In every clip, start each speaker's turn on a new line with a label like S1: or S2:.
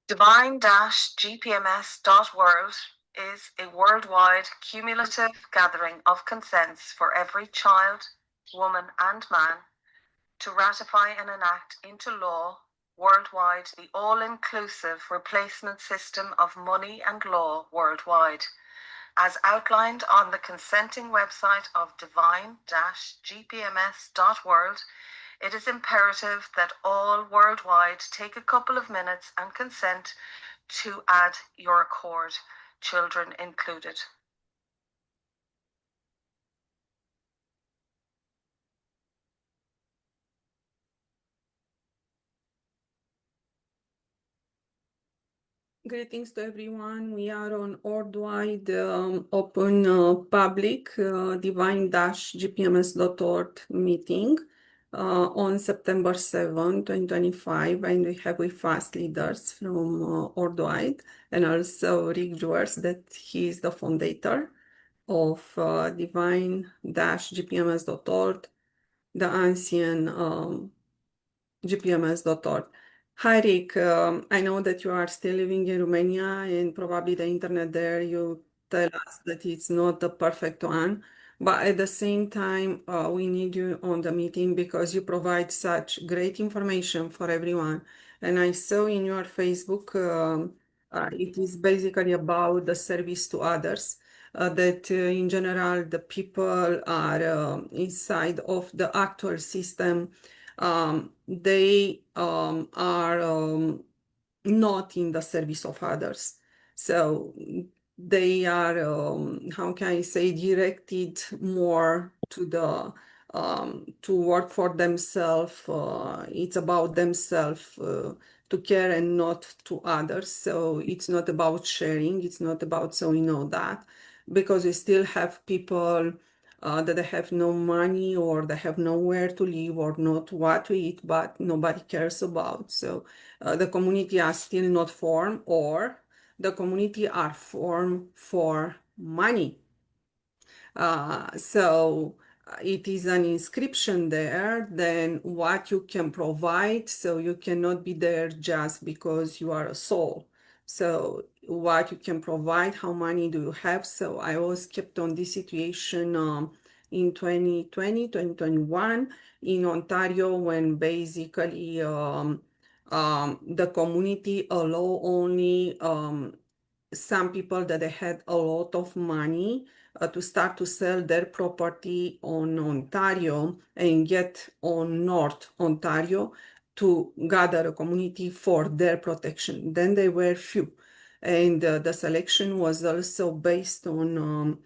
S1: Divine-gpms.world is a worldwide cumulative gathering of consents for every child, woman, and man to ratify and enact into law worldwide the all-inclusive replacement system of money and law worldwide, as outlined on the consenting website of divine-gpms.world. It is imperative that all worldwide take a couple of minutes and consent to add your accord, children included.
S2: Greetings to everyone. We are on worldwide open public divine-gpms.org meeting on September 7, 2025, and we have with us leaders from worldwide and also Rick Jewers, that he is the founder of divine-gpms.org, the ancient gpms.org. Hi, Rick. I know that you are still living in Romania and probably the internet there, you tell us that it's not the perfect one. But at the same time, we need you on the meeting because you provide such great information for everyone. And I saw in your Facebook, it is basically about the service to others. That in general, the people are inside of the actual system, they are not in the service of others. So they are, how can I say, directed more to the to work for themselves. It's about themselves to care and not to others. So it's not about sharing. It's not about, so we know that, because we still have people that they have no money or they have nowhere to live or not what to eat, but nobody cares about. So the community are still not formed, or the community are formed for money. So it is an inscription there, then what you can provide. So you cannot be there just because you are a soul. So what you can provide, how money do you have? So I was kept on this situation in 2020, 2021 in Ontario, when basically the community allow only some people that they had a lot of money to start to sell their property on Ontario and get on North Ontario to gather a community for their protection. Then they were few. And the selection was also based on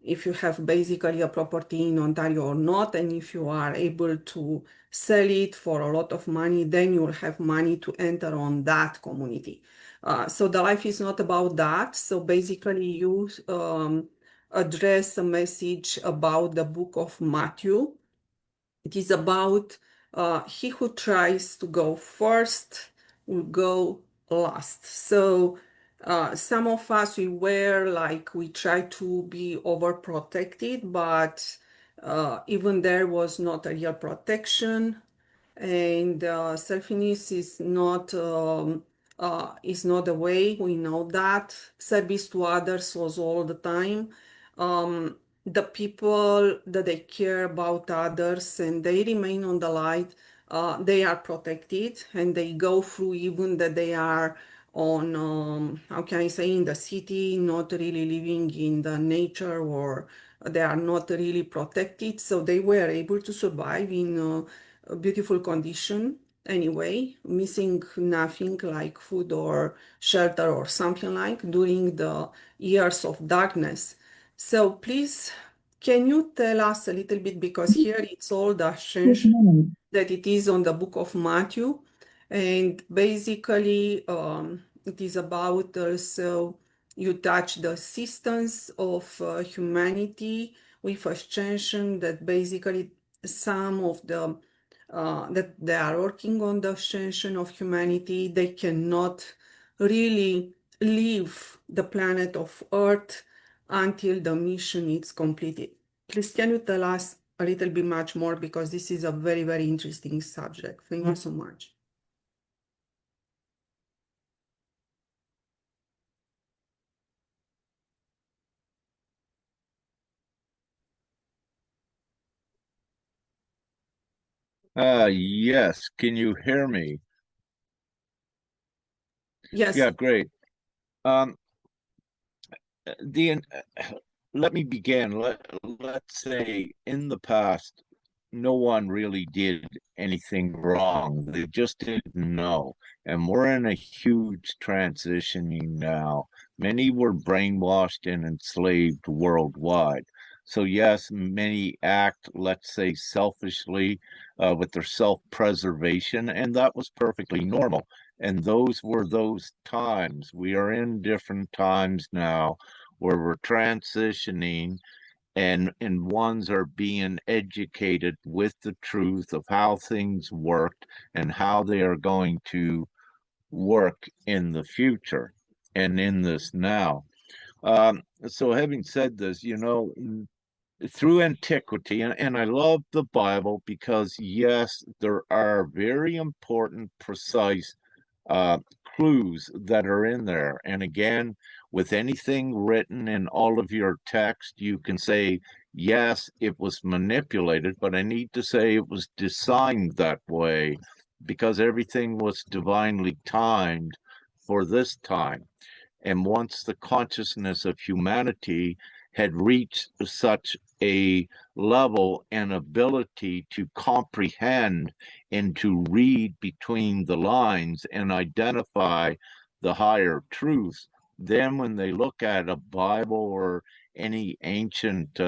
S2: if you have basically a property in Ontario or not, and if you are able to sell it for a lot of money, then you will have money to enter on that community. So the life is not about that. So basically you address a message about the book of Matthew. It is about he who tries to go first will go last. So some of us, we were like, we try to be overprotected, but even there was not a real protection. And selfishness is not the way. We know that service to others was all the time. The people that they care about others and they remain on the light, they are protected, and they go through even that they are on how can I say, in the city, not really living in the nature, or they are not really protected, so they were able to survive in a beautiful condition anyway, missing nothing like food or shelter or something like during the years of darkness. So please, can you tell us a little bit, because here it's all the change that it is on the book of Matthew, and basically it is about also you touch the assistance of humanity with extension, that basically some of the that they are working on the extension of humanity, they cannot really leave the planet of Earth until the mission is completed. Please, can you tell us a little bit much more, because this is a very, very interesting subject. Thank you so much.
S3: Yes. Can you hear me?
S2: Yes.
S3: Yeah, great. Um, the let me begin. Let's say in the past, no one really did anything wrong. They just didn't know. And we're in a huge transitioning now. Many were brainwashed and enslaved worldwide. So, yes, many act, let's say, selfishly with their self-preservation, and that was perfectly normal. And those were those times. We are in different times now where we're transitioning and ones are being educated with the truth of how things worked and how they are going to work in the future and in this now. So having said this, through antiquity, and I love the Bible because yes, there are very important, precise uh, clues that are in there. And again, with anything written in all of your text, you can say, yes, it was manipulated, but I need to say it was designed that way because everything was divinely timed for this time. And once the consciousness of humanity had reached such a level and ability to comprehend and to read between the lines and identify the higher truths, then when they look at a Bible or any ancient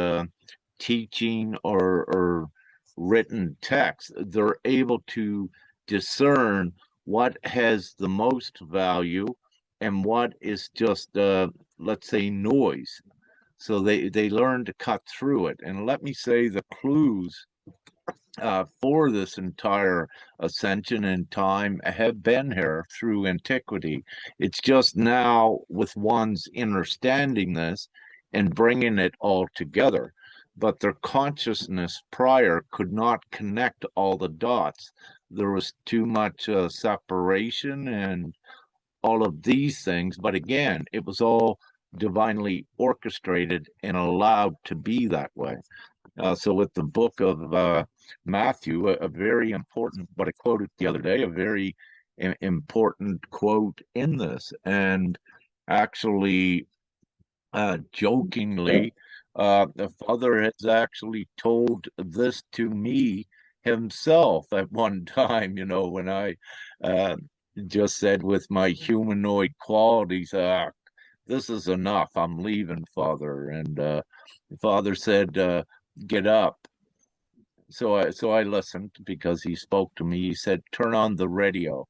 S3: teaching or written text, they're able to discern what has the most value and what is just let's say noise. So they learn to cut through it. And let me say the clues for this entire ascension in time have been here through antiquity. It's just now with one's understanding this and bringing it all together. But their consciousness prior could not connect all the dots. There was too much separation and all of these things. But again, it was all divinely orchestrated and allowed to be that way. So with the book of Matthew, a very important, what I quoted the other day, a very important quote in this. And actually, jokingly, the father has actually told this to me himself at one time, when I uh, just said with my humanoid qualities, this is enough. I'm leaving, Father. And the father said, get up. So I listened because he spoke to me. He said, turn on the radio.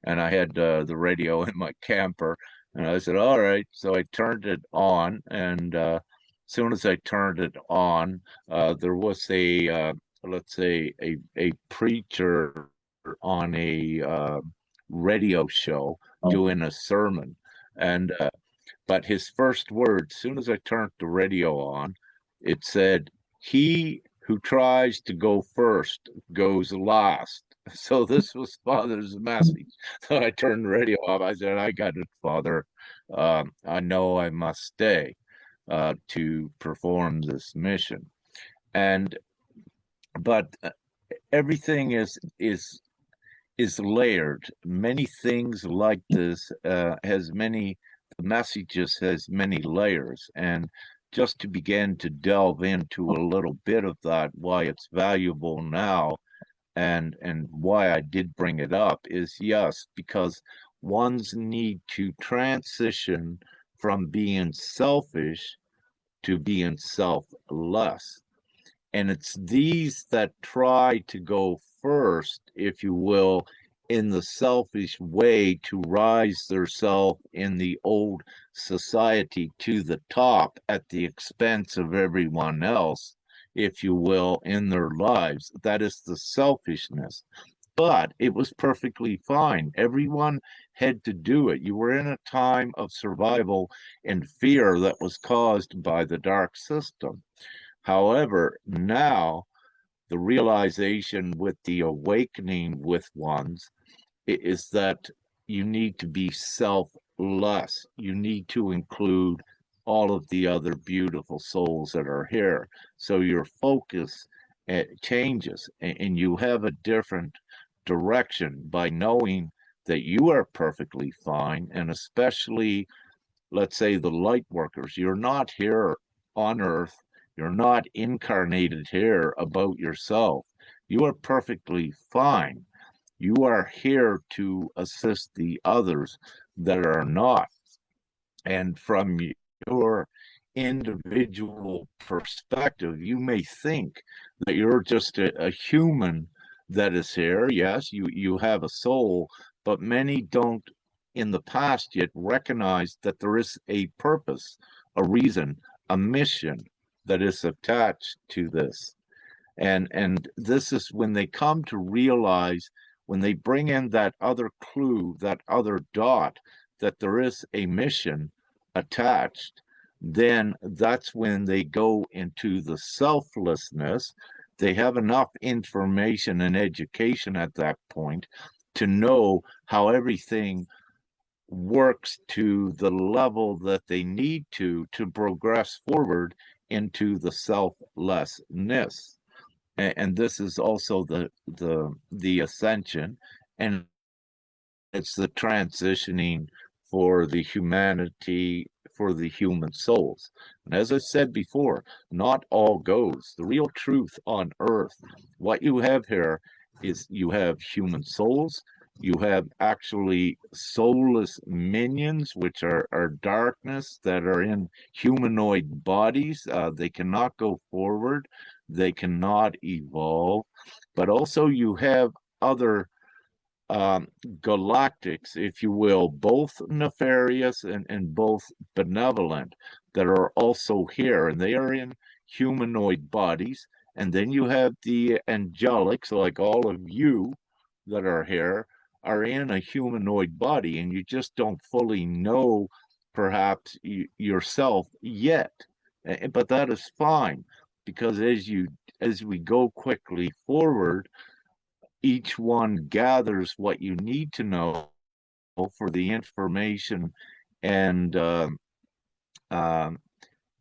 S3: And I had the radio in my camper. And I said, all right. So I turned it on. And as soon as I turned it on, there was let's say, a preacher on a radio show doing a sermon. And but his first words, soon as I turned the radio on, it said, he who tries to go first goes last. So this was Father's message. So I turned the radio off. I said, I got it, Father. I know I must stay to perform this mission. And but everything is layered. Many things like this has many the messages has many layers, and just to begin to delve into a little bit of that, why it's valuable now, and why I did bring it up is yes, because one's need to transition from being selfish to being selfless. And it's these that try to go first, if you will, in the selfish way to rise theirself in the old society to the top at the expense of everyone else, if you will, in their lives. That is the selfishness. But it was perfectly fine. Everyone had to do it. You were in a time of survival and fear that was caused by the dark system. However, now the realization with the awakening with ones is that you need to be selfless. You need to include all of the other beautiful souls that are here. So your focus changes, and you have a different direction by knowing that you are perfectly fine. And especially, let's say, the light workers, you're not here on earth, you're not incarnated here about yourself. You are perfectly fine. You are here to assist the others that are not. And from your individual perspective, you may think that you're just a human that is here. Yes, you have a soul, but many don't in the past yet recognize that there is a purpose, a reason, a mission that is attached to this. And this is when they come to realize, when they bring in that other clue, that other dot, that there is a mission attached, then that's when they go into the selflessness. They have enough information and education at that point to know how everything works to the level that they need to progress forward into the selflessness. And this is also the ascension, and it's the transitioning for the humanity, for the human souls. And as I said before, not all goes. The real truth on earth, what you have here is you have human souls, you have actually soulless minions, which are darkness that are in humanoid bodies. They cannot go forward, they cannot evolve, but also you have other galactics, if you will, both nefarious and both benevolent, that are also here, and they are in humanoid bodies. And then you have the angelics, like all of you that are here, are in a humanoid body, and you just don't fully know, perhaps, yourself yet. But that is fine, because as we go quickly forward, each one gathers what you need to know for the information and uh,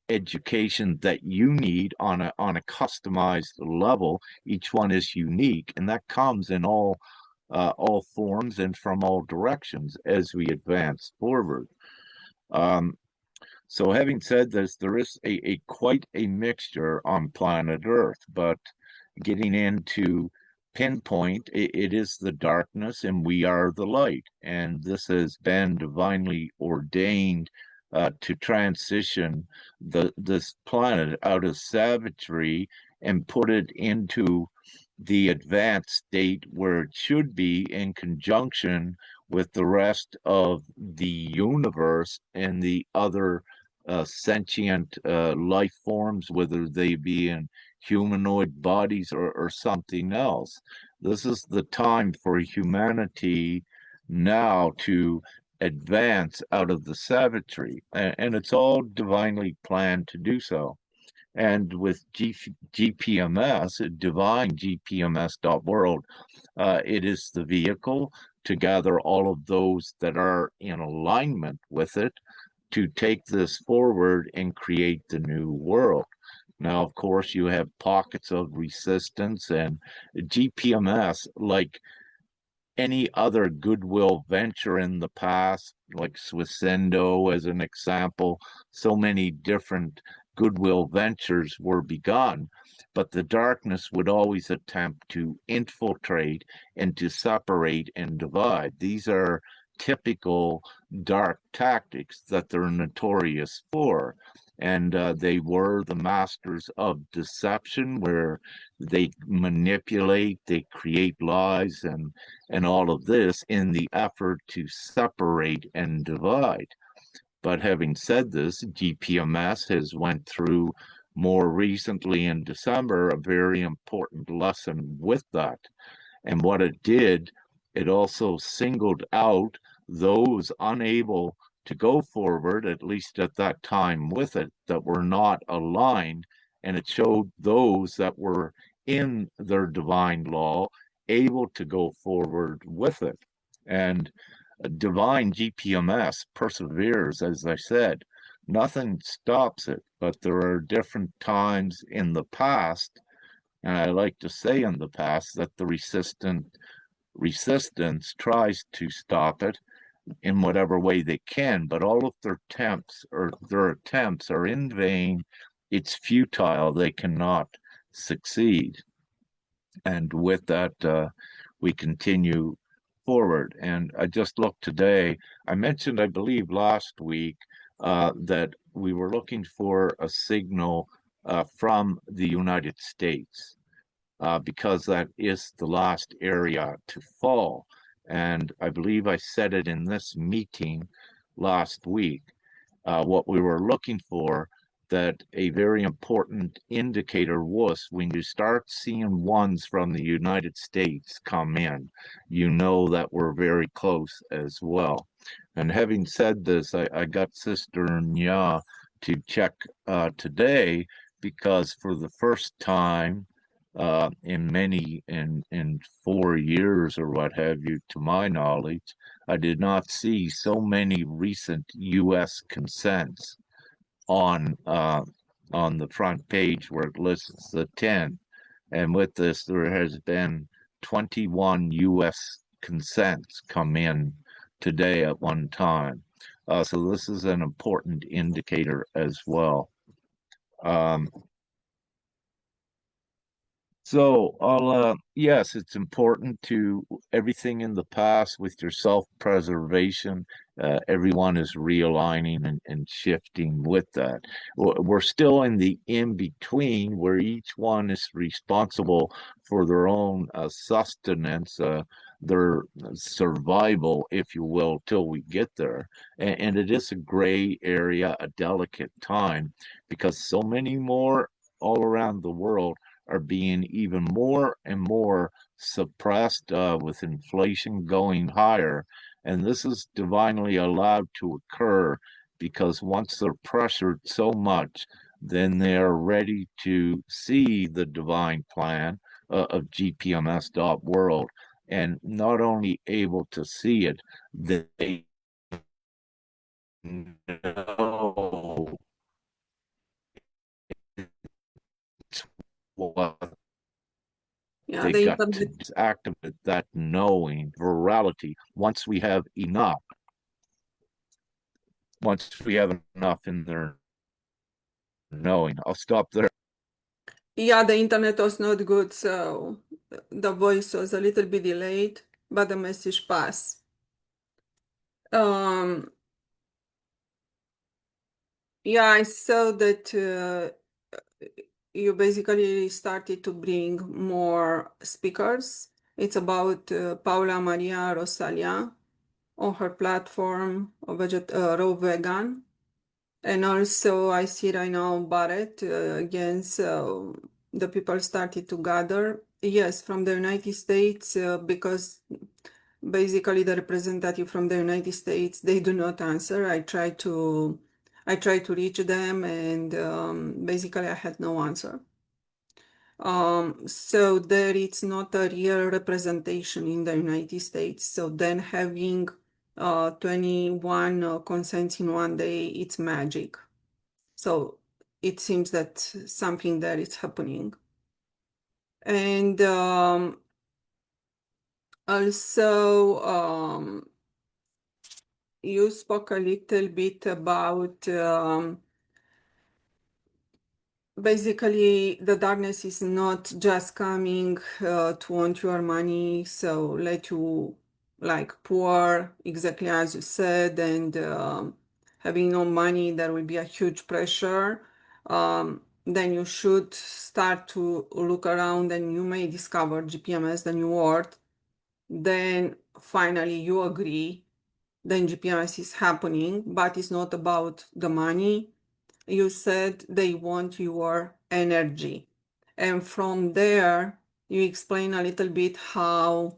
S3: education that you need on a customized level. Each one is unique, and that comes in all forms and from all directions as we advance forward. Um, so having said this, there is a quite a mixture on planet Earth, but getting into pinpoint, it is the darkness and we are the light. And this has been divinely ordained to transition this planet out of savagery and put it into the advanced state where it should be, in conjunction with the rest of the universe and the other sentient life forms, whether they be in humanoid bodies or something else. This is the time for humanity now to advance out of the savagery, and it's all divinely planned to do so. And with GPMS, Divine-gpms.world, it is the vehicle to gather all of those that are in alignment with it to take this forward and create the new world. Now, of course, you have pockets of resistance, and GPMS, like any other goodwill venture in the past, like Swissendo as an example, so many different goodwill ventures were begun, but the darkness would always attempt to infiltrate and to separate and divide. These are typical dark tactics that they're notorious for. And they were the masters of deception, where they manipulate, they create lies, and all of this in the effort to separate and divide. But having said this, GPMS has went through more recently in December a very important lesson with that. And what it did, it also singled out those unable to go forward, at least at that time with it, that were not aligned. And it showed those that were in their divine law able to go forward with it. And divine GPMS perseveres, as I said. Nothing stops it, but there are different times in the past And I like to say in the past that the resistance tries to stop it in whatever way they can, but all of their attempts are in vain. It's futile. They cannot succeed. And with that, we continue forward. And I just looked today. I mentioned, I believe, last week that we were looking for a signal from the United States because that is the last area to fall. And I believe I said it in this meeting last week, what we were looking for, that a very important indicator was when you start seeing ones from the United States come in, you know that we're very close as well. And having said this, I got Sister Nya to check today because for the first time in 4 years or what have you, to my knowledge, I did not see so many recent U.S. consents on the front page where it lists the 10. And with this, there has been 21 U.S. consents come in today at one time. So this is an important indicator as well. Yes, it's important to everything in the past with your self-preservation. Everyone is realigning and shifting with that. We're still in the in-between where each one is responsible for their own sustenance, their survival, if you will, till we get there. And it is a gray area, a delicate time, because so many more all around the world are being even more and more suppressed with inflation going higher. And this is divinely allowed to occur because once they're pressured so much, then they're ready to see the divine plan of gpms.world, and not only able to see it, they know what
S2: Yeah,
S3: they
S2: the
S3: got to
S2: internet.
S3: activate that knowing virality. Once we have enough in their knowing, I'll stop there.
S2: Yeah, the internet was not good, so the voice was a little bit delayed, but the message passed. Yeah, I saw that you basically started to bring more speakers. It's about Paula Maria Rosalia on her platform, Raw Vegan. And also, I see right now Barrett again, so the people started to gather. Yes, from the United States, because basically the representative from the United States, they do not answer. I try to reach them, and basically I had no answer. So there it's not a real representation in the United States. So then having 21 consents in one day, it's magic. So it seems that something there is happening. And also, you spoke a little bit about basically the darkness is not just coming to want your money, so let you like poor, exactly as you said, and having no money, there will be a huge pressure. Then you should start to look around and you may discover GPMS, the new word. Then finally you agree, then GPMS is happening, but it's not about the money. You said they want your energy. And from there, you explain a little bit how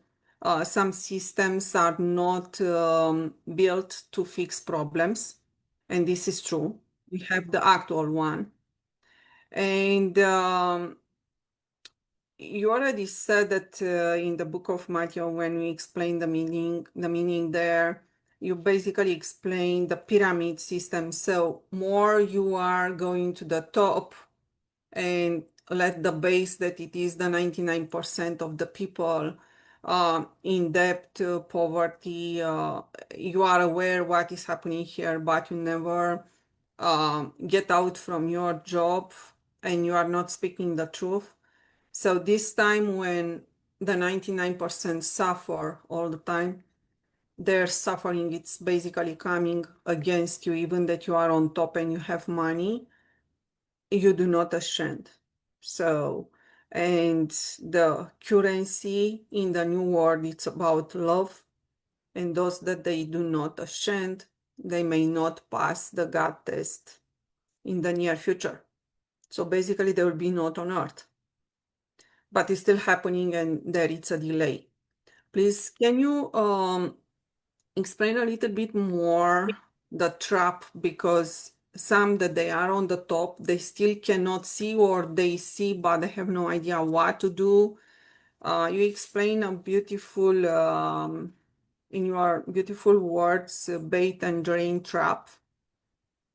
S2: some systems are not built to fix problems. And this is true. We have the actual one. And you already said that in the book of Matthew, when we explain the meaning there, you basically explain the pyramid system. So more you are going to the top, and let the base that it is the 99% of the people in debt, poverty. You are aware what is happening here, but you never get out from your job and you are not speaking the truth. So this time when the 99% suffer all the time, their suffering, it's basically coming against you, even that you are on top and you have money, you do not ascend. So, and the currency in the new world, it's about love. And those that they do not ascend, they may not pass the God test in the near future. So basically, they will be not on earth. But it's still happening and there is a delay. Please, can you explain a little bit more the trap, because some that they are on the top, they still cannot see, or they see but they have no idea what to do. You explain a beautiful, in your beautiful words, bait and drain trap.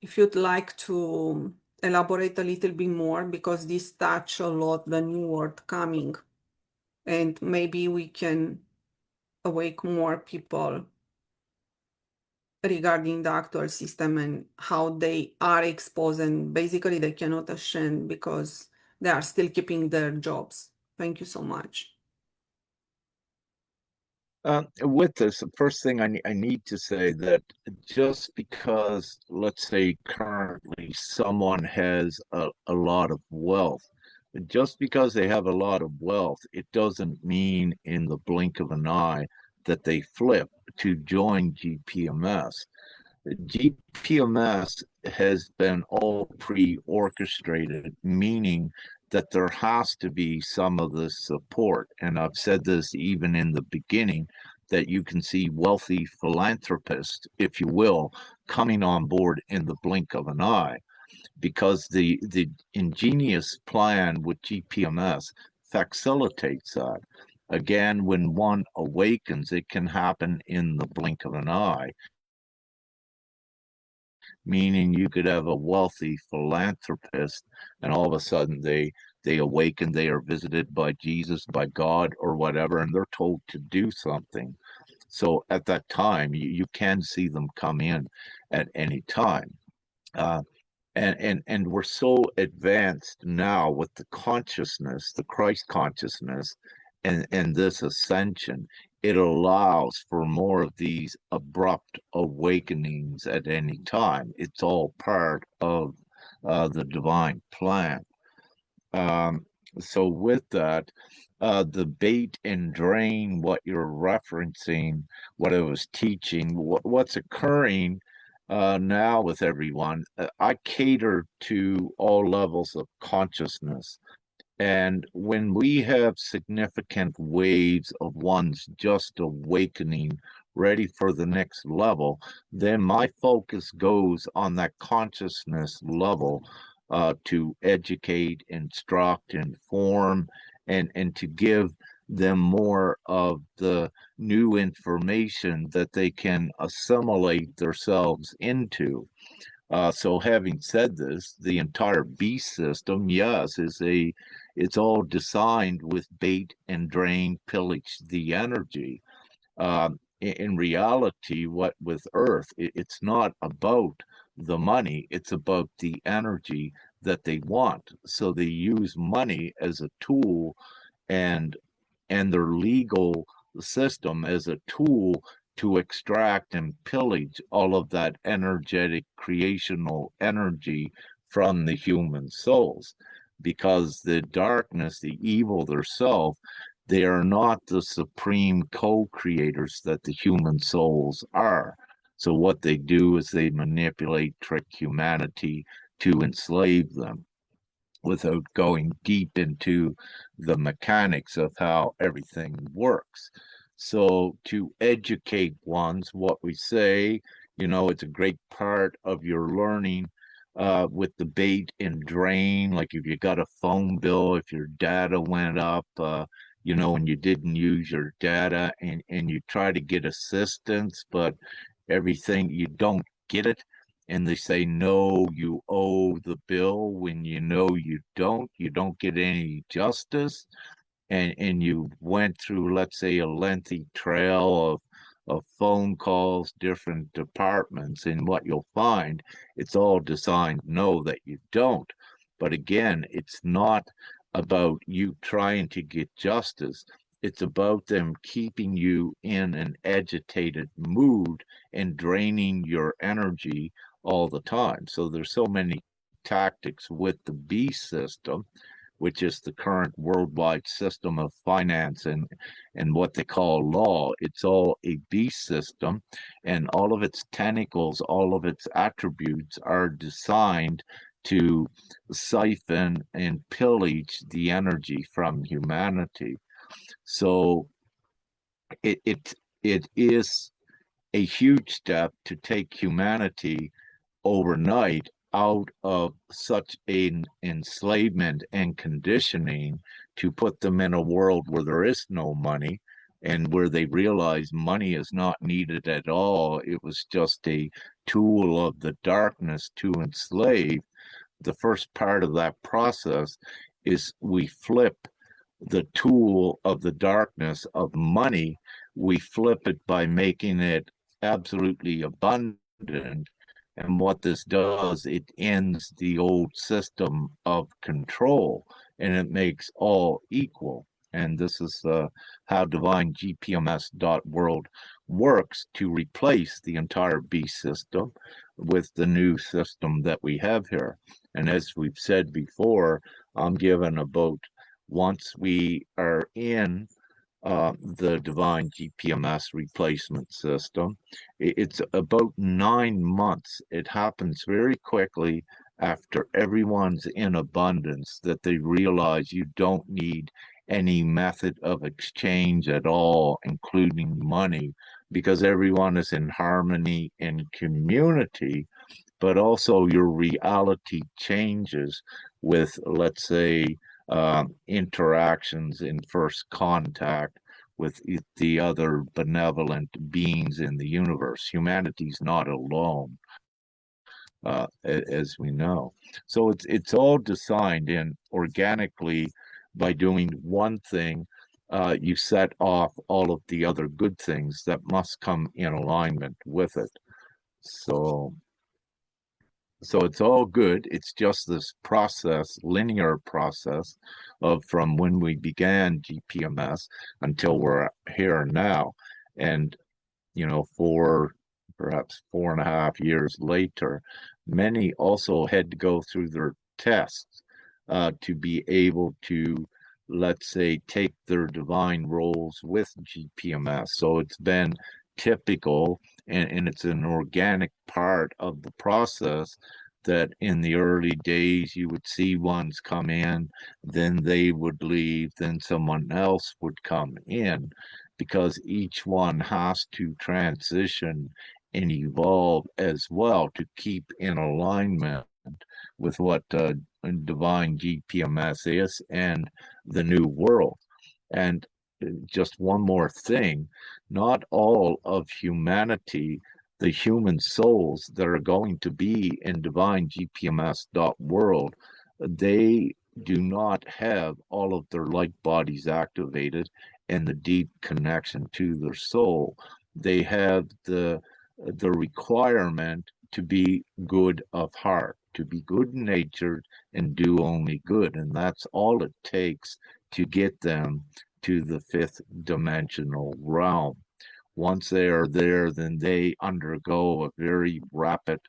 S2: If you'd like to elaborate a little bit more, because this touch a lot the new word coming, and maybe we can awake more people regarding the actual system and how they are exposed, and basically they cannot ascend because they are still keeping their jobs. Thank you so much.
S3: With this, the first thing I need to say that just because, let's say, currently someone has a lot of wealth, just because they have a lot of wealth, it doesn't mean in the blink of an eye that they flip to join GPMS. GPMS has been all pre-orchestrated, meaning that there has to be some of this support. And I've said this even in the beginning, that you can see wealthy philanthropists, if you will, coming on board in the blink of an eye, because the ingenious plan with GPMS facilitates that. Again, when one awakens, it can happen in the blink of an eye, meaning you could have a wealthy philanthropist and all of a sudden they awaken, they are visited by Jesus, by God, or whatever, and they're told to do something. So at that time, you can see them come in at any time. Uh, and we're so advanced now with the consciousness, the Christ consciousness, and this ascension, it allows for more of these abrupt awakenings at any time. It's all part of the divine plan. Um, so with that, the bait and drain, what you're referencing, what I was teaching, what's occurring now with everyone, I cater to all levels of consciousness. And when we have significant waves of ones just awakening, ready for the next level, then my focus goes on that consciousness level to educate, instruct, inform, and to give them more of the new information that they can assimilate themselves into. So having said this, the entire beast system, yes, it's all designed with bait and drain, pillage the energy. In reality, what with Earth, it's not about the money, it's about the energy that they want. So they use money as a tool and their legal system as a tool to extract and pillage all of that energetic creational energy from the human souls. Because the darkness, the evil, their self, they are not the supreme co-creators that the human souls are. So what they do is they manipulate, trick humanity to enslave them, without going deep into the mechanics of how everything works. So to educate ones, what we say, it's a great part of your learning with the bait and drain. Like if you got a phone bill, if your data went up, and you didn't use your data and you try to get assistance, but everything, you don't get it. and they say, no, you owe the bill when you know you don't get any justice, and you went through, let's say, a lengthy trail of phone calls, different departments, and what you'll find, it's all designed no that you don't. But again, it's not about you trying to get justice. It's about them keeping you in an agitated mood and draining your energy all the time. So there's so many tactics with the beast system, which is the current worldwide system of finance and what they call law. It's all a beast system, and all of its tentacles, all of its attributes are designed to siphon and pillage the energy from humanity. So it is a huge step to take humanity overnight out of such an enslavement and conditioning to put them in a world where there is no money and where they realize money is not needed at all. It was just a tool of the darkness to enslave. The first part of that process is we flip the tool of the darkness of money, we flip it by making it absolutely abundant. And what this does, it ends the old system of control and it makes all equal. And this is how Divine-gpms.world works to replace the entire beast system with the new system that we have here. And as we've said before, I'm given about once we are in the Divine GPMS replacement system, it's about 9 months. It happens very quickly after everyone's in abundance that they realize you don't need any method of exchange at all, including money, because everyone is in harmony and community, but also your reality changes with, let's say, interactions in first contact with the other benevolent beings in the universe. Humanity's not alone, as we know. So it's all designed in organically. By doing one thing, you set off all of the other good things that must come in alignment with it. So it's all good. It's just this process, linear process of from when we began GPMS until we're here now. And, for perhaps 4.5 years later, many also had to go through their tests to be able to, let's say, take their divine roles with GPMS. So it's been typical, and it's an organic part of the process that in the early days you would see ones come in, then they would leave, then someone else would come in, because each one has to transition and evolve as well to keep in alignment with what Divine GPMS is and the new world. And just one more thing, not all of humanity, the human souls that are going to be in Divine-gpms.world, they do not have all of their light bodies activated and the deep connection to their soul. They have the requirement to be good of heart, to be good natured and do only good. And that's all it takes to get them to the fifth dimensional realm. Once they are there, then they undergo a very rapid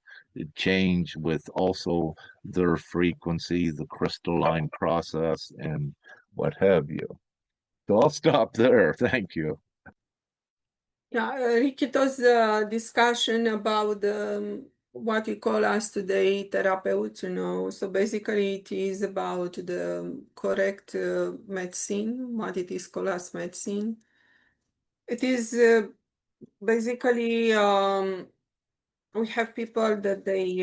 S3: change with also their frequency, the crystalline process, and what have you. So I'll stop there. Thank you.
S2: Yeah, Rikitos discussion about what we call us today therapeutes, So basically it is about the correct medicine, what it is called as medicine. It is basically we have people that they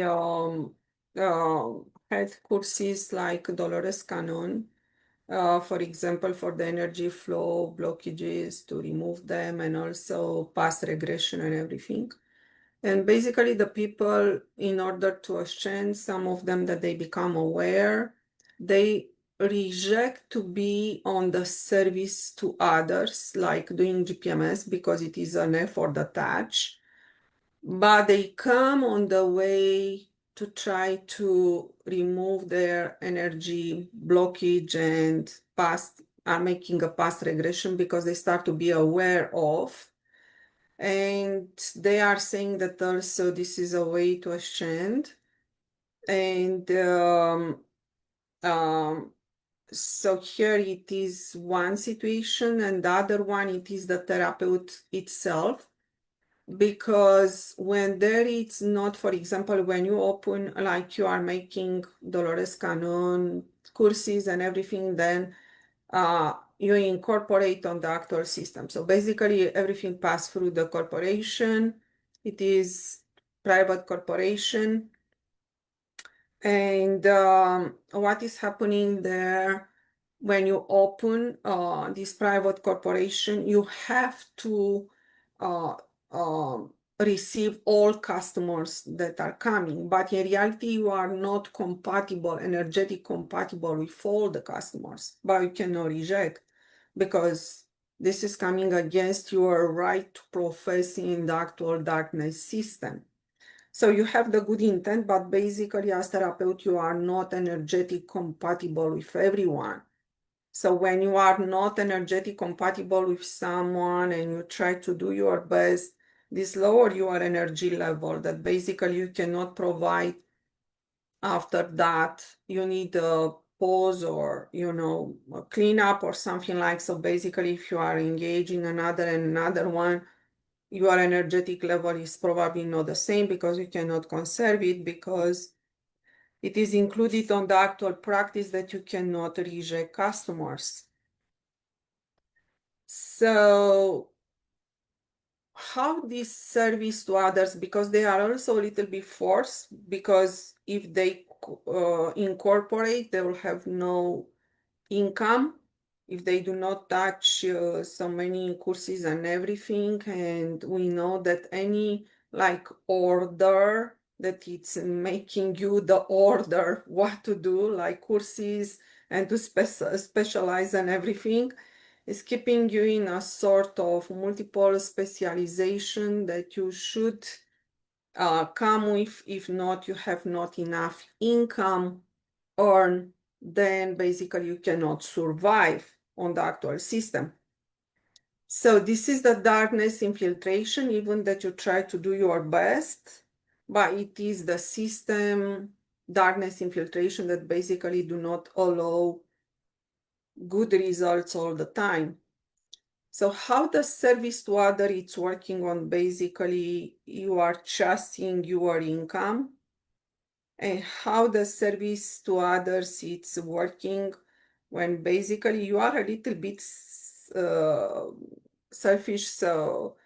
S2: had courses like Dolores Cannon, for example, for the energy flow blockages to remove them and also past regression and everything. And basically the people, in order to exchange, some of them that they become aware, they reject to be on the service to others, like doing GPMS, because it is an effort attached, but they come on the way to try to remove their energy blockage and are making a past regression because they start to be aware of. And they are saying that also this is a way to ascend. And so here it is one situation, and the other one, it is the therapeutic itself. Because when there is not, for example, when you open, like you are making Dolores Cannon courses and everything, then you incorporate on the actual system. So basically everything passed through the corporation. It is private corporation. And what is happening there when you open this private corporation, you have to uh, receive all customers that are coming, but in reality you are not compatible, energetic compatible with all the customers, but you cannot reject because this is coming against your right to profess in the actual darkness system. So you have the good intent, but basically as therapeutic, you are not energetic compatible with everyone. So when you are not energetic compatible with someone and you try to do your best, this lower your energy level that basically you cannot provide. After that, you need a pause or, a cleanup or something like. So basically, if you are engaging another and another one, your energetic level is probably not the same because you cannot conserve it because it is included on the actual practice that you cannot reject customers. So how this service to others, because they are also a little bit forced, because if they incorporate, they will have no income if they do not touch so many courses and everything. And we know that any like order that it's making you the order what to do, like courses and to specialize and everything, is keeping you in a sort of multiple specialization that you should come with. If not, you have not enough income earn, then basically you cannot survive on the actual system. So this is the darkness infiltration, even that you try to do your best, but it is the system darkness infiltration that basically do not allow good results all the time. So how the service to other it's working on, basically you are trusting your income, and how the service to others it's working when basically you are a little bit uh, selfish. So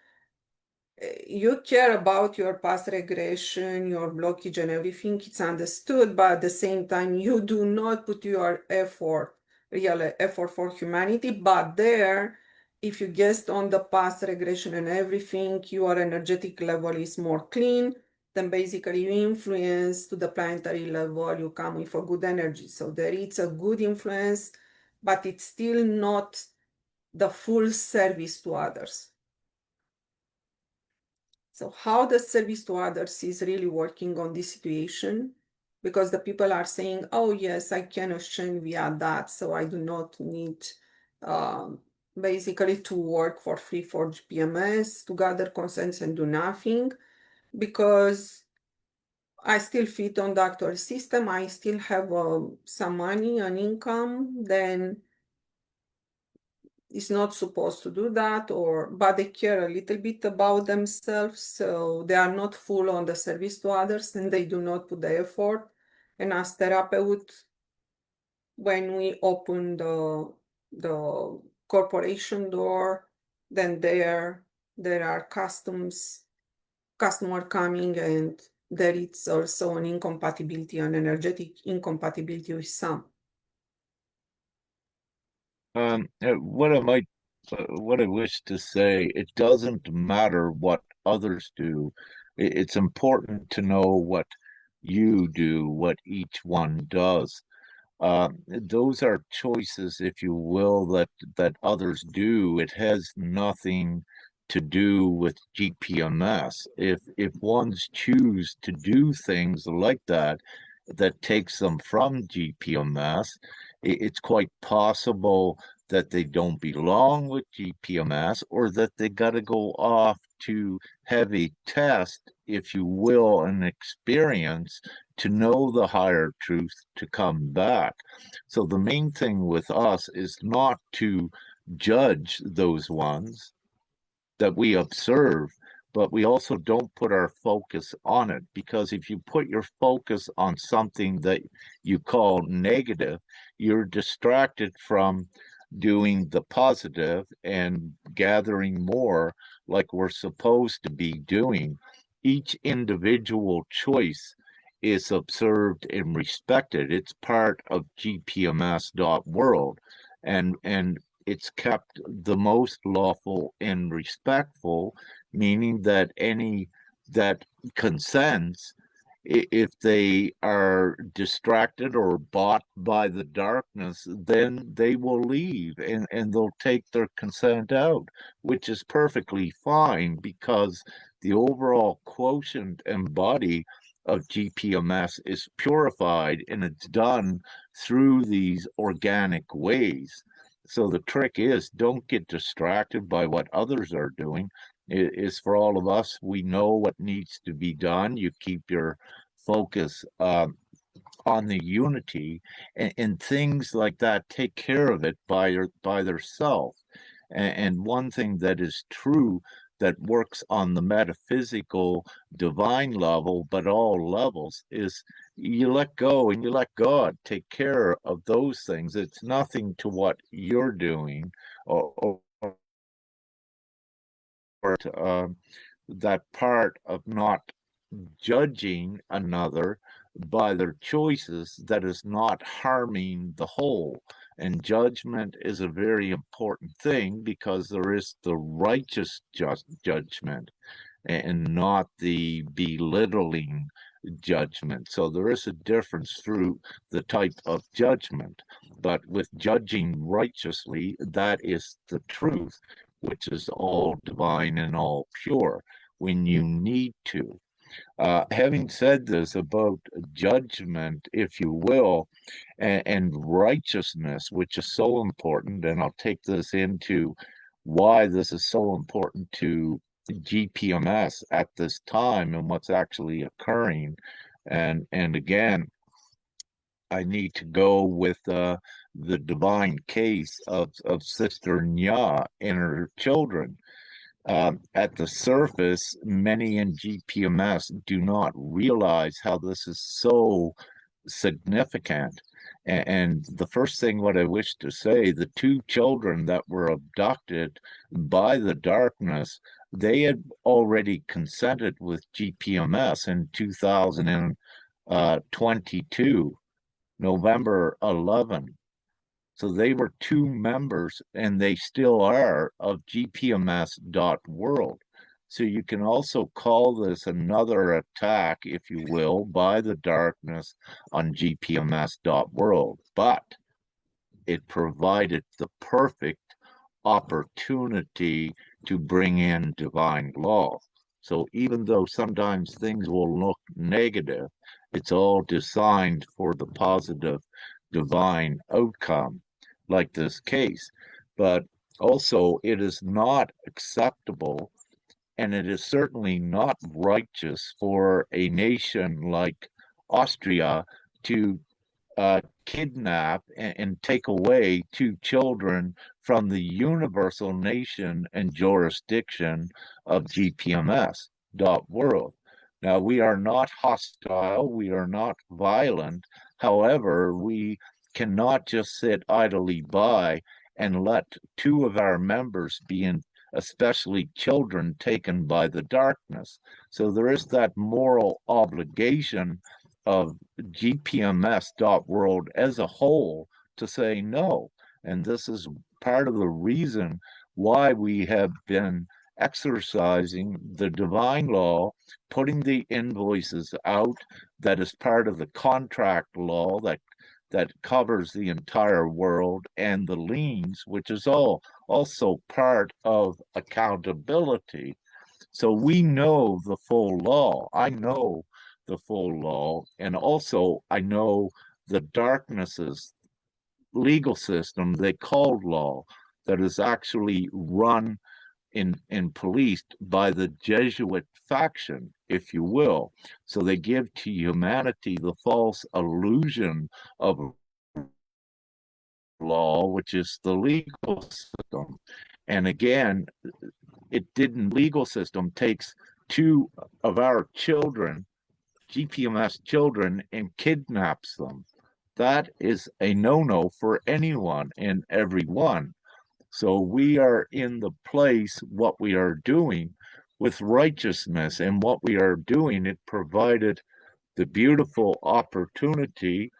S2: you care about your past regression, your blockage and everything, it's understood, but at the same time you do not put your effort, real effort for humanity. But there, if you guessed on the past regression and everything, your energetic level is more clean, then basically you influence to the planetary level, you come with a good energy. So there is a good influence, but it's still not the full service to others. So how the service to others is really working on this situation? Because the people are saying, oh yes, I can exchange via that, so I do not need basically to work for free for GPMS, to gather consents and do nothing, because I still fit on the actual system, I still have some money, an income, then is not supposed to do that, but they care a little bit about themselves, so they are not full on the service to others and they do not put the effort. And as therapeuts, when we open the corporation door, then there are customer coming, and there is also an incompatibility, an energetic incompatibility with some.
S3: What I wish to say, it doesn't matter what others do. It's important to know what you do, what each one does. Those are choices, if you will, that others do. It has nothing to do with GPMS. If ones choose to do things like that, that takes them from GPMS, it's quite possible that they don't belong with GPMS or that they got to go off to heavy test, if you will, an experience to know the higher truth to come back. So the main thing with us is not to judge those ones that we observe, but we also don't put our focus on it, because if you put your focus on something that you call negative, you're distracted from doing the positive and gathering more like we're supposed to be doing. Each individual choice is observed and respected. It's part of gpms.world, and it's kept the most lawful and respectful, meaning that any that consents, if they are distracted or bought by the darkness, then they will leave and they'll take their consent out, which is perfectly fine, because the overall quotient and body of GPMS is purified, and it's done through these organic ways. So the trick is, don't get distracted by what others are doing. It is for all of us. We know what needs to be done. You keep your focus on the unity, and things like that take care of it by themselves. And one thing that is true, that works on the metaphysical divine level, but all levels, is you let go and you let God take care of those things. It's nothing to what you're doing, or that part of not judging another by their choices that is not harming the whole. And judgment is a very important thing, because there is the righteous judgment and not the belittling judgment. So there is a difference through the type of judgment. But with judging righteously, that is the truth, which is all divine and all pure when you need to. Having said this about judgment, if you will, and righteousness, which is so important, and I'll take this into why this is so important to GPMS at this time and what's actually occurring. And again, I need to go with the divine case of Sister Nya and her children. At the surface, many in GPMS do not realize how this is so significant. And the first thing what I wish to say, the two children that were abducted by the darkness, they had already consented with GPMS in 2022, November 11. So they were two members, and they still are, of gpms.world. So you can also call this another attack, if you will, by the darkness on gpms.world. But it provided the perfect opportunity to bring in divine law. So even though sometimes things will look negative, it's all designed for the positive divine outcome, like this case. But also, it is not acceptable, and it is certainly not righteous for a nation like Austria to kidnap and take away two children from the universal nation and jurisdiction of gpms.world. Now, we are not hostile, we are not violent. However, we cannot just sit idly by and let two of our members be in, especially children, taken by the darkness. So there is that moral obligation of gpms.world as a whole to say no. And this is part of the reason why we have been exercising the divine law, putting the invoices out that is part of the contract law that covers the entire world, and the liens, which is all also part of accountability. So we know the full law. I know the full law, and also I know the darknesses legal system they called law that is actually run and policed by the Jesuit faction, if you will. So they give to humanity the false illusion of law, which is the legal system. And again, legal system takes two of our children, GPMS children, and kidnaps them. That is a no-no for anyone and everyone. So we are in the place, what we are doing with righteousness, and what we are doing, it provided the beautiful opportunity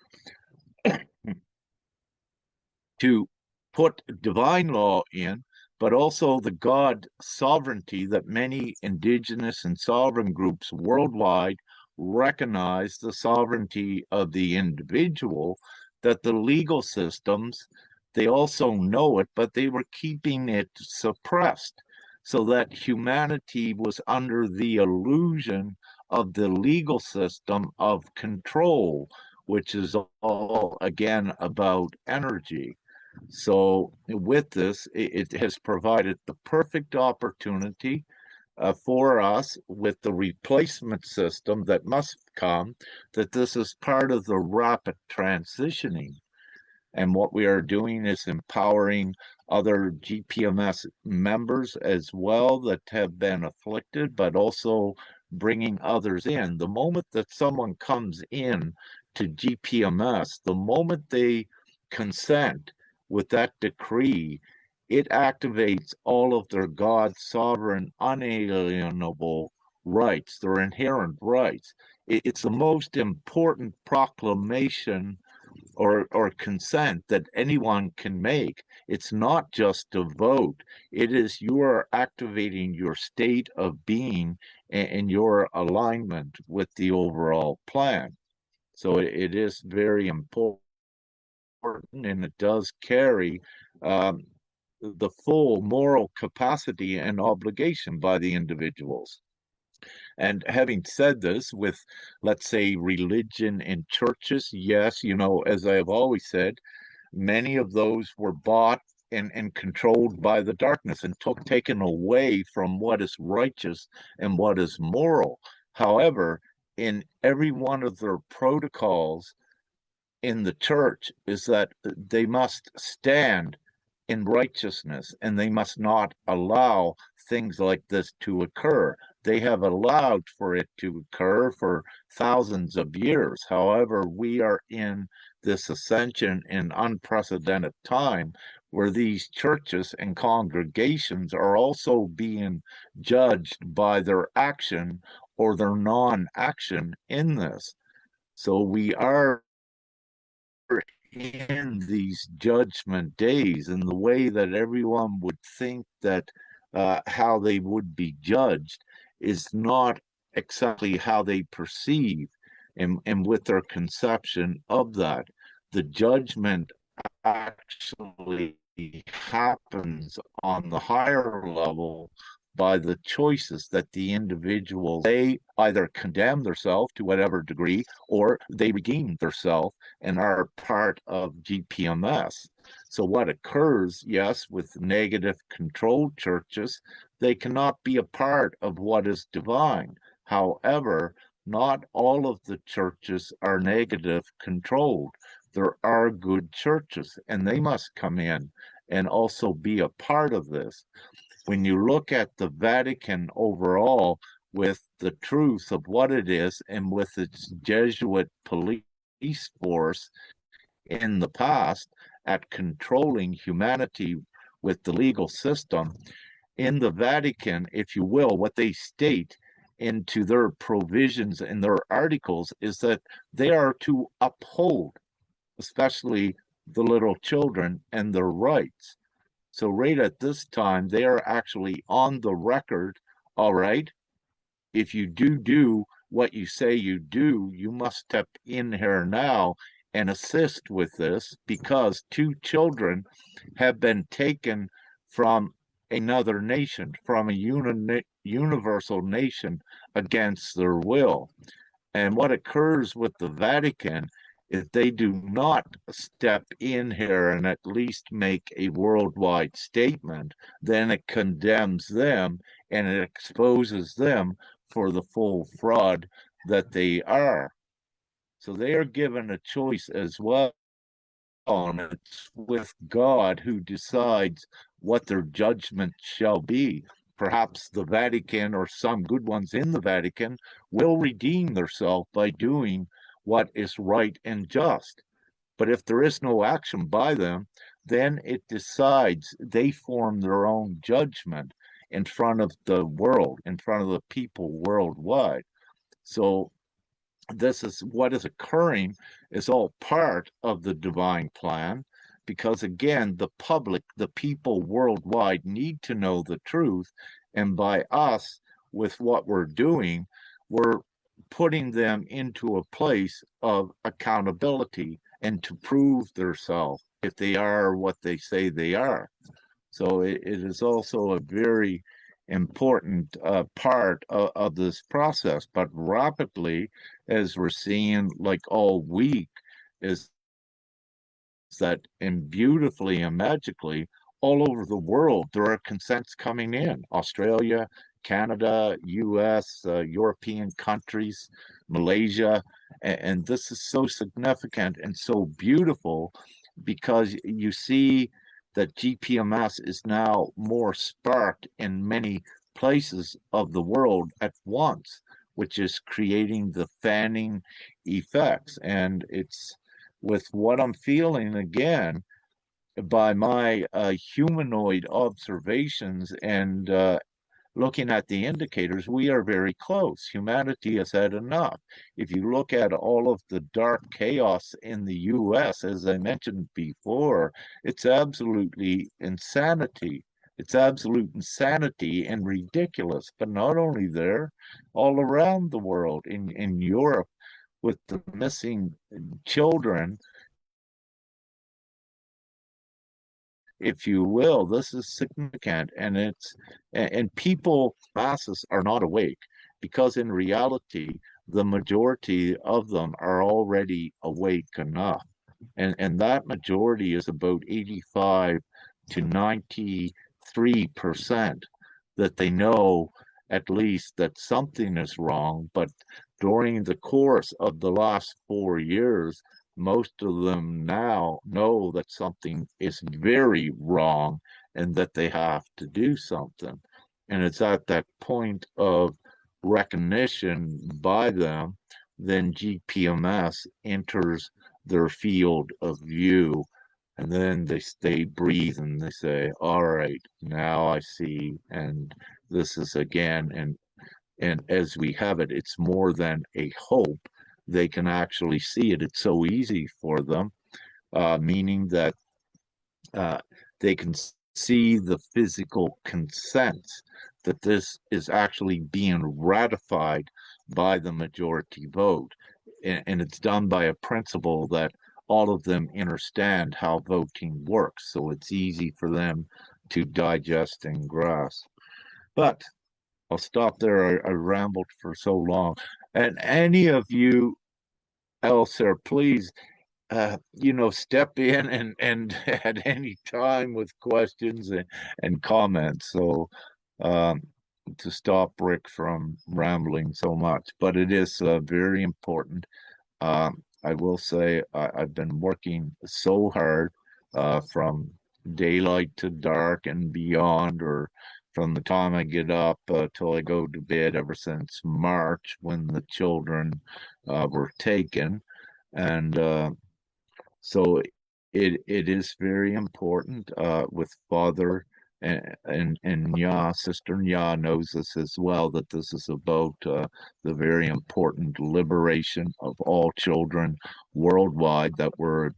S3: to put divine law in, but also the God sovereignty that many indigenous and sovereign groups worldwide recognize the sovereignty of the individual, that the legal systems, they also know it, but they were keeping it suppressed so that humanity was under the illusion of the legal system of control, which is all again about energy. So with this, it has provided the perfect opportunity for us with the replacement system that must come, that this is part of the rapid transitioning. And what we are doing is empowering other GPMS members as well that have been afflicted, but also bringing others in. The moment that someone comes in to GPMS, the moment they consent with that decree, it activates all of their God sovereign, unalienable rights, their inherent rights. It's the most important proclamation or consent that anyone can make. It's not just to vote. It is you are activating your state of being and your alignment with the overall plan. So it is very important, and it does carry um, the full moral capacity and obligation by the individuals. And having said this, with, let's say, religion and churches, yes, as I have always said, many of those were bought and controlled by the darkness and taken away from what is righteous and what is moral. However, in every one of their protocols in the church is that they must stand in righteousness and they must not allow things like this to occur. They have allowed for it to occur for thousands of years. However, we are in this ascension in unprecedented time where these churches and congregations are also being judged by their action or their non-action in this. So we are in these judgment days, and the way that everyone would think that how they would be judged is not exactly how they perceive and with their conception of that. The judgment actually happens on the higher level by the choices that the individuals, they either condemn themselves to whatever degree or they redeem themselves and are part of GPMS. So what occurs, yes, with negative controlled churches, they cannot be a part of what is divine. However, not all of the churches are negative controlled. There are good churches, and they must come in and also be a part of this. When you look at the Vatican overall, with the truth of what it is and with its Jesuit police force in the past at controlling humanity with the legal system, in the Vatican, if you will, what they state into their provisions in their articles is that they are to uphold, especially the little children and their rights. So right at this time, they are actually on the record. All right, if you do what you say you do, you must step in here now and assist with this, because 2 children have been taken from another nation, from a universal nation, against their will. And what occurs with the Vatican, if they do not step in here and at least make a worldwide statement, then it condemns them and it exposes them for the full fraud that they are. So they are given a choice as well, and it's with God who decides what their judgment shall be. Perhaps the Vatican, or some good ones in the Vatican, will redeem themselves by doing what is right and just. But if there is no action by them, then it decides, they form their own judgment in front of the world, in front of the people worldwide. So this is what is occurring, is all part of the divine plan, because again, the public, the people worldwide, need to know the truth, and by us, with what we're doing, we're putting them into a place of accountability and to prove themselves if they are what they say they are. So it is also a very important part of this process. But rapidly, as we're seeing like all week, is that, and beautifully and magically, all over the world, there are consents coming in. Australia, Canada, US, European countries, Malaysia. And this is so significant and so beautiful, because you see that GPMS is now more sparked in many places of the world at once, which is creating the fanning effects. And it's with what I'm feeling again by my humanoid observations and looking at the indicators, we are very close. Humanity has had enough. If you look at all of the dark chaos in the US, as I mentioned before, it's absolutely insanity. It's absolute insanity and ridiculous. But not only there, all around the world, in Europe, with the missing children, if you will. This is significant, and people, masses, are not awake, because in reality, the majority of them are already awake enough, and that majority is about 85 to 93% that they know at least that something is wrong. But during the course of the last 4 years, most of them now know that something is very wrong and that they have to do something. And it's at that point of recognition by them, then GPMS enters their field of view. And then they breathe and they say, all right, now I see. And this is again, and as we have it, it's more than a hope. They can actually see it. It's so easy for them, meaning that uh, they can see the physical consent that this is actually being ratified by the majority vote. And it's done by a principle that all of them understand how voting works. So it's easy for them to digest and grasp. But I'll stop there. I rambled for so long. And any of you else there, please, step in and at any time with questions and comments. So um, to stop Rick from rambling so much, but it is very important. I will say I've been working so hard from daylight to dark and beyond, or from the time I get up till I go to bed, ever since March, when the children were taken. And so it is very important with Father and Nya, Sister Nya knows this as well, that this is about the very important liberation of all children worldwide that were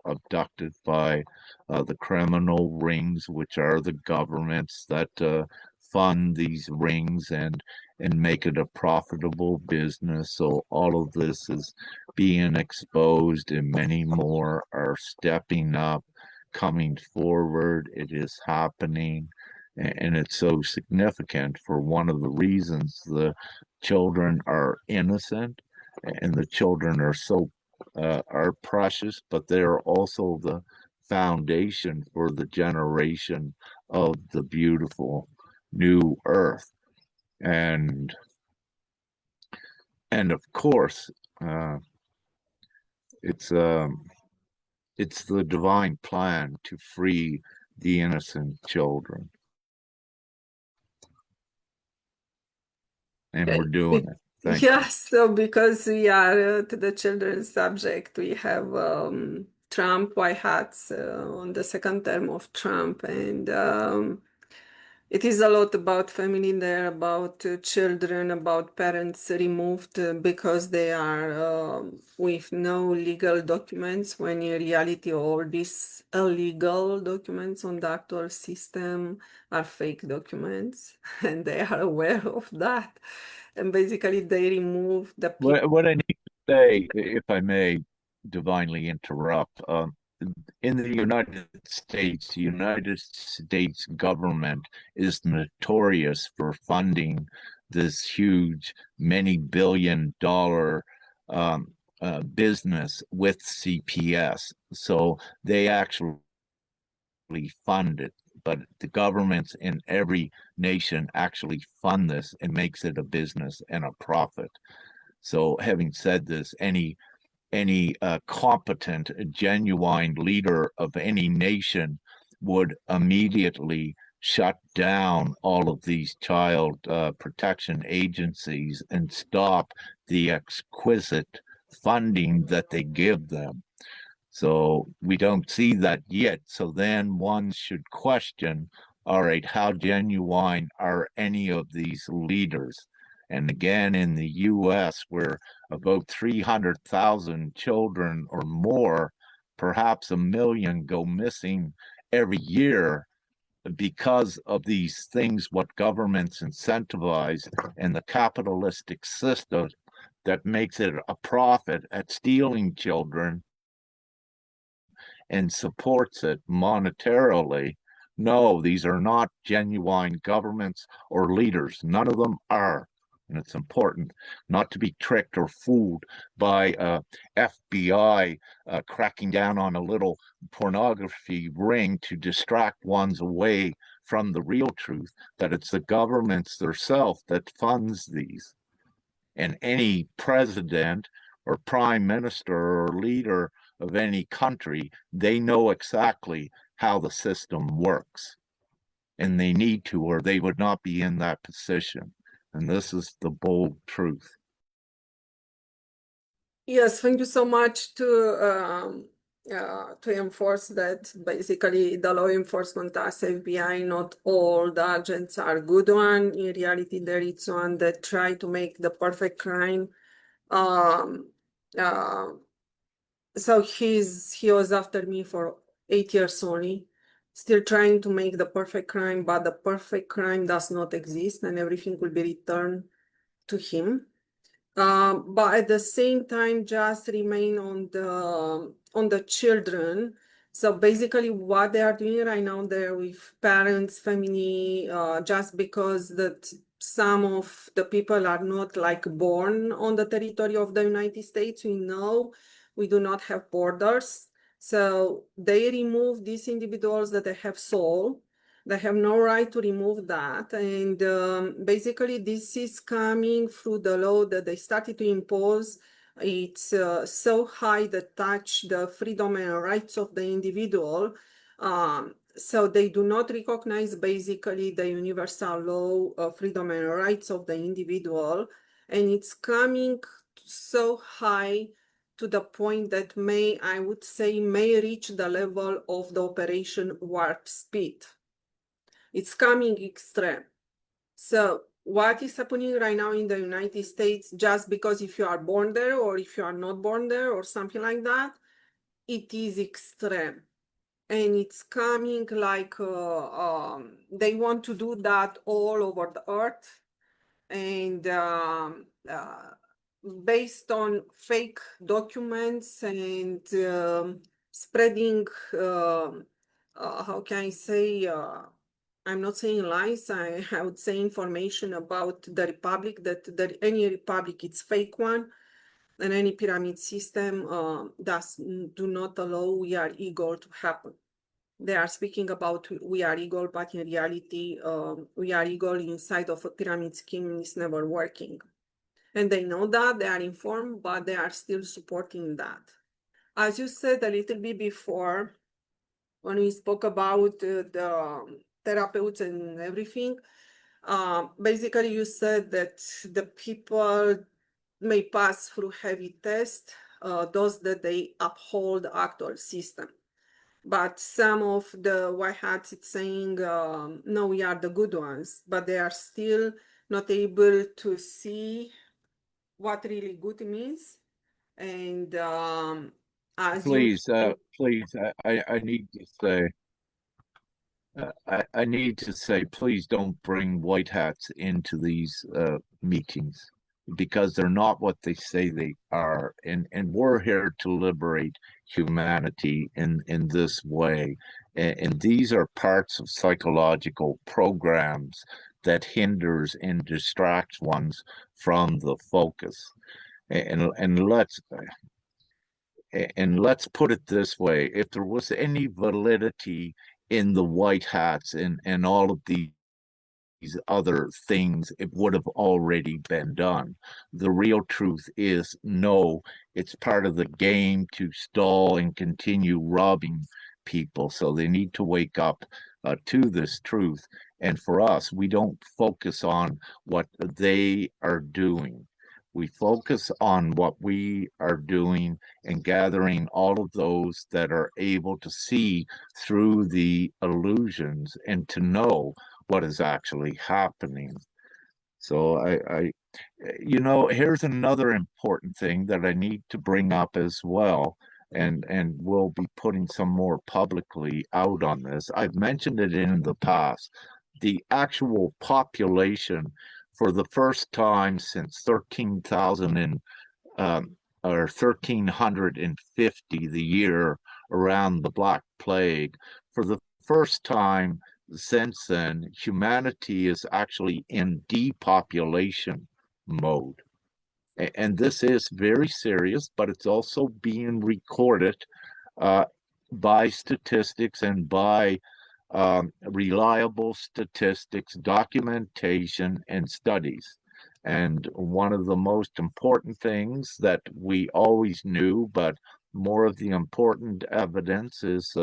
S3: abducted by the criminal rings, which are the governments that fund these rings and make it a profitable business. So all of this is being exposed, and many more are stepping up, coming forward. It is happening, and it's so significant for one of the reasons the children are innocent, and the children are so are precious, but they're also the foundation for the generation of the beautiful new earth. And of course, uh, it's it's the divine plan to free the innocent children, and we're doing it. Thank you.
S2: Yes, so because we are to the children's subject, we have Trump white hats on the second term of Trump, and it is a lot about family there, about children, about parents removed because they are with no legal documents, when in reality all these illegal documents on the actual system are fake documents, and they are aware of that. And basically they remove the people.
S3: What I need to say, if I may divinely interrupt, in the United States government is notorious for funding this huge, many billion-dollar business with CPS. So they actually fund it, but the governments in every nation actually fund this and makes it a business and a profit. So having said this, any competent, genuine leader of any nation would immediately shut down all of these child protection agencies and stop the exquisite funding that they give them. So we don't see that yet. So then one should question, all right, how genuine are any of these leaders? And again, in the US, where about 300,000 children or more, perhaps 1 million, go missing every year because of these things, what governments incentivize, and the capitalistic system that makes it a profit at stealing children and supports it monetarily. No, these are not genuine governments or leaders. None of them are. And it's important not to be tricked or fooled by FBI cracking down on a little pornography ring to distract ones away from the real truth, that it's the governments themselves that funds these. And any president or prime minister or leader of any country, they know exactly how the system works. And they need to, or they would not be in that position. And this is the bold truth.
S2: Yes, thank you so much to enforce that basically the law enforcement as FBI, not all the agents are good one. In reality, there is one that try to make the perfect crime. So he was after me for 8 years only, still trying to make the perfect crime, but the perfect crime does not exist, and everything will be returned to him. But at the same time, just remain on the children. So basically, what they are doing right now, they're with parents, family, just because that some of the people are not like born on the territory of the United States. We know we do not have borders, so they remove these individuals that they have soul. They have no right to remove that. And basically, this is coming through the law that they started to impose. It's so high that touch the freedom and rights of the individual. So they do not recognize basically the universal law of freedom and rights of the individual. And it's coming so high to the point that I would say, may reach the level of the Operation Warp Speed. It's coming extreme. So what is happening right now in the United States, just because if you are born there or if you are not born there or something like that, it is extreme. And it's coming like they want to do that all over the earth. And based on fake documents and spreading, how can I say, I'm not saying lies, I would say information about the republic, that any republic it's fake one, and any pyramid system do not allow we are equal to happen. They are speaking about we are equal, but in reality, we are equal inside of a pyramid scheme is never working. And they know that, they are informed, but they are still supporting that. As you said a little bit before, when we spoke about the therapeutes and everything, basically you said that the people may pass through heavy tests, those that they uphold the actual system. But some of the white hats, it's saying, no, we are the good ones, but they are still not able to see what really good means. And as
S3: Please,
S2: you
S3: please, I need to say, I need to say, please don't bring white hats into these meetings because they're not what they say they are. And we're here to liberate humanity in this way. And these are parts of psychological programs that hinders and distracts ones from the focus. And let's put it this way, if there was any validity in the white hats and all of these other things, it would have already been done. The real truth is no, it's part of the game to stall and continue robbing people. So they need to wake up to this truth. And for us, we don't focus on what they are doing. We focus on what we are doing and gathering all of those that are able to see through the illusions and to know what is actually happening. So here's another important thing that I need to bring up as well, and we'll be putting some more publicly out on this. I've mentioned it in the past. The actual population for the first time since 13,000 or 1350, the year around the Black Plague, for the first time since then, humanity is actually in depopulation mode. And this is very serious, but it's also being recorded uh, by statistics and by reliable statistics, documentation, and studies. And one of the most important things that we always knew, but more of the important evidence is,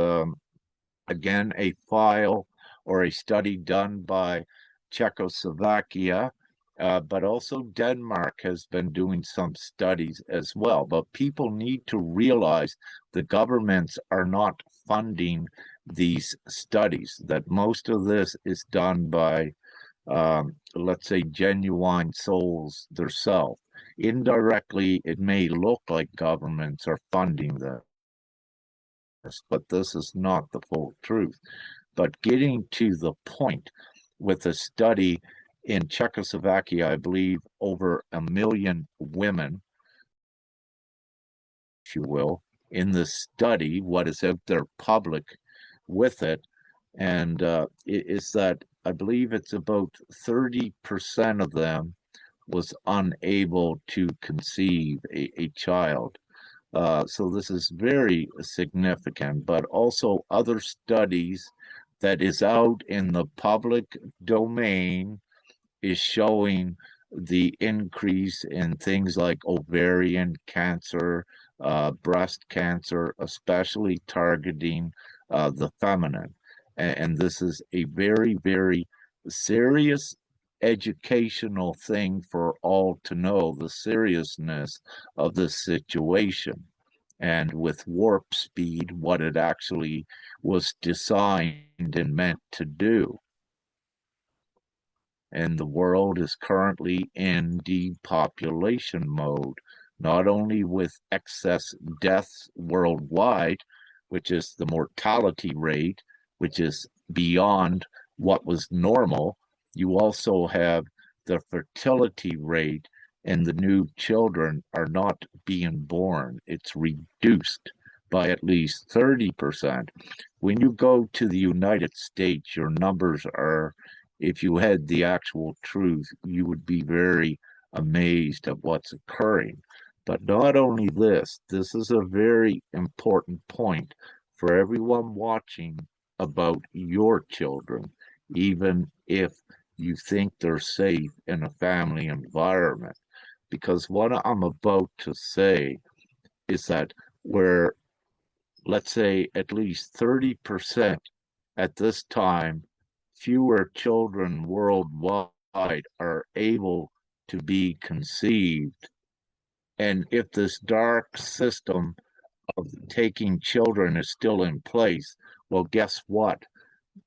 S3: again, a file or a study done by Czechoslovakia, but also Denmark has been doing some studies as well. But people need to realize the governments are not funding these studies, that most of this is done by, let's say, genuine souls themselves. Indirectly, it may look like governments are funding this, but this is not the full truth. But getting to the point with a study in Czechoslovakia, I believe over 1 million women, if you will, in the study, what is out there public with it, and is that I believe it's about 30% of them was unable to conceive a child. So this is very significant, but also other studies that is out in the public domain is showing the increase in things like ovarian cancer, breast cancer, especially targeting the feminine. And this is a very, very serious educational thing for all to know the seriousness of this situation and with warp speed what it actually was designed and meant to do. and the world is currently in depopulation mode, not only with excess deaths worldwide, which is the mortality rate, which is beyond what was normal. You also have the fertility rate, and the new children are not being born. It's reduced by at least 30%. When you go to the United States, your numbers are, if you had the actual truth, you would be very amazed at what's occurring. But not only this is a very important point for everyone watching about your children, even if you think they're safe in a family environment. Because what I'm about to say is that where, let's say, at least 30% at this time, fewer children worldwide are able to be conceived. And if this dark system of taking children is still in place, well, guess what?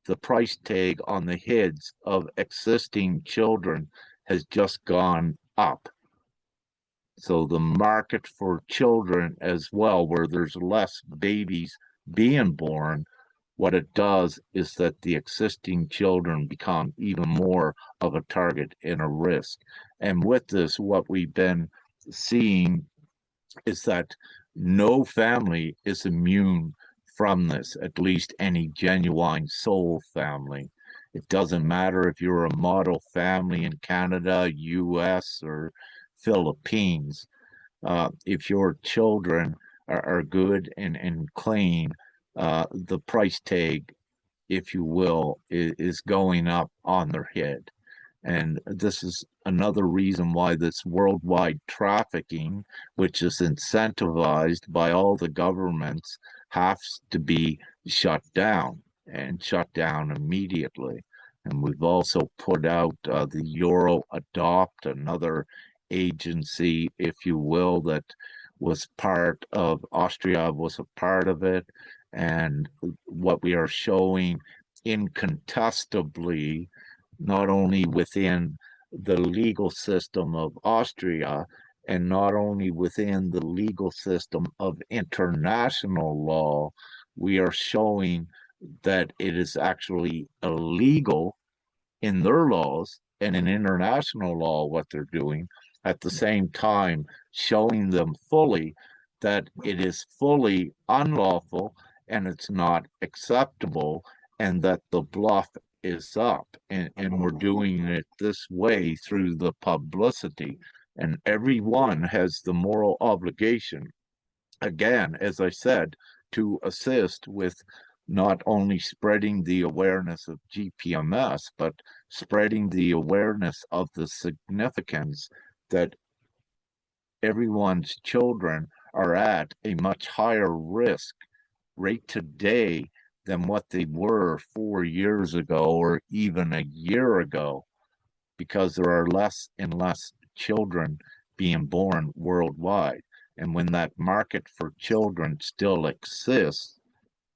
S3: The price tag on the heads of existing children has just gone up. So the market for children as well, where there's less babies being born, what it does is that the existing children become even more of a target and a risk. And with this, what we've been seeing is that no family is immune from this, at least any genuine soul family. It doesn't matter if you're a model family in Canada, US, or Philippines. If your children are good and clean, the price tag, if you will, is going up on their head. And this is another reason why this worldwide trafficking, which is incentivized by all the governments, has to be shut down and shut down immediately. And we've also put out the Euro Adopt, another agency, if you will, that was part of Austria, was a part of it. And what we are showing incontestably, not only within the legal system of Austria and not only within the legal system of international law, we are showing that it is actually illegal in their laws and in international law what they're doing, at the same time showing them fully that it is fully unlawful and it's not acceptable, and that the bluff is up, and we're doing it this way through the publicity. And everyone has the moral obligation, again, as I said, to assist with not only spreading the awareness of GPMS, but spreading the awareness of the significance that everyone's children are at a much higher risk rate today than what they were 4 years ago or even a year ago, because there are less and less children being born worldwide. And when that market for children still exists,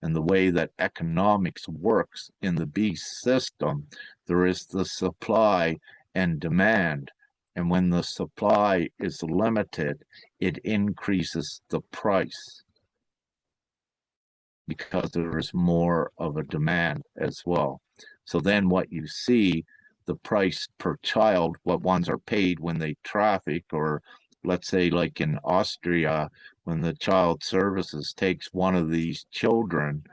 S3: and the way that economics works in the beast system, there is the supply and demand. And when the supply is limited, it increases the price because there is more of a demand as well. So then what you see, the price per child, what ones are paid when they traffic, or let's say like in Austria, when the child services takes one of these children,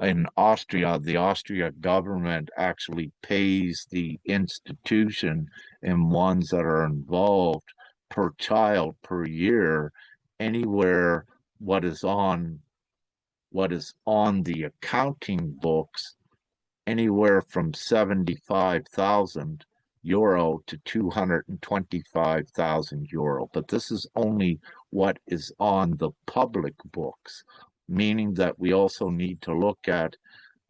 S3: in Austria, the Austria government actually pays the institution and ones that are involved per child per year anywhere what is on the accounting books, anywhere from 75,000 euro to 225,000 euro. But this is only what is on the public books, meaning that we also need to look at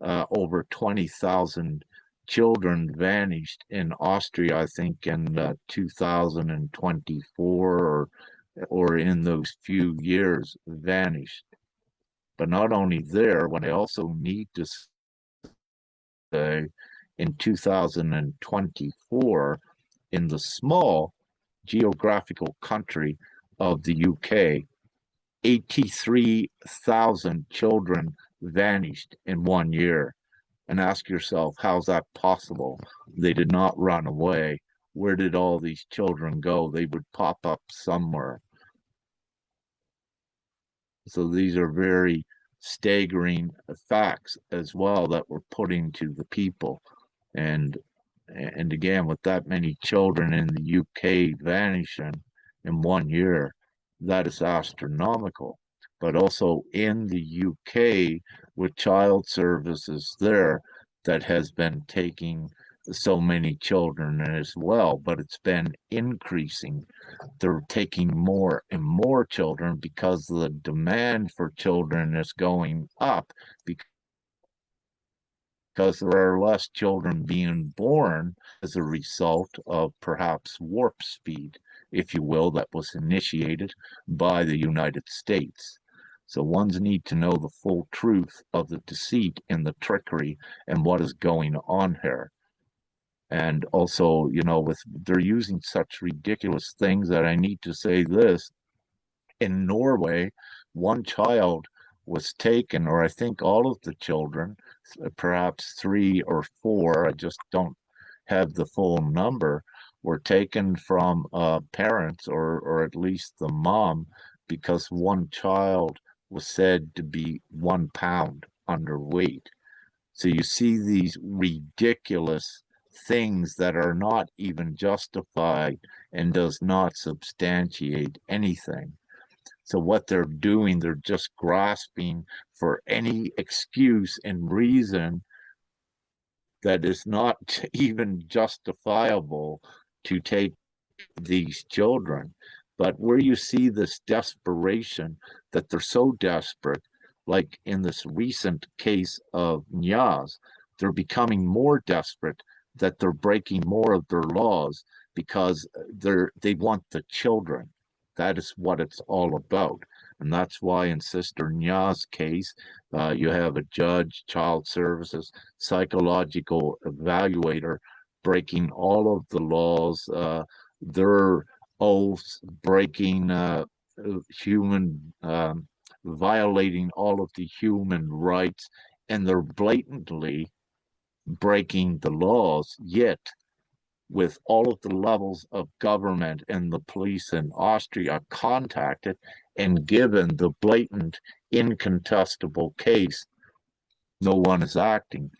S3: over 20,000 children vanished in Austria, I think in 2024, or in those few years vanished. But not only there, what I also need to say in 2024 in the small geographical country of the UK, 83,000 children vanished in 1 year. And ask yourself, how's that possible? They did not run away. Where did all these children go? They would pop up somewhere. So these are very staggering facts as well that we're putting to the people. And again, with that many children in the UK vanishing in 1 year, that is astronomical. But also in the UK, with child services there, that has been taking so many children as well, but it's been increasing. They're taking more and more children because the demand for children is going up, because there are less children being born as a result of perhaps warp speed, if you will, that was initiated by the United States. So ones need to know the full truth of the deceit and the trickery and what is going on here. And also, with they're using such ridiculous things that I need to say this. In Norway, one child was taken, or I think all of the children, perhaps 3 or 4, I just don't have the full number, were taken from parents, or at least the mom, because one child was said to be 1 pound underweight. So you see these ridiculous things that are not even justified and does not substantiate anything. So what they're doing, they're just grasping for any excuse and reason that is not even justifiable to take these children. But where you see this desperation, that they're so desperate, like in this recent case of Nyaz, they're becoming more desperate, that they're breaking more of their laws because they want the children. That is what it's all about. And that's why in Sister Nya's case, you have a judge, child services, psychological evaluator breaking all of the laws, their oaths, breaking human, violating all of the human rights, and they're blatantly breaking the laws, yet with all of the levels of government and the police in Austria contacted and given the blatant, incontestable case, no one is acting.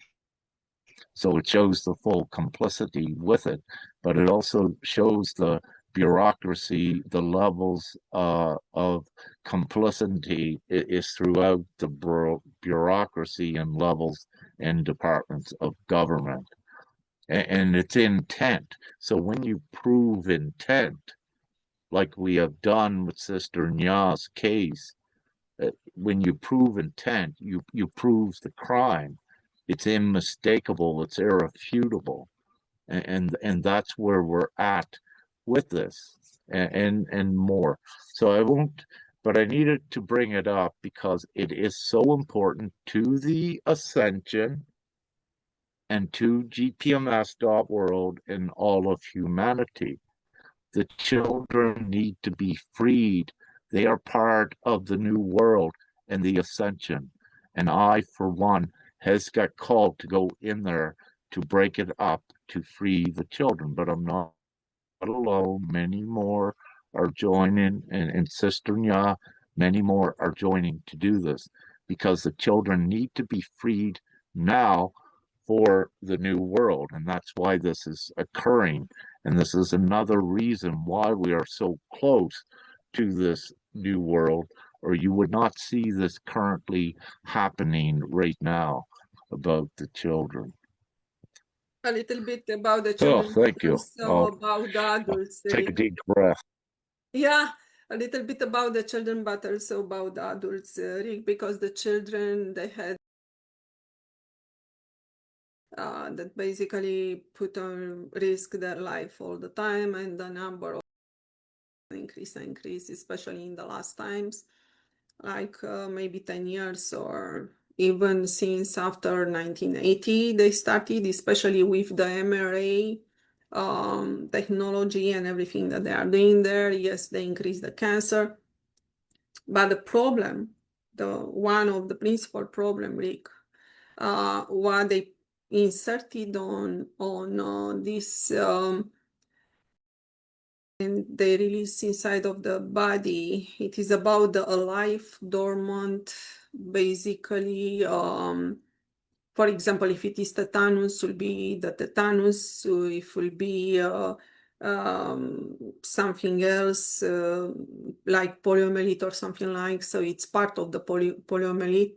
S3: So it shows the full complicity with it, but it also shows the bureaucracy, the levels of complicity is throughout the bureaucracy and levels and departments of government. And it's intent. So when you prove intent, like we have done with Sister Nya's case, when you prove intent, you prove the crime. It's unmistakable, it's irrefutable. And that's where we're at with this and more. So I won't, but I needed to bring it up because it is so important to the ascension and to gpms.world and all of humanity. The children need to be freed. They are part of the new world and the ascension. And I, for one, has got called to go in there to break it up to free the children. But I'm not alone. Many more are joining, and Sister Nya, many more are joining to do this because the children need to be freed now for the new world. And that's why this is occurring. And this is another reason why we are so close to this new world, or you would not see this currently happening right now about the children.
S2: A little bit about the
S3: Oh,
S2: children,
S3: thank
S2: but
S3: you.
S2: also about the adults.
S3: Take a deep breath.
S2: Yeah, a little bit about the children, but also about the adults, Rick, because the children, they had that basically put on risk their life all the time, and the number of increase, especially in the last times, like maybe 10 years or even since after 1980 they started, especially with the MRA technology and everything that they are doing there. Yes, they increase the cancer. But the problem, one of the principal problem, Rick, what they inserted on this and they release inside of the body. It is about the alive, dormant, basically. For example, if it is tetanus, will be the tetanus. If will be something else like poliomyelite or something like. So it's part of the poliomyelite.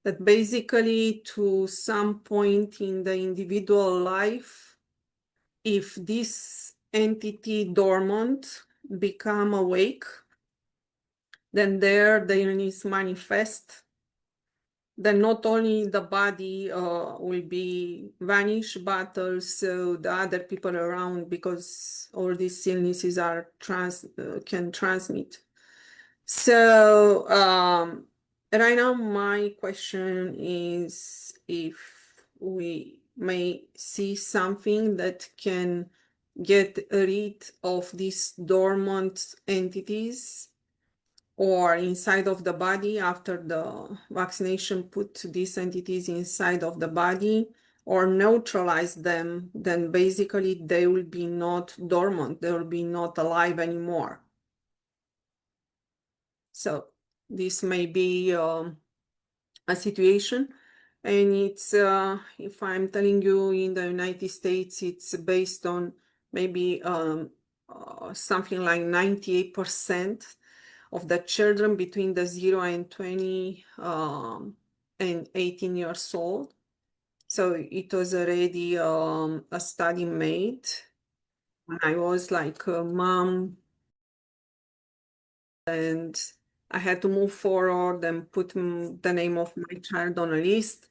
S2: That basically, to some point in the individual life, if this entity dormant become awake, then there the illness manifest. Then not only the body will be vanished, but also the other people around, because all these illnesses are can transmit. So right now my question is if we may see something that can get rid of these dormant entities or inside of the body after the vaccination, put these entities inside of the body or neutralize them, then basically they will be not dormant, they will be not alive anymore. So this may be a situation, and it's if I'm telling you, in the United States, it's based on maybe something like 98% of the children between the 0 and 20 and 18 years old. So it was already a study made when I was like a mom, and I had to move forward and put the name of my child on a list.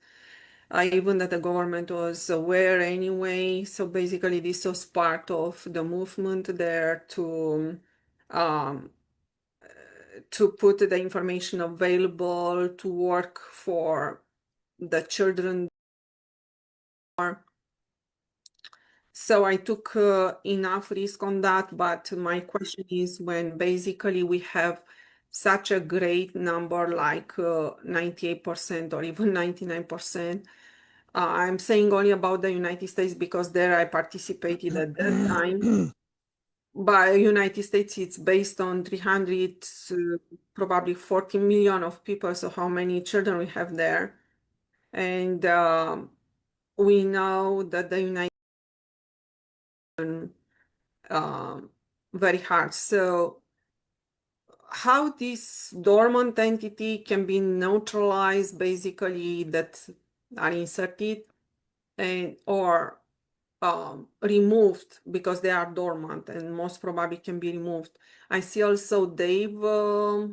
S2: Even that the government was aware anyway. So basically this was part of the movement there um, to put the information available, to work for the children. So I took enough risk on that, but my question is, when basically we have such a great number like 98% or even 99%, I'm saying only about the United States because there I participated at that time. By United States, it's based on 300, probably 40 million of people. So how many children we have there? And we know that the United very hard. So how this dormant entity can be neutralized, basically, that are inserted and or removed because they are dormant and most probably can be removed. I see also Dave a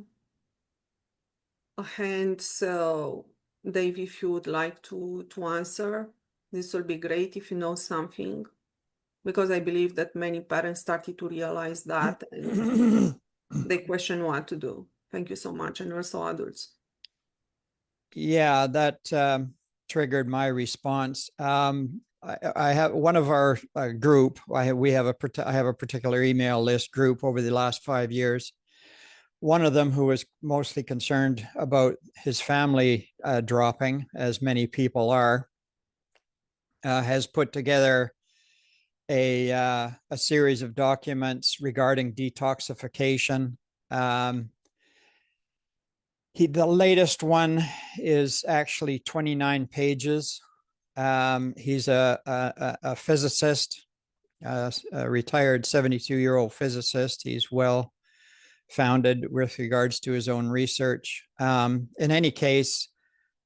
S2: hand. So Dave, if you would like to answer, this will be great if you know something, because I believe that many parents started to realize that and they question what to do. Thank you so much. And also adults.
S4: Yeah, that triggered my response. I have one of our group. I have a particular email list group over the last 5 years. One of them, who was mostly concerned about his family dropping, as many people are, has put together a series of documents regarding detoxification. The latest one is actually 29 pages. He's a physicist, a retired 72-year-old physicist. He's well founded with regards to his own research. In any case,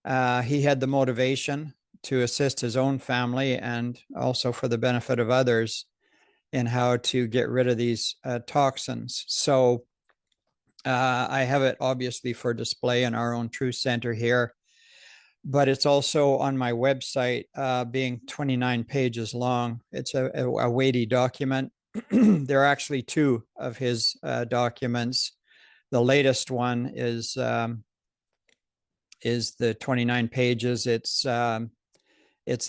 S4: he had the motivation to assist his own family and also for the benefit of others in how to get rid of these toxins. So I have it obviously for display in our own Truth Center here, but it's also on my website, being 29 pages long. It's a weighty document. There are actually two of his documents. The latest one is is the 29 pages. It's the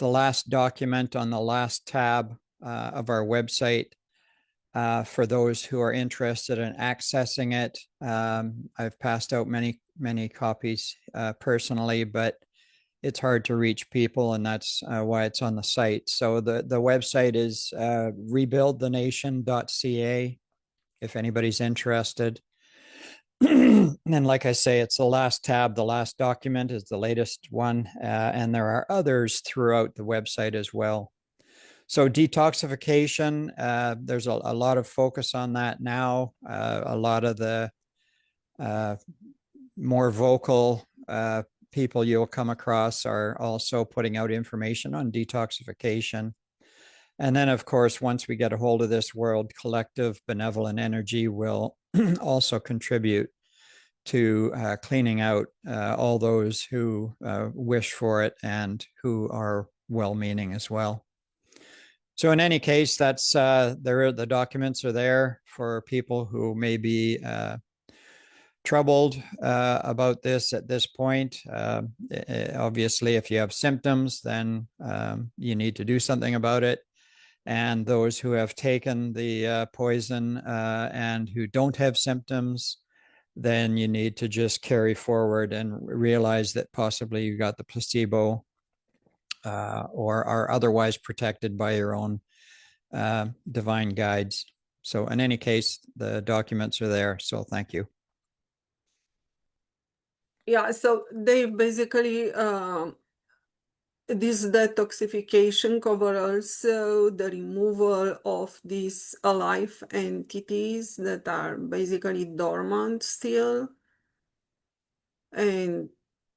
S4: last document on the last tab of our website. For those who are interested in accessing it, I've passed out many copies personally, but it's hard to reach people, and that's why it's on the site. So the website is rebuildthenation.ca if anybody's interested. And like I say, it's the last tab. The last document is the latest one, and there are others throughout the website as well. So detoxification, there's a lot of focus on that now. A lot of the more vocal people you'll come across are also putting out information on detoxification. And then, of course, once we get a hold of this world, collective benevolent energy will also contribute to cleaning out all those who wish for it and who are well-meaning as well. So in any case, that's the documents are there for people who may be troubled about this at this point. Obviously, if you have symptoms, then you need to do something about it. And those who have taken the poison and who don't have symptoms, then you need to just carry forward and realize that possibly you got the placebo or are otherwise protected by your own divine guides. So in any case, the documents are there. So thank you.
S2: Yeah, so they basically this detoxification cover also the removal of these alive entities that are basically dormant still, and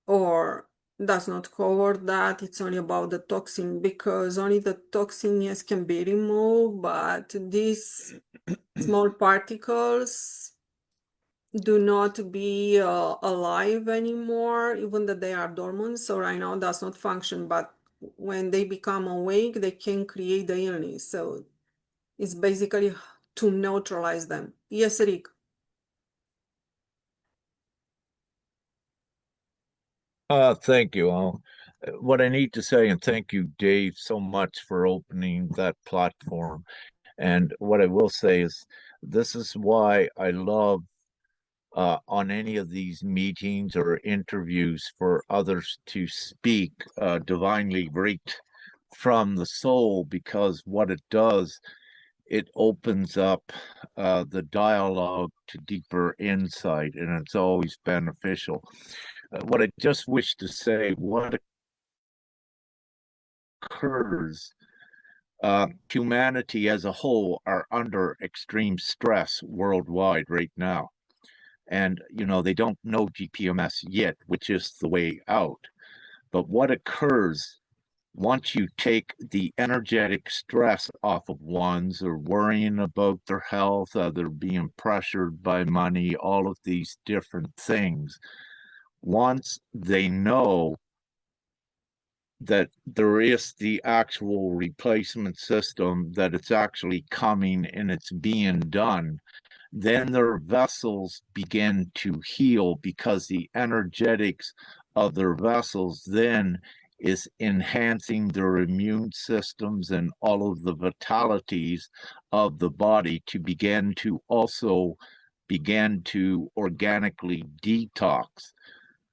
S2: or does not cover that. It's only about the toxin, because only the toxin, yes, can be removed, but these small particles do not be alive anymore, even that they are dormant. So right now does not function, but when they become awake, they can create the illness. So it's basically to neutralize them. Yes, Rick.
S3: Thank you. What I need to say, and thank you, Dave, so much for opening that platform. And what I will say is, this is why I love on any of these meetings or interviews for others to speak divinely right from the soul, because what it does, it opens up the dialogue to deeper insight, and it's always beneficial. What I just wish to say, what occurs, humanity as a whole are under extreme stress worldwide right now. And, you know, they don't know GPMS yet, which is the way out. But what occurs once you take the energetic stress off of one's, or worrying about their health, they're being pressured by money, all of these different things, once they know that there is the actual replacement system, that it's actually coming and it's being done, then their vessels begin to heal, because the energetics of their vessels then is enhancing their immune systems and all of the vitalities of the body to begin to also begin to organically detox.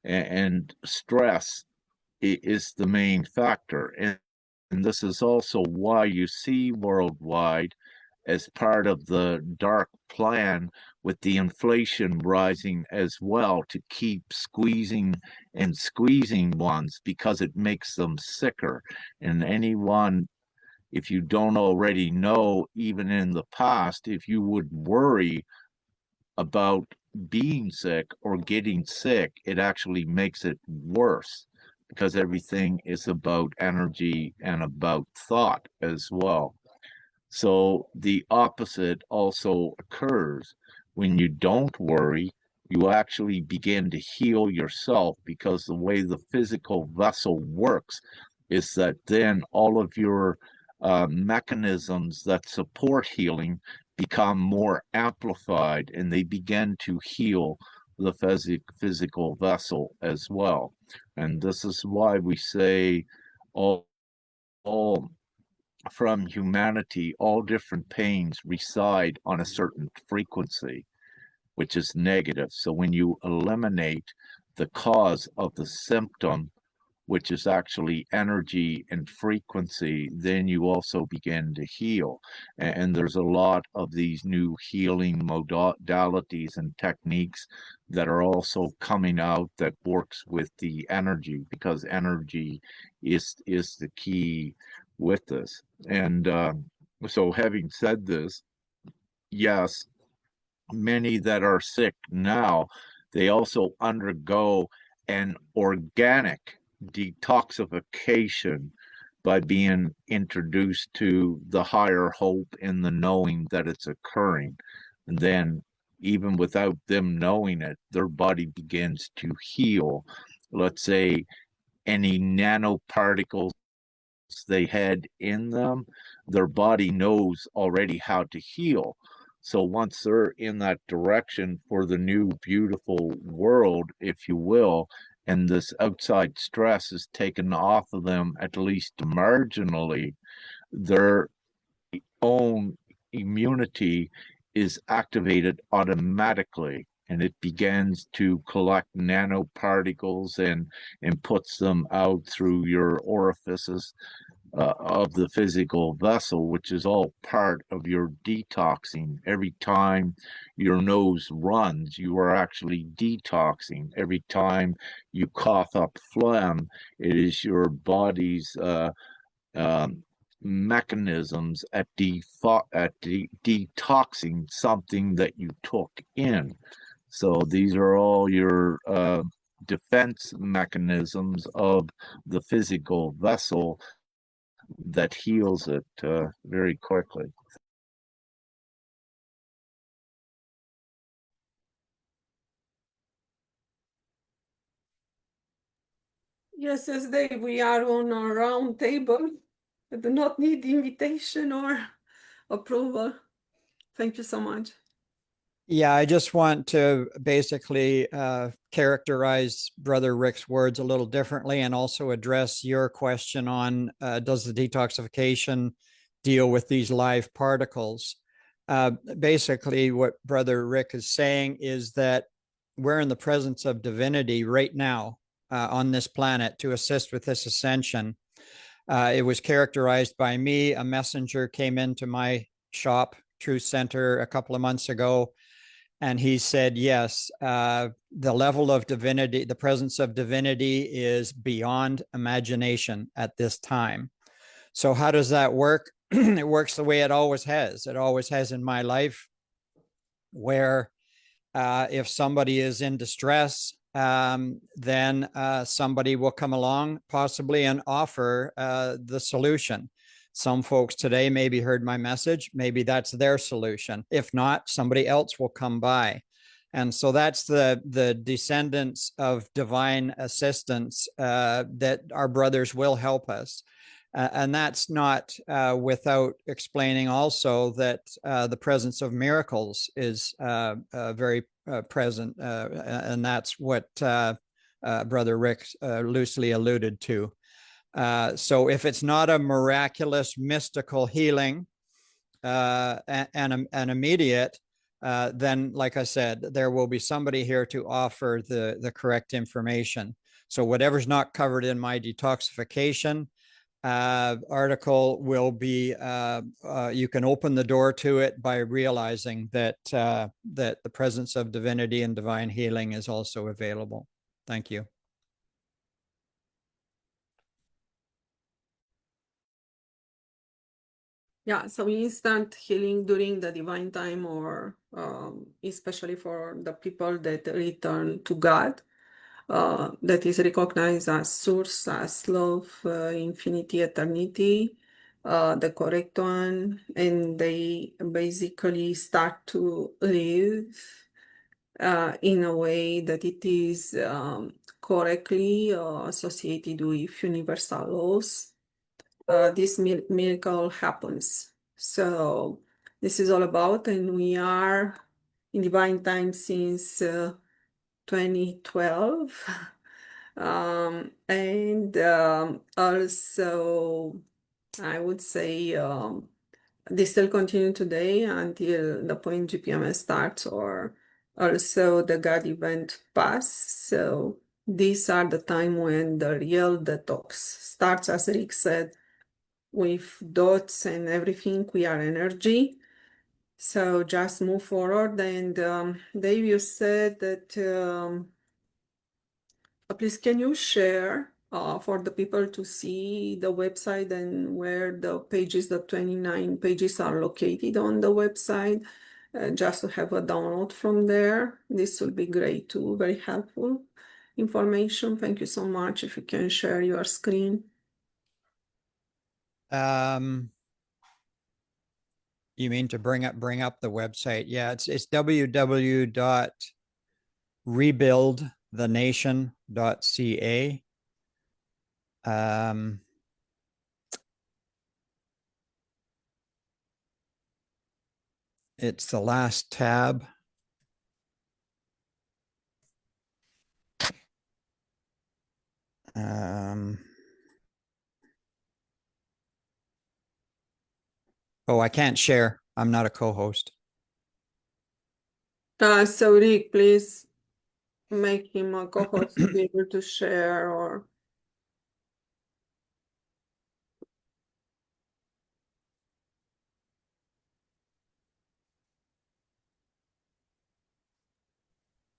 S3: And stress is the main factor. And this is also why you see worldwide, as part of the dark plan, with the inflation rising as well, to keep squeezing and squeezing ones, because it makes them sicker. And anyone, if you don't already know, even in the past, if you would worry about being sick or getting sick, it actually makes it worse, because everything is about energy and about thought as well. So the opposite also occurs. When you don't worry, you actually begin to heal yourself, because the way the physical vessel works is that then all of your mechanisms that support healing become more amplified, and they begin to heal the physical vessel as well. And this is why we say all from humanity, all different pains reside on a certain frequency, which is negative. So when you eliminate the cause of the symptom, which is actually energy and frequency, then you also begin to heal. And there's a lot of these new healing modalities and techniques that are also coming out that works with the energy, because energy is the key with this. And so having said this, yes, many that are sick now, they also undergo an organic detoxification by being introduced to the higher hope in the knowing that it's occurring. And then, even without them knowing it, their body begins to heal. Let's say any nanoparticles they had in them, their body knows already how to heal. So once they're in that direction for the new beautiful world, if you will, and this outside stress is taken off of them, at least marginally, their own immunity is activated automatically, and it begins to collect nanoparticles and puts them out through your orifices of the physical vessel, which is all part of your detoxing. Every time your nose runs, you are actually detoxing. Every time you cough up phlegm, it is your body's mechanisms at detoxing something that you took in. So these are all your defense mechanisms of the physical vessel that heals it very quickly.
S2: Yes, as Dave, we are on a round table. I do not need invitation or approval. Thank you so much.
S4: Yeah, I just want to basically characterize Brother Rick's words a little differently and also address your question on does the detoxification deal with these live particles? Basically, what Brother Rick is saying is that we're in the presence of divinity right now on this planet to assist with this ascension. It was characterized by me. A messenger came into my shop, Truth Center, a couple of months ago, and he said, yes, the level of divinity, the presence of divinity is beyond imagination at this time. So how does that work? It works the way it always has. It always has in my life, where if somebody is in distress, then somebody will come along possibly and offer the solution. Some folks today maybe heard my message. Maybe that's their solution. If not, somebody else will come by. And so that's the descendants of divine assistance that our brothers will help us. And that's not without explaining also that the presence of miracles is very present. And that's what Brother Rick loosely alluded to. So if it's not a miraculous, mystical healing and immediate, then, like I said, there will be somebody here to offer the correct information. So whatever's not covered in my detoxification article will be, you can open the door to it by realizing that that the presence of divinity and divine healing is also available. Thank you.
S2: Yeah, so instant healing during the divine time, or especially for the people that return to God, that is recognized as source, as love, infinity, eternity, the correct one, and they basically start to live in a way that it is correctly associated with universal laws. This miracle happens. So this is all about, and we are in divine time since 2012. And also, I would say they still continue today until the point GPMS starts, or also the God event pass. So these are the time when the real detox starts, as Rick said, with dots and everything. We are energy. So just move forward. And Dave, you said that please can you share for the people to see the website and where the pages, the 29 pages are located on the website, just to have a download from there. This will be great too, very helpful information. Thank you so much. If you can share your screen.
S4: You mean to bring up the website? Yeah, it's www.rebuildthenation.ca. It's the last tab. Oh, I can't share. I'm not a co-host.
S2: So Rick, please make him a co-host to be able to share, or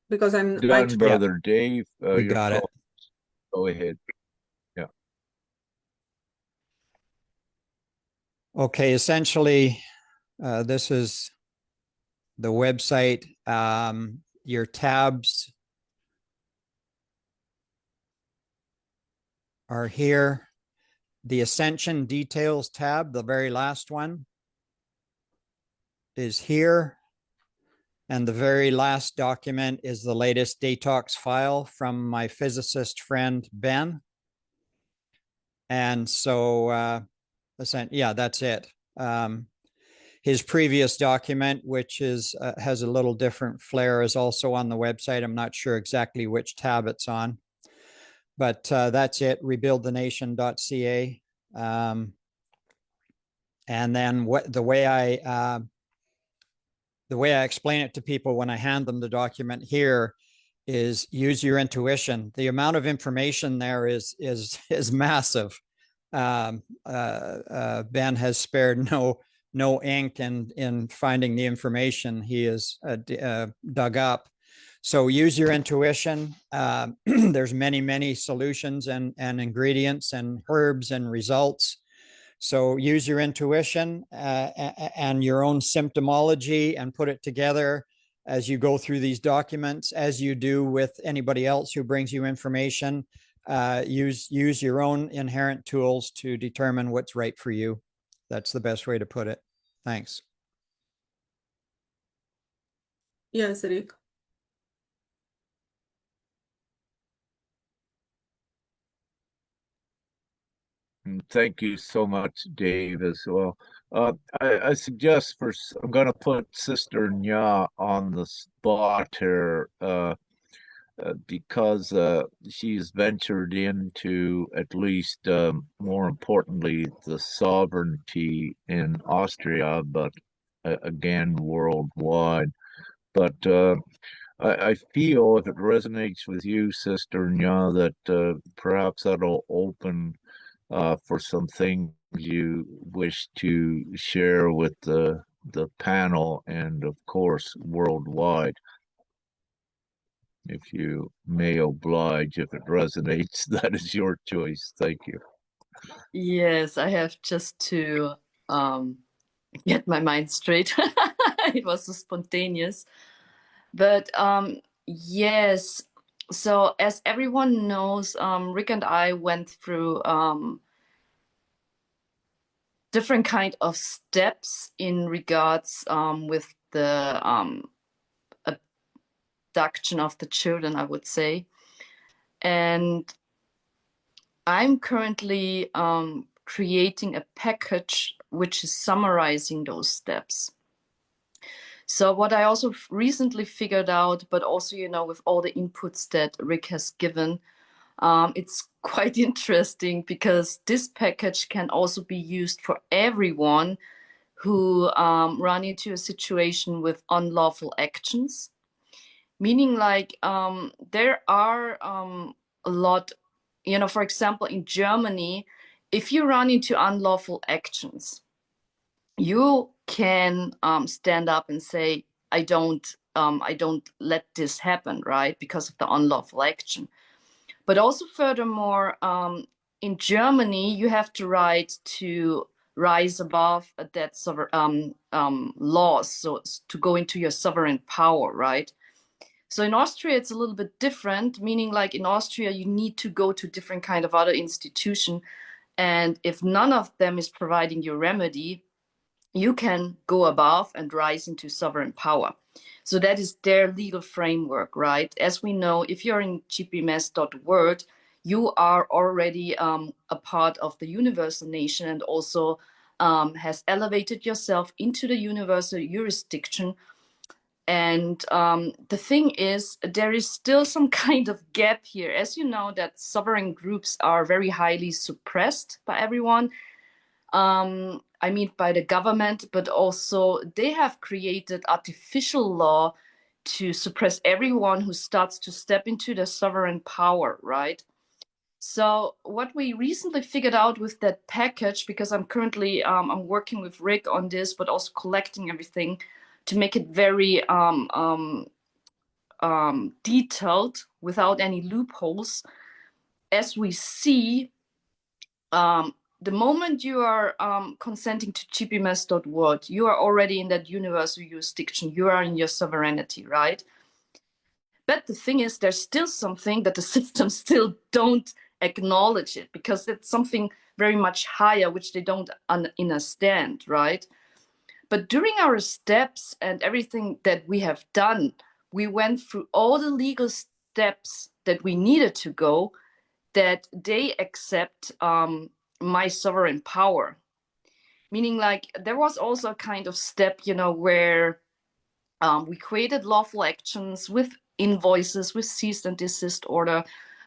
S2: because I'm
S3: Done, brother Dave.
S4: We got it.
S3: Go ahead. Yeah.
S4: Okay, essentially, this is the website. Your tabs are here. The Ascension Details tab, the very last one, is here. And the very last document is the latest detox file from my physicist friend, Ben. And so, yeah, that's it. His previous document, which is has a little different flair, is also on the website. I'm not sure exactly which tab it's on, but that's it, rebuildthenation.ca. And then the way I explain it to people when I hand them the document here is use your intuition. The amount of information there is massive. Ben has spared no ink in finding the information he has dug up. So use your intuition. There's many solutions and ingredients and herbs and results. So use your intuition and your own symptomology and put it together as you go through these documents, as you do with anybody else who brings you information. Use your own inherent tools to determine what's right for you. That's the best way to put it. Thanks.
S2: yes, Rick.
S3: Thank you so much, Dave, as well. I suggest I'm going to put Sister Nya on the spot here because she's ventured into, at least more importantly, the sovereignty in Austria, but again, worldwide. But I feel if it resonates with you, Sister Nya, that perhaps that'll open for some things you wish to share with the panel and, of course, worldwide. If you may oblige, if it resonates, that is your choice. Thank you.
S5: Yes, I have just to get my mind straight. It was so spontaneous. But yes, so as everyone knows, Rick and I went through different kind of steps in regards with the abduction of the children, I would say. And I'm currently creating a package which is summarizing those steps. So what I also recently figured out, but also, with all the inputs that Rick has given, it's quite interesting because this package can also be used for everyone who run into a situation with unlawful actions. Meaning like there are a lot, for example, in Germany, if you run into unlawful actions, you can stand up and say, I don't let this happen, right? Because of the unlawful action. But also furthermore, in Germany, you have the right to rise above that laws, so to go into your sovereign power, right? So in Austria, it's a little bit different, meaning like in Austria, you need to go to different kind of other institution. And if none of them is providing you remedy, you can go above and rise into sovereign power. So that is their legal framework, right? As we know, if you're in gpms.world, you are already a part of the universal nation and also has elevated yourself into the universal jurisdiction. And the thing is, there is still some kind of gap here. As you know, that sovereign groups are very highly suppressed by everyone. I mean, by the government, but also they have created artificial law to suppress everyone who starts to step into the sovereign power, right? So what we recently figured out with that package, because I'm currently I'm working with Rick on this, but also collecting everything to make it very detailed without any loopholes. As we see, the moment you are consenting to gpms.world, you are already in that universal jurisdiction. You are in your sovereignty, right? But the thing is, there's still something that the system still don't acknowledge it, because it's something very much higher, which they don't understand, right? But during our steps and everything that we have done, we went through all the legal steps that we needed to go, that they accept my sovereign power. Meaning like there was also a kind of step, where we created lawful actions with invoices, with cease and desist order,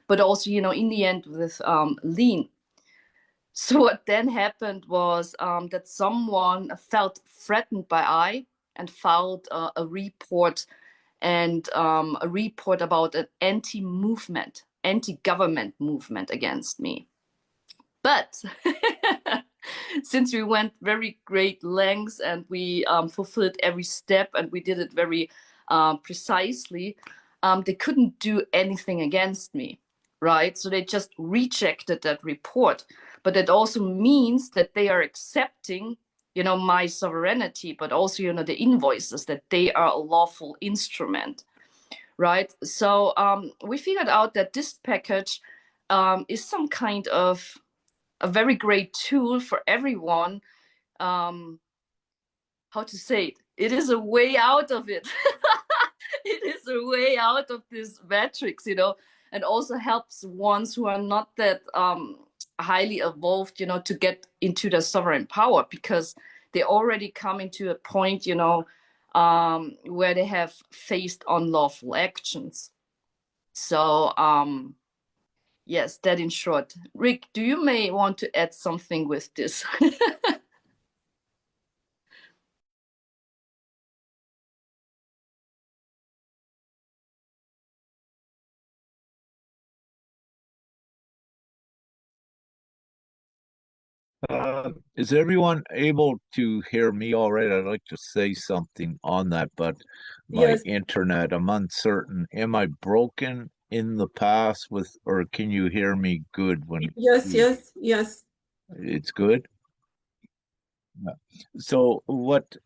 S5: but also, in the end with lien. So what then happened was that someone felt threatened by I and filed a report, and a report about an anti-movement, anti-government movement against me. But since we went very great lengths and we fulfilled every step and we did it very precisely, they couldn't do anything against me, right? So they just rejected that report. But that also means that they are accepting, my sovereignty, but also, the invoices, that they are a lawful instrument, right? So we figured out that this package is some kind of a very great tool for everyone. How to say it? It is a way out of it. It is a way out of this matrix, and also helps ones who are not that highly evolved, to get into the sovereign power, because they already come into a point, where they have faced unlawful actions. So yes, that in short. Rick, do you may want to add something with this?
S3: Is everyone able to hear me all right? I'd like to say something on that, but my
S2: Yes.
S3: internet, I'm uncertain. Am I broken in the past or can you hear me good when
S2: Yes, yes.
S3: it's good? Yeah. So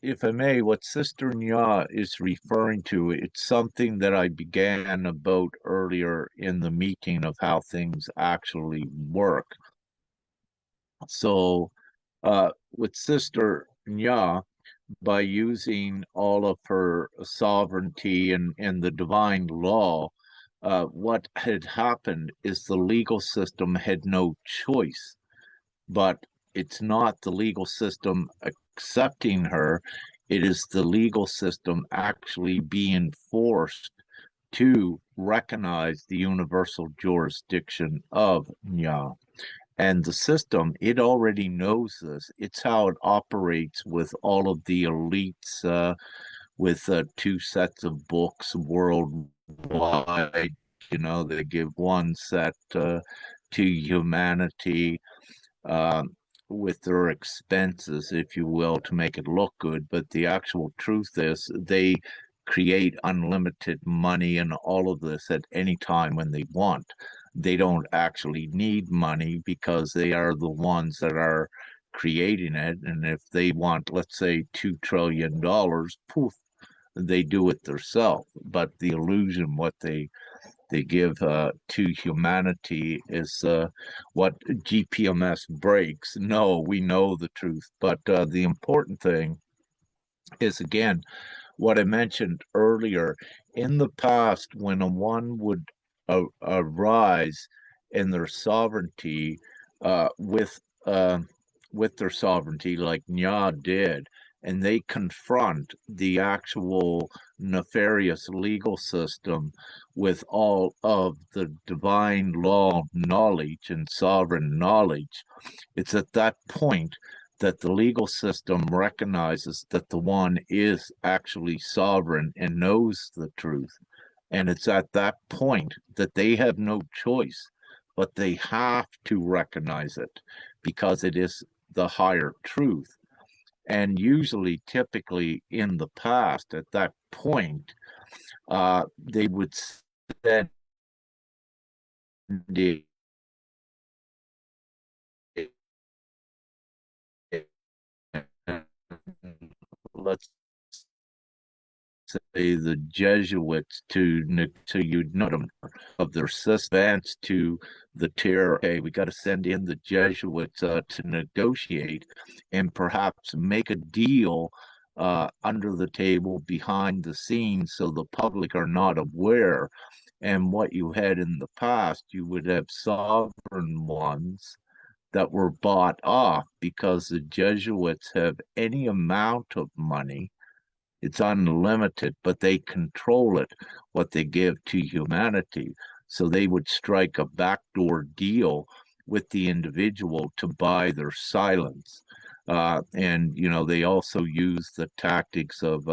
S3: if I may, what Sister Nya is referring to, it's something that I began about earlier in the meeting of how things actually work. So with Sister Nya, by using all of her sovereignty and the divine law, what had happened is the legal system had no choice. But it's not the legal system accepting her, It is the legal system actually being forced to recognize the universal jurisdiction of Nya. And the system, it already knows this. It's how it operates with all of the elites, with 2 sets of books worldwide. They give 1 set to humanity, um, with their expenses, if you will, to make it look good. But the actual truth is they create unlimited money and all of this at any time when they want. They don't actually need money because they are the ones that are creating it. And if they want, let's say, $2 trillion, poof, they do it themselves. But the illusion, what they give to humanity is what GPMS breaks. No, we know the truth, but the important thing is, again, what I mentioned earlier. In the past, when a one would arise in their sovereignty, uh, with uh, with their sovereignty, like Nya did, and they confront the actual nefarious legal system with all of the divine law knowledge and sovereign knowledge, it's at that point that the legal system recognizes that the one is actually sovereign and knows the truth. And it's at that point that they have no choice, but they have to recognize it because it is the higher truth. And usually, typically in the past, at that point, they would send it, let's say, the Jesuits to unite them of their advance to the terror. Okay, we got to send in the Jesuits to negotiate and perhaps make a deal under the table, behind the scenes, so the public are not aware. And what you had in the past, you would have sovereign ones that were bought off because the Jesuits have any amount of money. It's unlimited, but they control it, what they give to humanity. So they would strike a backdoor deal with the individual to buy their silence. And, they also use the tactics of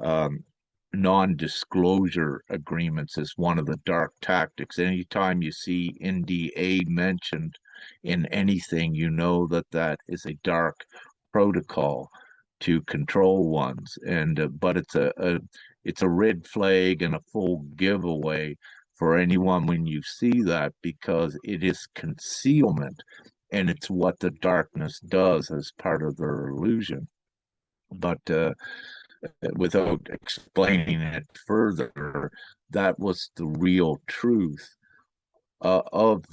S3: um, non-disclosure agreements as one of the dark tactics. Anytime you see NDA mentioned in anything, you know that that is a dark protocol to control ones. And but it's a red flag and a full giveaway for anyone when you see that, because it is concealment, and it's what the darkness does as part of their illusion. But without explaining it further, that was the real truth of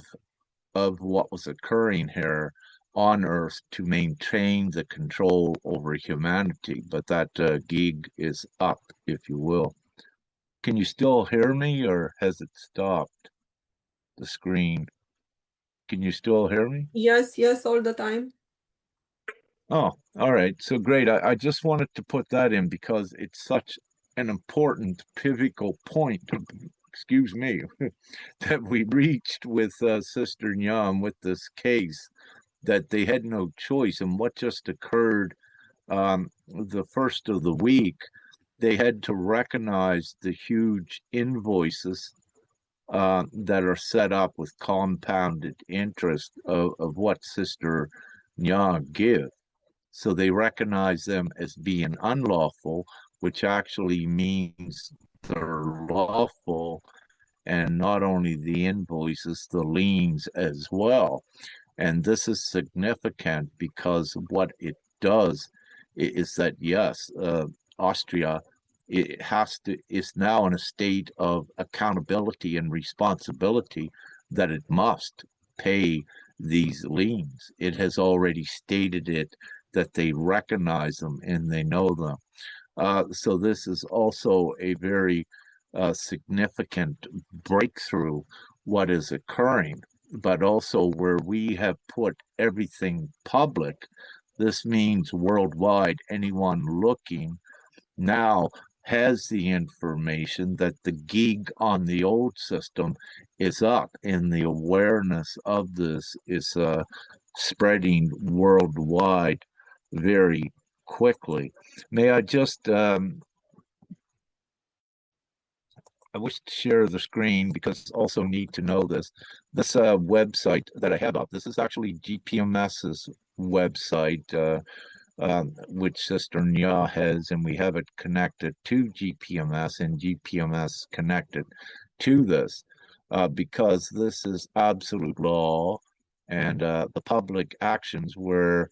S3: what was occurring here on Earth to maintain the control over humanity. But that gig is up, if you will. Can you still hear me, or has it stopped the screen? Can you still hear me?
S2: Yes, yes, all the time.
S3: Oh, all right. So great. I just wanted to put that in because it's such an important pivotal point, excuse me, that we reached with Sister Nyam with this case, that they had no choice. And what just occurred the first of the week, they had to recognize the huge invoices that are set up with compounded interest of what Sister Nya gives. So they recognize them as being unlawful, which actually means they're lawful, and not only the invoices, the liens as well. And this is significant because what it does is that, yes, Austria, is now in a state of accountability and responsibility that it must pay these liens. It has already stated it, that they recognize them and they know them. So this is also a very significant breakthrough, what is occurring, but also where we have put everything public, This means worldwide, anyone looking now has the information that the gig on the old system is up, and the awareness of this is spreading worldwide very quickly. May I just I wish to share the screen because also need to know this. This website that I have up, this is actually GPMS's website, which Sister Nya has, and we have it connected to GPMS and GPMS connected to this because this is absolute law, and the public actions where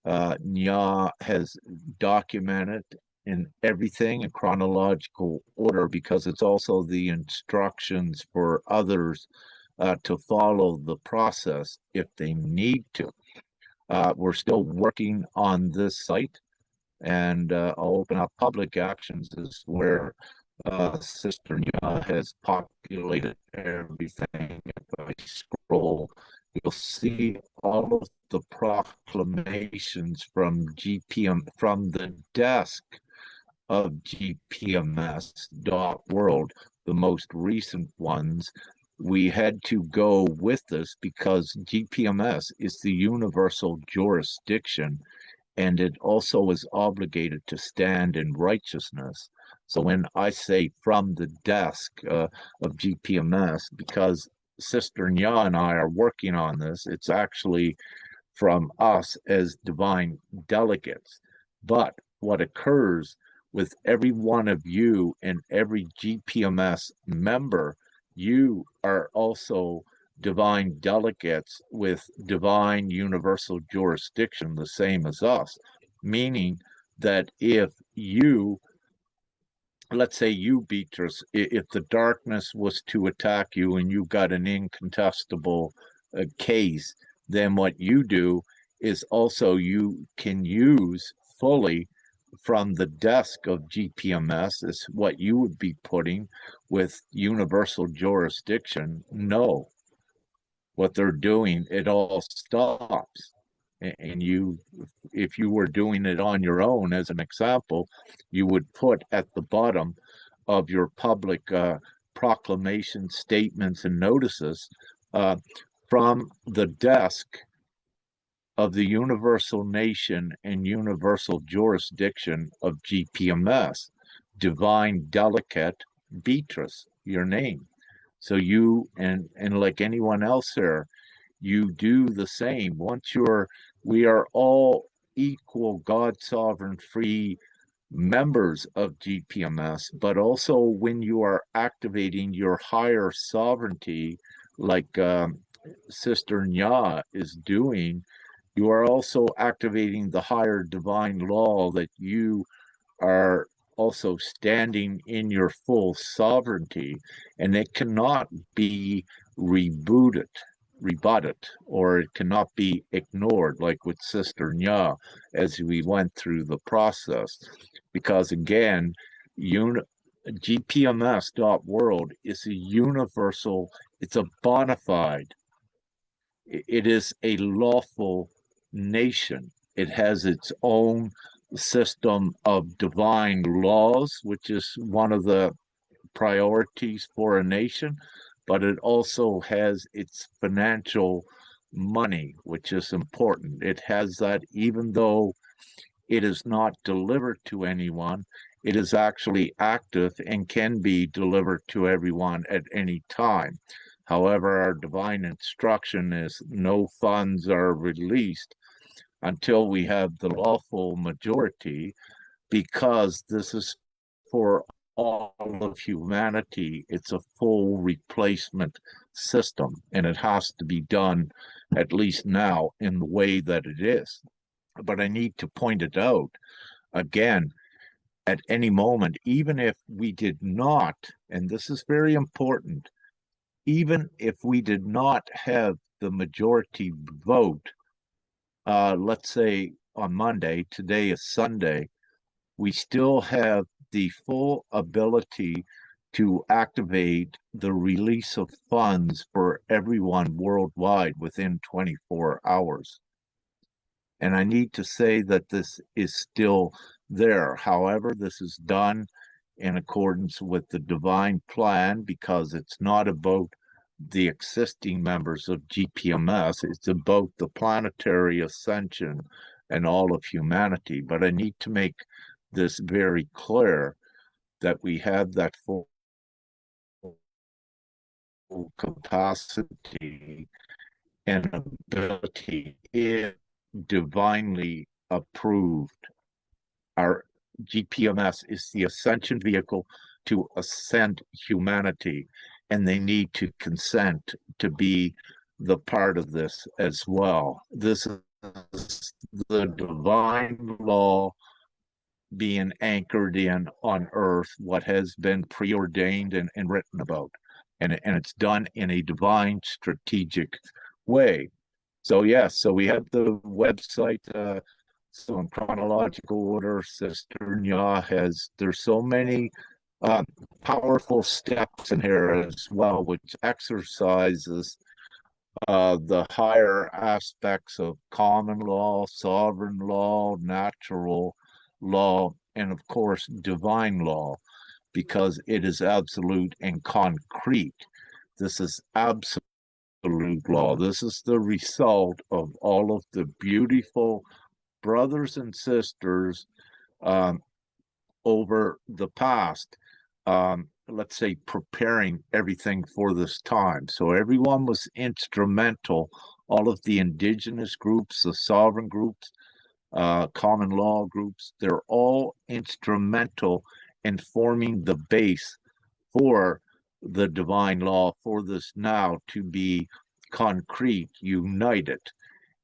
S3: Nya has documented in everything in chronological order because it's also the instructions for others to follow the process if they need to. We're still working on this site, and I'll open up public actions is where Sister Nya has populated everything. If I scroll, you'll see all of the proclamations from from the desk of gpms.world, the most recent ones. We had to go with this because GPMS is the universal jurisdiction, and it also is obligated to stand in righteousness. So when I say from the desk of GPMS, because Sister Nya and I are working on this, it's actually from us as divine delegates. But what occurs with every one of you and every GPMS member, you are also divine delegates with divine universal jurisdiction, the same as us, meaning that if you, let's say you, Beatrice, if the darkness was to attack you and you got an incontestable case, then what you do is also you can use fully from the desk of GPMS is what you would be putting with universal jurisdiction. No, what they're doing, it all stops. And you, if you were doing it on your own, as an example, you would put at the bottom of your public proclamation statements and notices from the desk of the universal nation and universal jurisdiction of GPMS, divine delegate Beatrice, your name. So you and like anyone else here, you do the same. We are all equal, God sovereign, free members of GPMS, but also when you are activating your higher sovereignty, like Sister Nya is doing, you are also activating the higher divine law that you are also standing in your full sovereignty, and it cannot be rebutted, or it cannot be ignored, like with Sister Nya as we went through the process. Because again, GPMS.world is a universal, it's a bona fide, it is a lawful nation. It has its own system of divine laws, which is one of the priorities for a nation, but it also has its financial money, which is important. It has that, even though it is not delivered to anyone, it is actually active and can be delivered to everyone at any time. However, our divine instruction is no funds are released until we have the lawful majority, because this is for all of humanity. It's a full replacement system, and it has to be done, at least now, in the way that it is. But I need to point it out again, at any moment, even if we did not, and this is very important, even if we did not have the majority vote, let's say on Monday, today is Sunday, we still have the full ability to activate the release of funds for everyone worldwide within 24 hours. And I need to say that this is still there. However, this is done in accordance with the divine plan because it's not about the existing members of GPMS, it's about the planetary ascension and all of humanity. But I need to make this very clear that we have that full capacity and ability if divinely approved. Our GPMS is the ascension vehicle to ascend humanity, and they need to consent to be the part of this as well. This is the divine law being anchored in on earth, what has been preordained and written about. And it's done in a divine strategic way. So yes, so we have the website. So in chronological order, Sister Nya has. There's so many powerful steps in here as well, which exercises the higher aspects of common law, sovereign law, natural law, and of course divine law, because it is absolute and concrete. This is absolute law. This is the result of all of the beautiful brothers and sisters over the past, let's say, preparing everything for this time. So everyone was instrumental, all of the indigenous groups, the sovereign groups, common law groups, they're all instrumental in forming the base for the divine law, for this now to be concrete, united.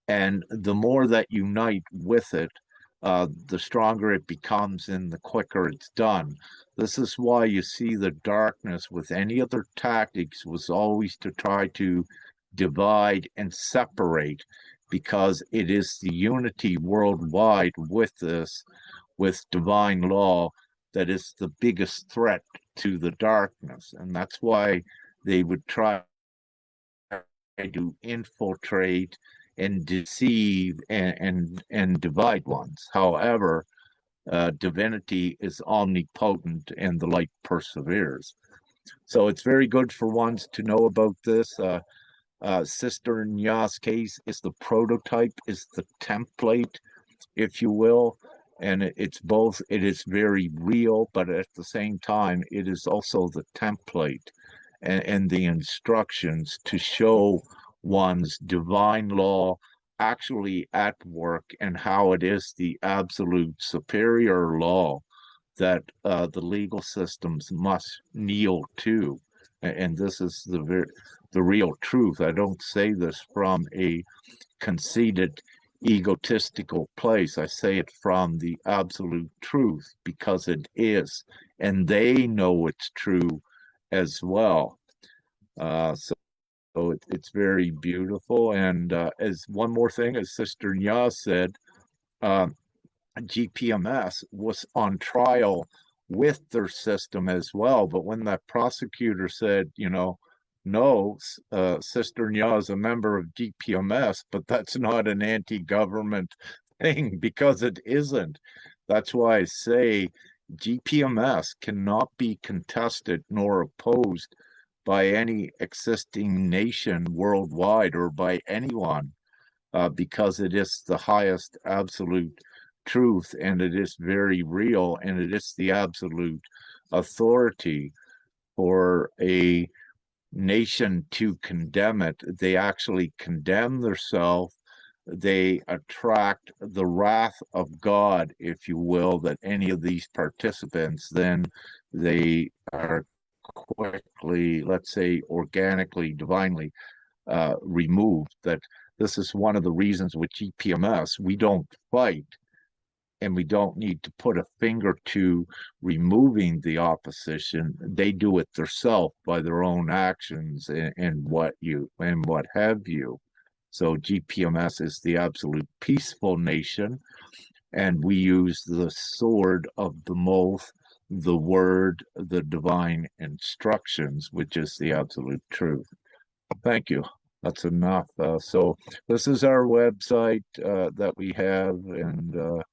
S3: And the more that unite with it, the stronger it becomes and the quicker it's done. This is why you see the darkness with any other tactics was always to try to divide and separate, because it is the unity worldwide with this, with divine law, that is the biggest threat to the darkness. And that's why they would try to infiltrate and deceive and divide ones. However, divinity is omnipotent and the light perseveres. So it's very good for ones to know about this. Sister Nya's case is the prototype, is the template, if you will. And it's both, it is very real, but at the same time, it is also the template and the instructions to show one's divine law actually at work, and how it is the absolute superior law that the legal systems must kneel to. And this is the real truth. I don't say this from a conceited, egotistical place. I say it from the absolute truth because it is, and they know it's true as well. So it's very beautiful. And as one more thing, as Sister Nya said, GPMS was on trial with their system as well. But when that prosecutor said, no, Sister Nya is a member of GPMS, but that's not an anti-government thing, because it isn't. That's why I say GPMS cannot be contested nor opposed by any existing nation worldwide or by anyone, because it is the highest absolute truth, and it is very real, and it is the absolute authority. For a nation to condemn it, they actually condemn themselves. They attract the wrath of God, if you will, that any of these participants, then they are quickly, let's say, organically, divinely removed. That this is one of the reasons with GPMS, we don't fight, and we don't need to put a finger to removing the opposition. They do it themselves by their own actions and what have you. So GPMS is the absolute peaceful nation, and we use the sword of the Moth, the word, the divine instructions, which is the absolute truth. Thank you. that's enough. So this is our website that we have, and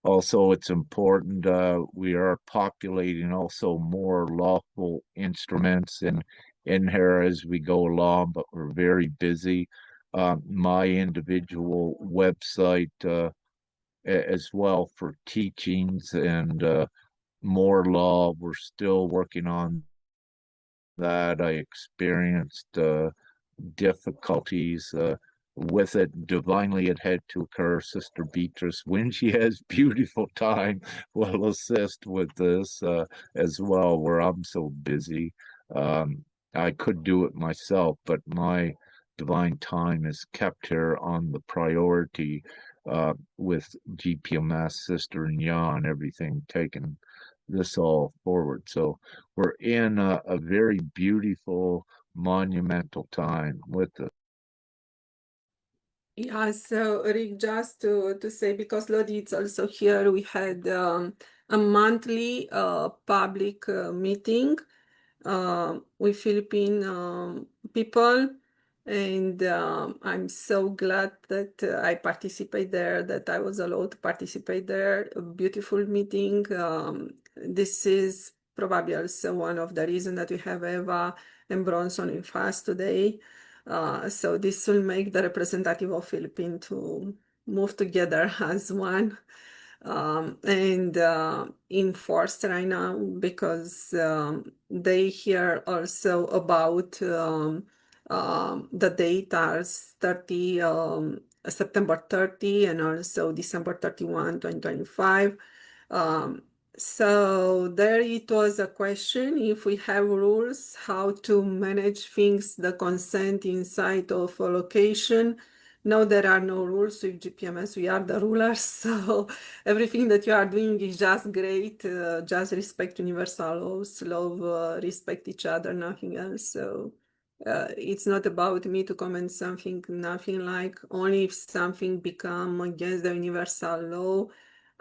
S3: also it's important we are populating also more lawful instruments in here as we go along, but we're very busy. My individual website as well for teachings and more law. We're still working on that. I experienced difficulties with it. Divinely, it had to occur. Sister Beatrice, when she has beautiful time, will assist with this as well, where I'm so busy. I could do it myself, but my divine time is kept here on the priority with GPMS, Sister and Jan, everything taken this all forward. So we're in a very beautiful, monumental time with it.
S2: Yeah, so Rick, just to say, because Lodi is also here, we had a monthly public meeting with Philippine people, and I'm so glad that I participate there, that I was allowed to participate there. A beautiful meeting. This is probably also one of the reasons that we have Eva and Bronson in fast today. So this will make the representative of Philippines to move together as one and enforced right now, because they hear also about the date as 30 September 30 and also December 31, 2025. So there it was a question if we have rules how to manage things, the consent inside of a location. No, there are no rules with GPMS. We are the rulers. So everything that you are doing is just great. Just respect universal laws, love, respect each other, nothing else. So it's not about me to comment something, nothing like only if something become against the universal law,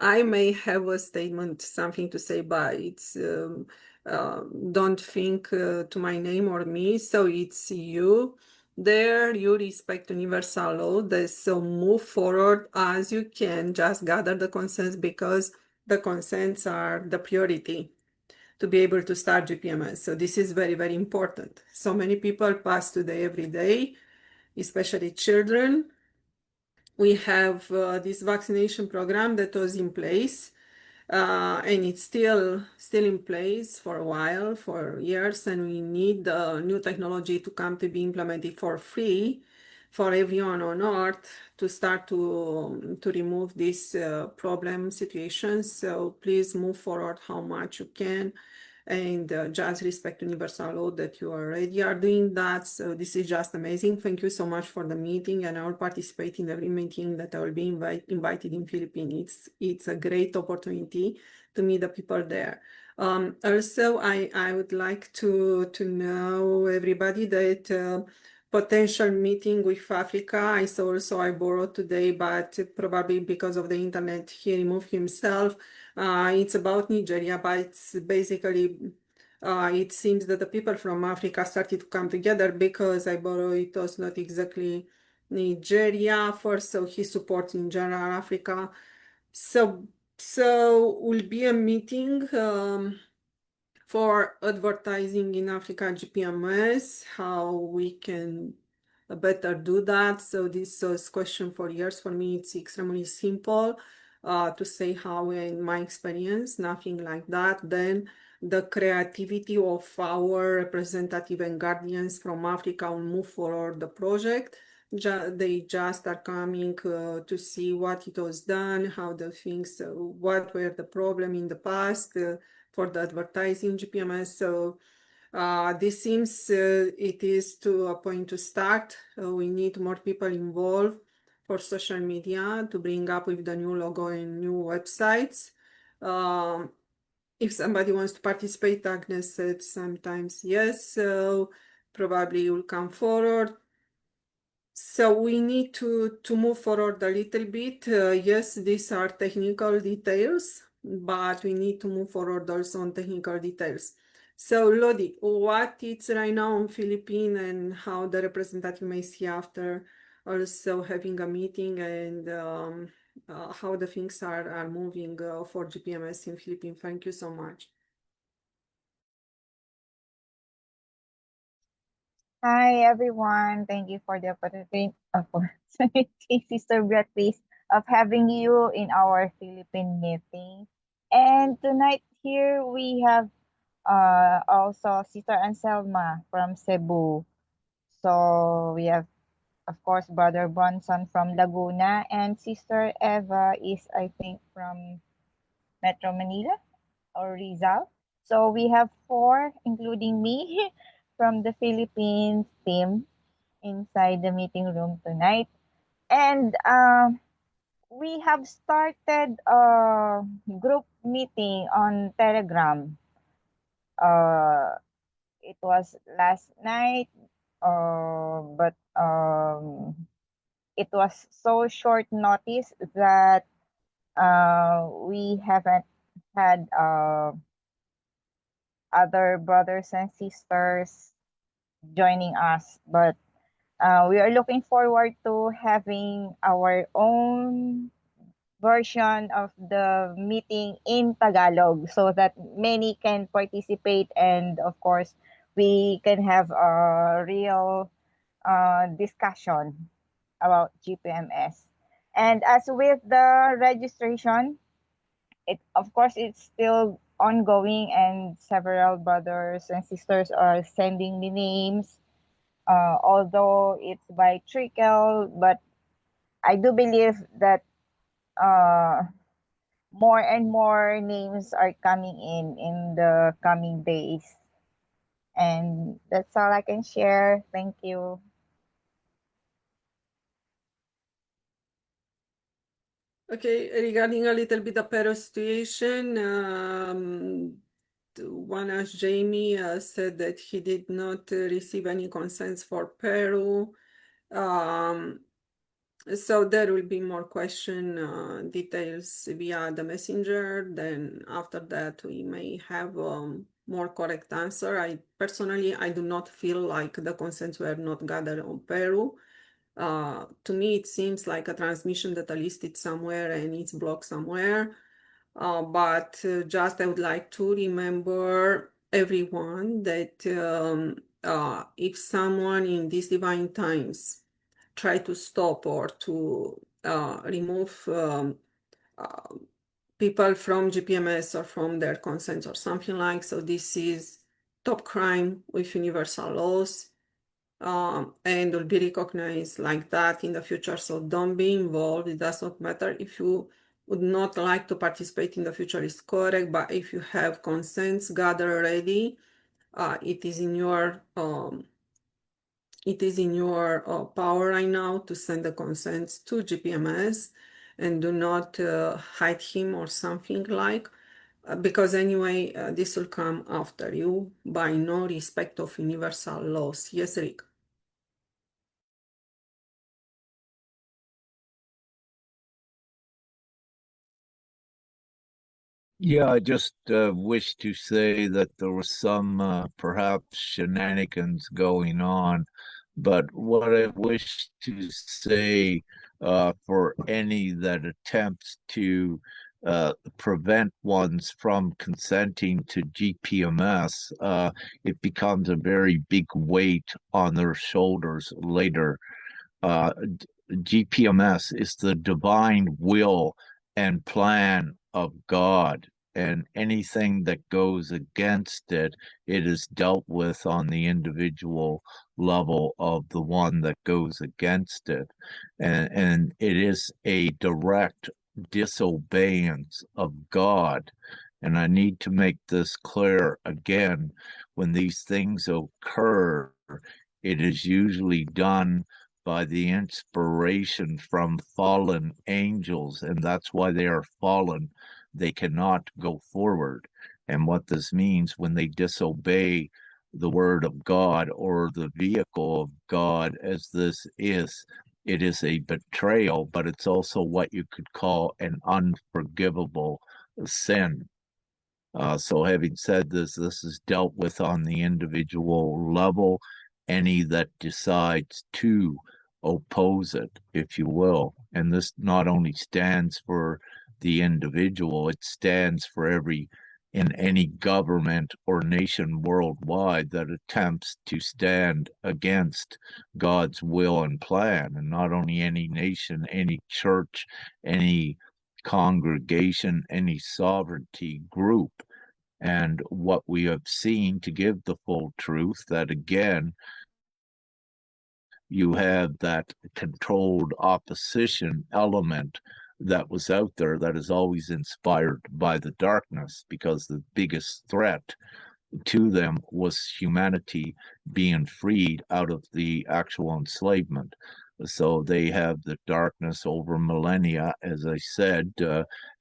S2: I may have a statement, something to say, but it's don't think to my name or me. So it's you. There, you respect universal law. So move forward as you can. Just gather the consents, because the consents are the priority to be able to start GPMS. So this is very, very important. So many people pass today every day, especially children. We have this vaccination program that was in place, and it's still in place for a while, for years, and we need new technology to come to be implemented for free for everyone on Earth to start to remove this problem situation. So please move forward how much you can, and just respect universal law that you already are doing that. So this is just amazing. Thank you so much for the meeting, and I will participate in every meeting that I will be invited in Philippines. It's a great opportunity to meet the people there. Also, I would like to know everybody that potential meeting with Africa. I saw also I borrowed today, but probably because of the internet, he removed himself. It's about Nigeria, but it's basically, it seems that the people from Africa started to come together, because I borrow it was not exactly Nigeria first, so he supports in general Africa. So will be a meeting for advertising in Africa GPMS, how we can better do that. So this was question for years. For me, it's extremely simple to say how in my experience, nothing like that. Then the creativity of our representative and guardians from Africa will move forward the project. They just are coming to see what it was done, how the things, what were the problem in the past, for the advertising GPMS. So this seems it is to a point to start. We need more people involved for social media to bring up with the new logo and new websites. If somebody wants to participate, Agnes said sometimes yes, so probably will come forward. So we need to move forward a little bit. Yes, these are technical details, but we need to move forward also on technical details. So, Lodi, what is right now in Philippines and how the representative may see after also having a meeting and how the things are moving for GPMS in Philippines? Thank you so much.
S6: Hi, everyone. Thank you for the opportunity, Sister Beatrice, of having you in our Philippine meeting. And tonight here we have also Sister Anselma from Cebu. So we have, of course, Brother Bronson from Laguna, and Sister Eva is, I think, from Metro Manila or Rizal. So we have four, including me, from the Philippines team inside the meeting room tonight. And we have started a group meeting on Telegram. It was last night, but it was so short notice that we haven't had other brothers and sisters joining us. But we are looking forward to having our own version of the meeting in Tagalog so that many can participate, and of course we can have a real discussion about GPMS. And as with the registration, it of course it's still ongoing, and several brothers and sisters are sending me names, although it's by trickle, but I do believe that uh, more and more names are coming in the coming days. And that's all I can share. Thank you.
S2: Okay, regarding a little bit of Peru situation, one as Jamie said that he did not receive any consents for Peru. So there will be more question details via the messenger. Then after that, we may have more correct answer. I personally, I do not feel like the consents were not gathered on Peru. To me, it seems like a transmission that are listed somewhere and it's blocked somewhere. But just I would like to remember everyone that if someone in these divine times try to stop or to remove people from GPMS or from their consents or something like, so this is top crime with universal laws. And will be recognized like that in the future. So don't be involved. It does not matter if you would not like to participate in the future is correct, but if you have consents gathered already, it is in your power right now to send the consents to GPMS and do not hide him or something like. Because anyway, this will come after you by no respect of universal laws. Yes, Rick.
S3: Yeah, I just wish to say that there was some perhaps shenanigans going on, but what I wish to say for any that attempts to prevent ones from consenting to GPMS, it becomes a very big weight on their shoulders later. GPMS is the divine will and plan of God, and anything that goes against it, it is dealt with on the individual level of the one that goes against it. And it is a direct disobedience of God. And I need to make this clear again. When these things occur, it is usually done by the inspiration from fallen angels, and that's why they are fallen. They cannot go forward. And what this means, when they disobey the word of God or the vehicle of God, as this is, it is a betrayal, but it's also what you could call an unforgivable sin. So having said this, this is dealt with on the individual level. Any that decides to oppose it, if you will. And this not only stands for the individual, it stands for in any government or nation worldwide that attempts to stand against God's will and plan. And not only any nation, any church, any congregation, any sovereignty group. And what we have seen, to give the full truth, that again, you have that controlled opposition element that was out there that is always inspired by the darkness, because the biggest threat to them was humanity being freed out of the actual enslavement. So they have the darkness over millennia, as I said,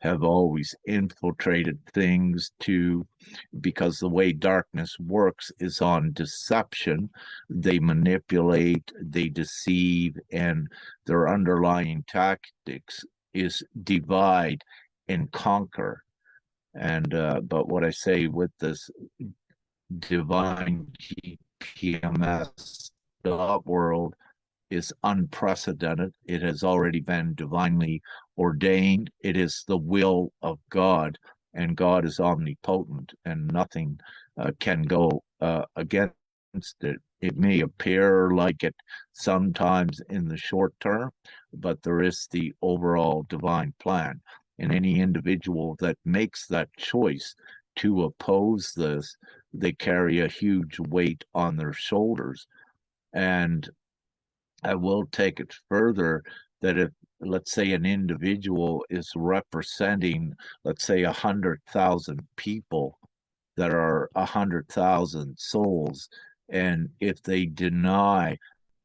S3: have always infiltrated things because the way darkness works is on deception. They manipulate, they deceive, and their underlying tactics is divide and conquer. And but what I say with this Divine-gpms.world is unprecedented. It has already been divinely ordained. It is the will of God, and God is omnipotent, and nothing can go against it. It may appear like it sometimes in the short term, but there is the overall divine plan. And any individual that makes that choice to oppose this, they carry a huge weight on their shoulders. And I will take it further that if, let's say, an individual is representing, let's say, 100,000 people that are 100,000 souls, and if they deny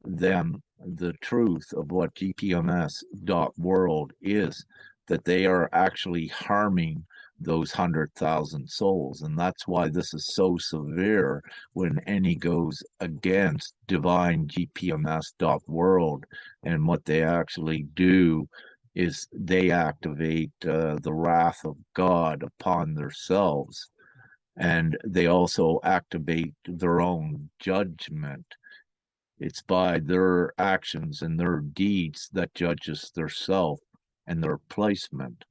S3: them the truth of what GPMS.world is, that they are actually harming those 100,000 souls. And that's why this is so severe when any goes against Divine-gpms.world. And what they actually do is they activate the wrath of God upon themselves. And they also activate their own judgment. It's by their actions and their deeds that judges their self and their placement.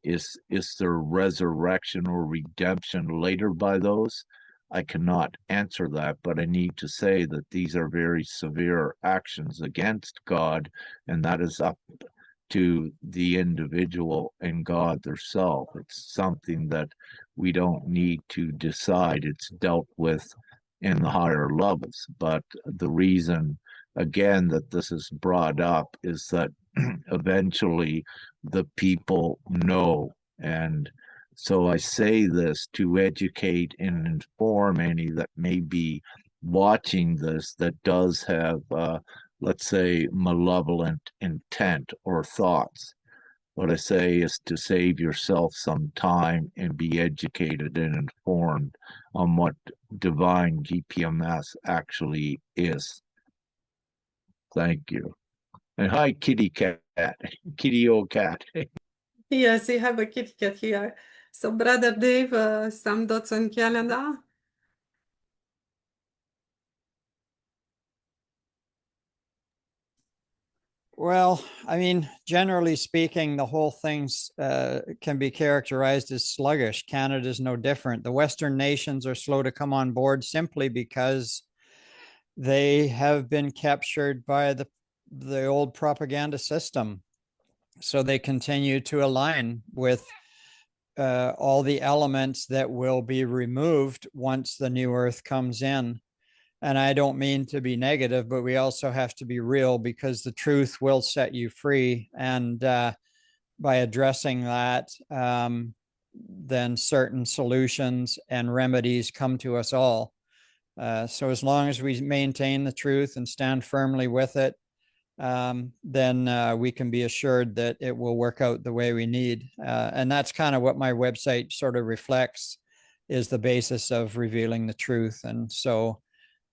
S3: Is there resurrection or redemption later by those? I cannot answer that, but I need to say that these are very severe actions against God, and that is up to the individual and God theirself. It's something that we don't need to decide. It's dealt with in the higher levels. But the reason, again, that this is brought up is that eventually the people know. And so I say this to educate and inform any that may be watching this that does have, let's say, malevolent intent or thoughts. What I say is to save yourself some time and be educated and informed on what divine GPMS actually is. Thank you. And hi, kitty cat, kitty old cat.
S2: Yes, we have a kitty cat here. So, Brother Dave, some thoughts on Canada?
S4: Well, I mean, generally speaking, the whole thing's can be characterized as sluggish. Canada's no different. The Western nations are slow to come on board simply because they have been captured by the old propaganda system. So they continue to align with all the elements that will be removed once the new earth comes in. And I don't mean to be negative, but we also have to be real, because the truth will set you free. And by addressing that, then certain solutions and remedies come to us all. So as long as we maintain the truth and stand firmly with it, then we can be assured that it will work out the way we need. And that's kind of what my website sort of reflects, is the basis of revealing the truth. And so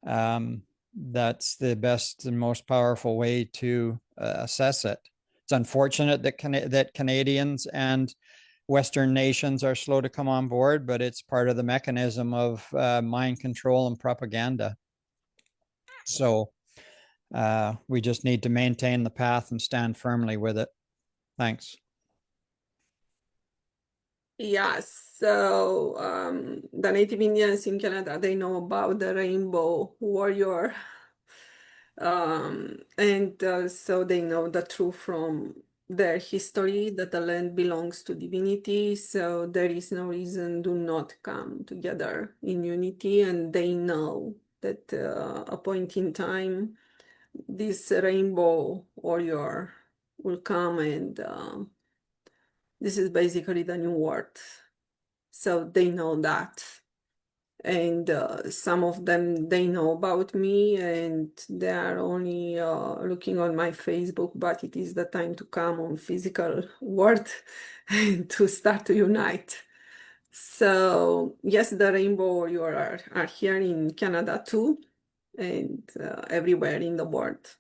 S4: that's the best and most powerful way to assess it. It's unfortunate that Canadians and Western nations are slow to come on board, but it's part of the mechanism of mind control and propaganda. So we just need to maintain the path and stand firmly with it. Thanks.
S2: Yes, so the Native Indians in Canada, they know about the rainbow warrior. And so they know the truth from their history that the land belongs to divinity. So there is no reason do not come together in unity. And they know that a point in time, this rainbow warrior will come, and this is basically the new world. So they know that. And some of them, they know about me, and they are only looking on my Facebook, but it is the time to come on physical world and to start to unite. So yes, the rainbow warrior are here in Canada too, and everywhere in the world.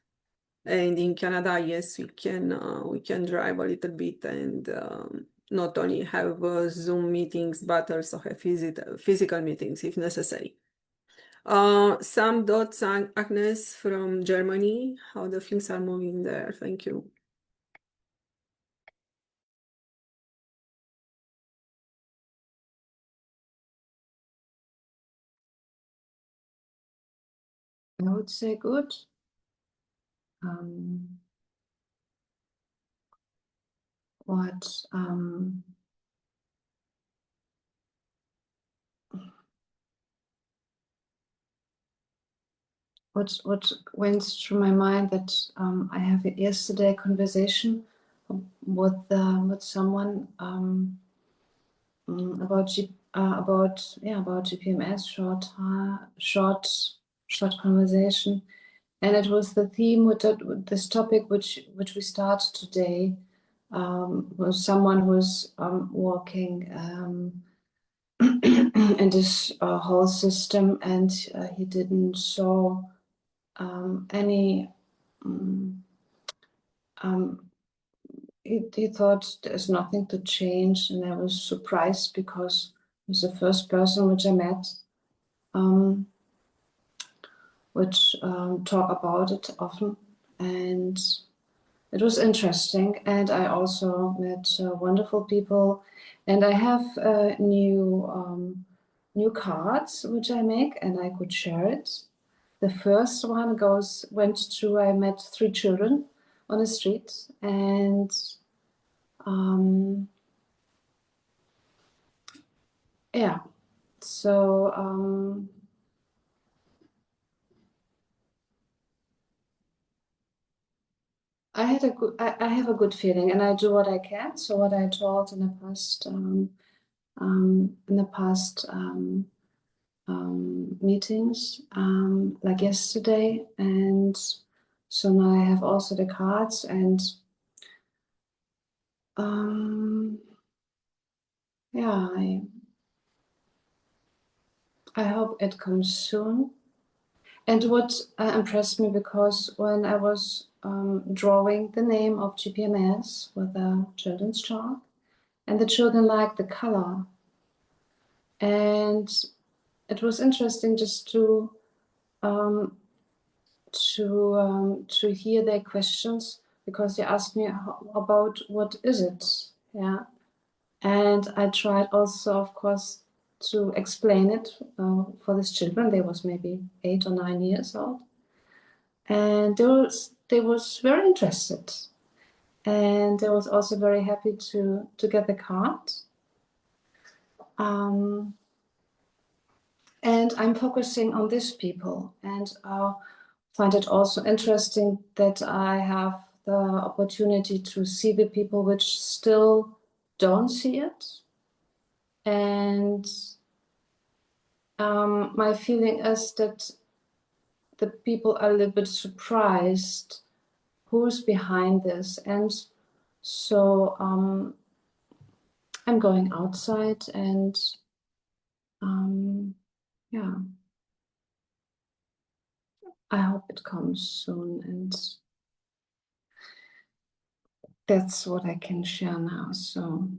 S2: And in Canada, yes, we can drive a little bit, and not only have Zoom meetings, but also have physical meetings if necessary. Some dots on Agnes from Germany, how the things are moving there. Thank you.
S7: I would say good. What went through my mind that I have yesterday a conversation with someone about GPMS, short conversation, and it was the theme with this topic which we started today, was someone who's working in this whole system, and he didn't saw any. He thought there's nothing to change, and I was surprised because he's the first person which I met, which talk about it often, and it was interesting. And I also met wonderful people, and I have new cards which I make, and I could share it. The first one went to, I met 3 children on the street, and yeah, so I have a good feeling, and I do what I can. So what I told in the past meetings, like yesterday, and so now I have also the cards, and yeah, I hope it comes soon. And what impressed me, because when I was drawing the name of GPMS with a children's chalk, and the children liked the color, and it was interesting just to hear their questions, because they asked me about what is it, yeah, and I tried also, of course, to explain it for these children. They was maybe 8 or 9 years old, and they was very interested, and they was also very happy to get the card. And I'm focusing on these people, and find it also interesting that I have the opportunity to see the people which still don't see it. And my feeling is that the people are a little bit surprised who's behind this. And so I'm going outside, and yeah, I hope it comes soon, and that's what I can share now. So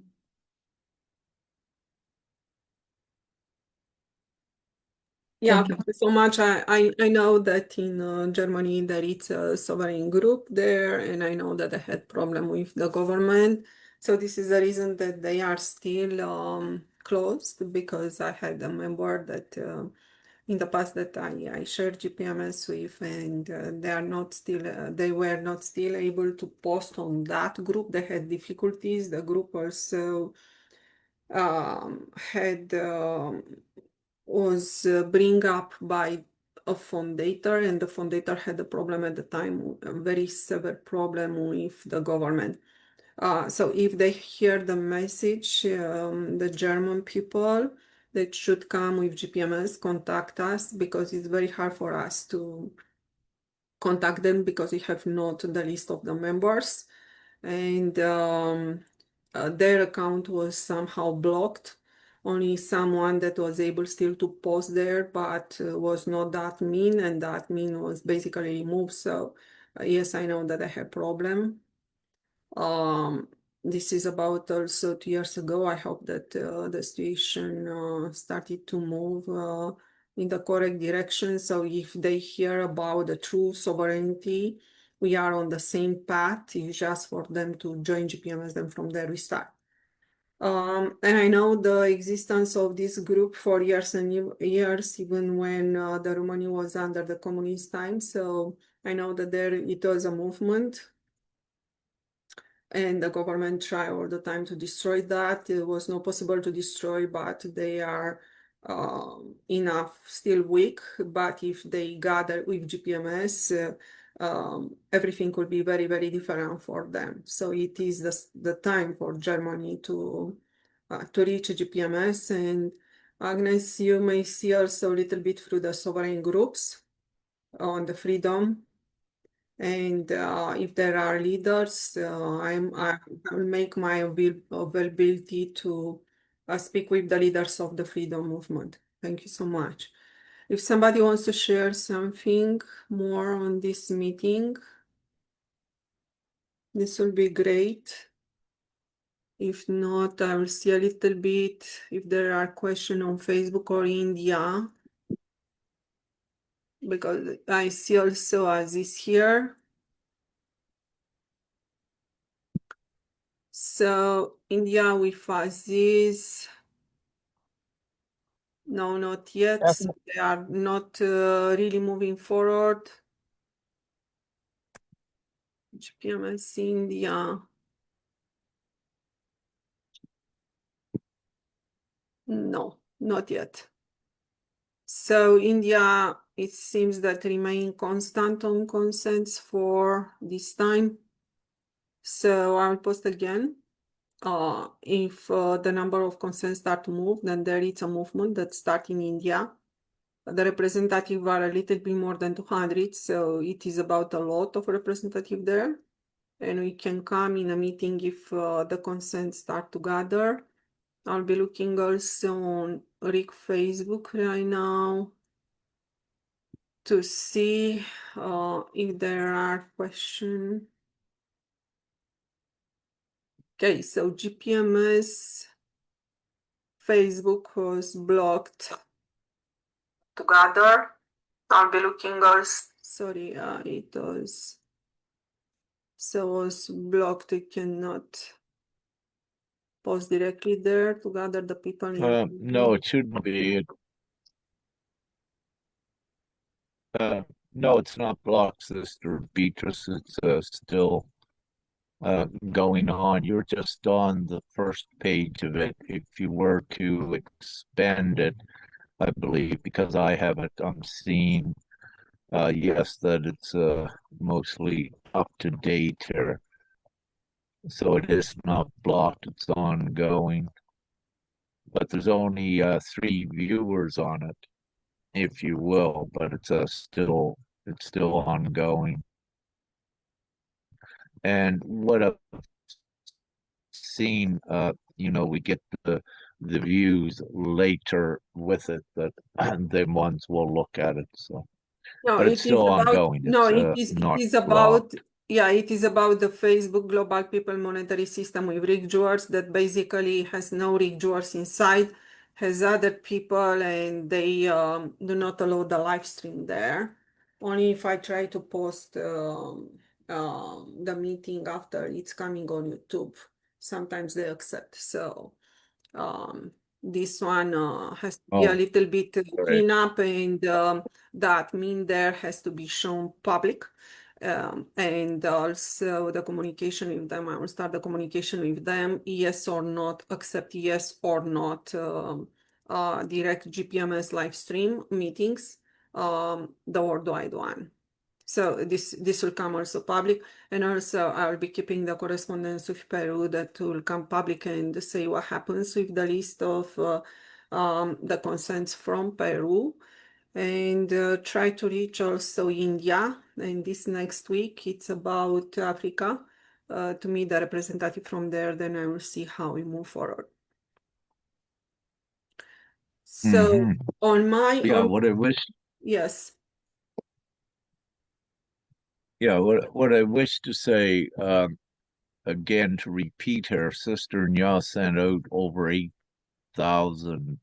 S2: Yeah, thank you so much. I know that in Germany there is a sovereign group there, and I know that they had problem with the government. So this is the reason that they are still closed, because I had a member that in the past that I shared GPMS with, and they were not still able to post on that group. They had difficulties. The group also had was bring up by a fondator, and the fondator had a problem at the time, a very severe problem with the government. So if they hear the message, the German people that should come with GPMS, contact us, because it's very hard for us to contact them because we have not the list of the members, and their account was somehow blocked. Only someone that was able still to post there, but was not that mean, and that mean was basically removed. So yes, I know that I have problem. This is about also 2 years ago. I hope that the situation started to move in the correct direction. So if they hear about the true sovereignty, we are on the same path. It's just for them to join GPMS, then from there we start. And I know the existence of this group for years and years, even when the Romania was under the communist time. So I know that there it was a movement, and the government tried all the time to destroy that. It was not possible to destroy, but they are enough still weak. But if they gather with GPMS, everything could be very, very different for them. So it is the time for Germany to reach GPMS. And Agnes, you may see also a little bit through the sovereign groups on the freedom. And if there are leaders, I will make my availability to speak with the leaders of the freedom movement. Thank you so much. If somebody wants to share something more on this meeting, this will be great. If not, I will see a little bit if there are questions on Facebook or India, because I see also Aziz here. So India with Aziz, no, not yet.
S4: Yes.
S2: So they are not really moving forward. GPMS India. No, not yet. So India, it seems that remain constant on consents for this time. So I'll post again. If the number of consents start to move, then there is a movement that starts in India. The representative are a little bit more than 200, so it is about a lot of representative there. And we can come in a meeting if the consents start to gather. I'll be looking also on Rick Facebook right now to see if there are questions. Okay, so GPMS Facebook was blocked together. I'll be looking also, sorry, it was, so was blocked. You cannot post directly there to gather the people in
S3: No, it shouldn't be. No, it's not blocked, Sister Beatrice. It's still going on. You're just on the first page of it. If you were to expand it, I believe, because I have it, I'm seeing, yes, that it's mostly up to date here. So it is not blocked, it's ongoing. But there's only 3 viewers on it, if you will, but it's still ongoing. And what I've seen, we get the views later with it, that the ones will look at it. So,
S2: No,
S3: but it's
S2: it is
S3: still
S2: about,
S3: ongoing.
S2: no,
S3: It's
S2: it
S3: not
S2: is about,
S3: blocked.
S2: yeah, it is about the Facebook Global People Monetary System with Rick Jewers that basically has no Rick Jewers inside. has other people, and they do not allow the live stream there. Only if I try to post the meeting after it's coming on YouTube, sometimes they accept. So this one has to be a
S3: Oh,
S2: little bit
S3: right.
S2: clean up, and the admin there has to be shown public. And also the communication with them, I will start the communication with them, yes or not, accept yes or not direct GPMS live stream meetings, the worldwide one. So this will come also public, and also I'll be keeping the correspondence with Peru that will come public and say what happens with the list of the consents from Peru, and try to reach also India. And this next week it's about Africa to meet the representative from there. Then I will see how we move forward. So on my
S3: Yeah, what I wish
S2: yes.
S3: Yeah, what I wish to say, again, to repeat here, Sister Nya sent out over 8,000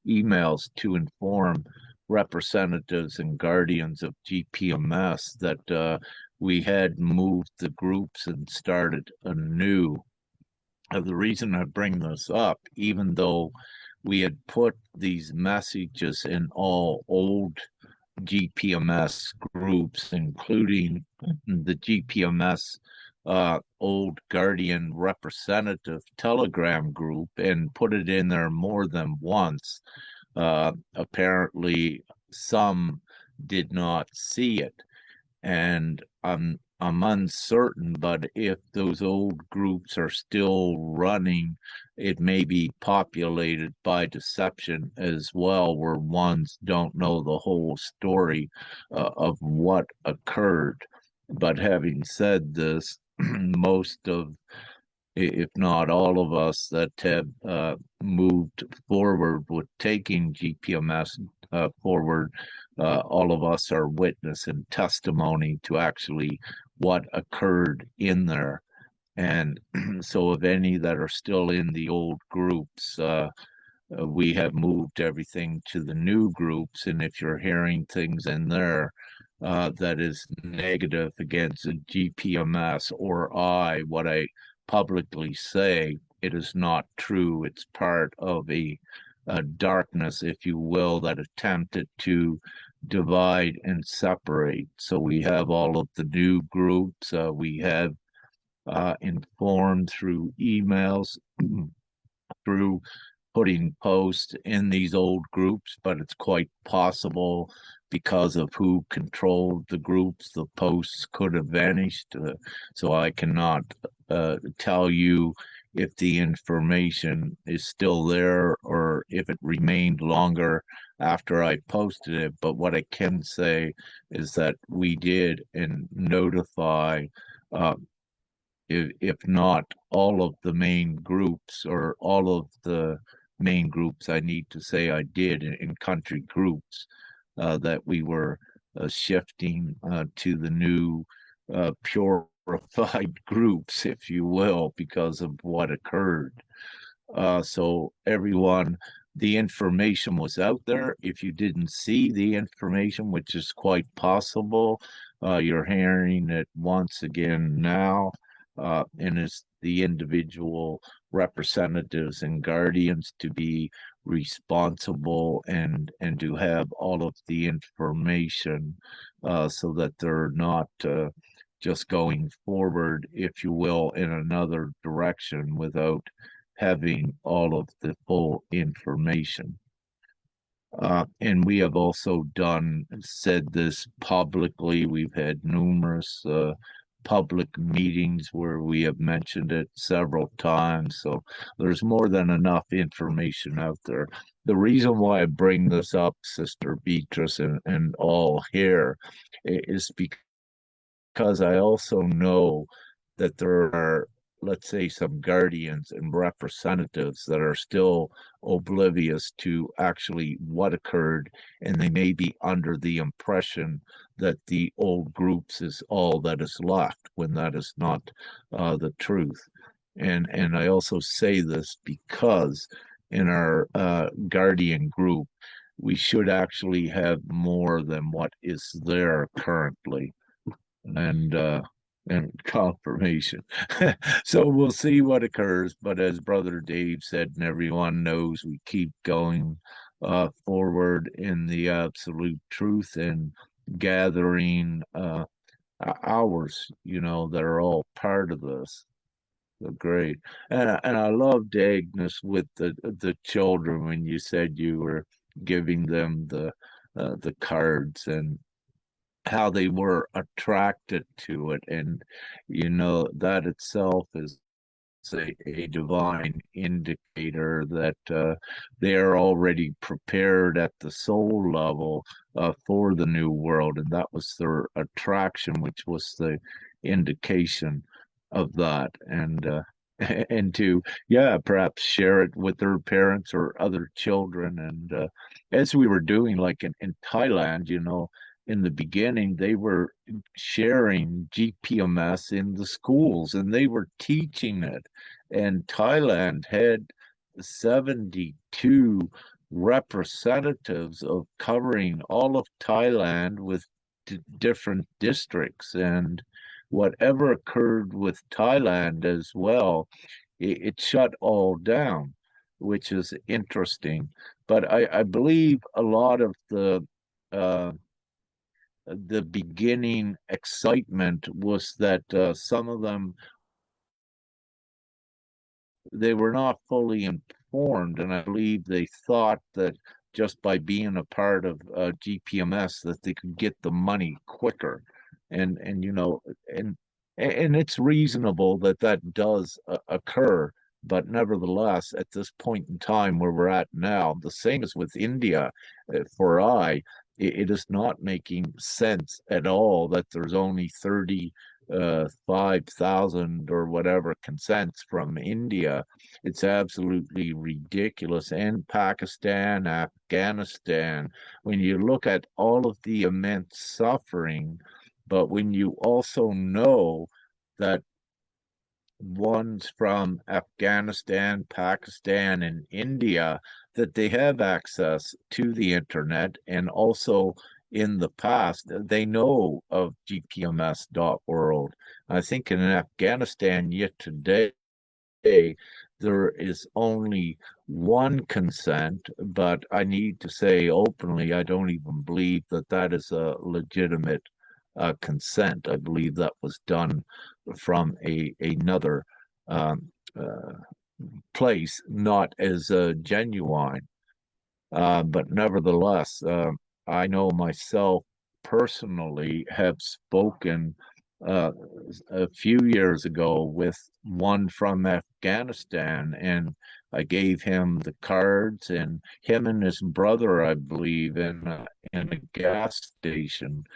S3: emails to inform representatives and guardians of GPMS that we had moved the groups and started anew. The reason I bring this up, even though we had put these messages in all old GPMS groups, including the GPMS Old Guardian Representative Telegram group, and put it in there more than once. Apparently, some did not see it, and I'm uncertain, but if those old groups are still running, it may be populated by deception as well, where ones don't know the whole story of what occurred. But having said this, most of, if not all of us that have moved forward with taking GPMS forward, all of us are witness and testimony to actually what occurred in there. And so of any that are still in the old groups, we have moved everything to the new groups. And if you're hearing things in there that is negative against GPMS or what I publicly say, it is not true. It's part of a darkness, if you will, that attempted to divide and separate. So we have all of the new groups. We have informed through emails, through putting posts in these old groups, but it's quite possible because of who controlled the groups, the posts could have vanished. So I cannot tell you if the information is still there or if it remained longer after I posted it. But what I can say is that we did and notify if not all of the main groups or all of the main groups, I need to say I did in country groups, that we were shifting to the new purified groups, if you will, because of what occurred. So everyone, the information was out there. If you didn't see the information, which is quite possible, you're hearing it once again now. And it's the individual representatives and guardians to be responsible and to have all of the information so that they're not just going forward, if you will, in another direction without having all of the full information. And we have also said this publicly. We've had numerous public meetings where we have mentioned it several times. So there's more than enough information out there. The reason why I bring this up, Sister Beatrice and all here, is because I also know that there are, let's say, some guardians and representatives that are still oblivious to actually what occurred, and they may be under the impression that the old groups is all that is left, when that is not the truth. And I also say this because in our guardian group, we should actually have more than what is there currently, and confirmation. So we'll see what occurs. But as Brother Dave said, and everyone knows, we keep going forward in the absolute truth and gathering hours, that are all part of this. So great. And I loved, Agnes, with the children, when you said you were giving them the cards and how they were attracted to it. And that itself is a divine indicator that they are already prepared at the soul level for the new world, and that was their attraction, which was the indication of that. And to perhaps share it with their parents or other children. And as we were doing, like in Thailand, in the beginning, they were sharing GPMS in the schools, and they were teaching it. And Thailand had 72 representatives of covering all of Thailand with different districts. And whatever occurred with Thailand as well, it shut all down, which is interesting. But I believe a lot of the beginning excitement was that some of them, they were not fully informed, and I believe they thought that just by being a part of GPMS that they could get the money quicker, and it's reasonable that that does occur. But nevertheless, at this point in time where we're at now, the same as with India, for it is not making sense at all that there's only 5,000 or whatever consents from India. It's absolutely ridiculous. And Pakistan, Afghanistan, when you look at all of the immense suffering, but when you also know that ones from Afghanistan, Pakistan, and India, that they have access to the internet, and also in the past, they know of gpms.world. I think in Afghanistan yet today, there is only one consent, but I need to say openly, I don't even believe that that is a legitimate consent. I believe that was done from another place, not as genuine. But nevertheless, I know myself personally have spoken a few years ago with one from Afghanistan, and I gave him the cards, and him and his brother, I believe, in a gas station,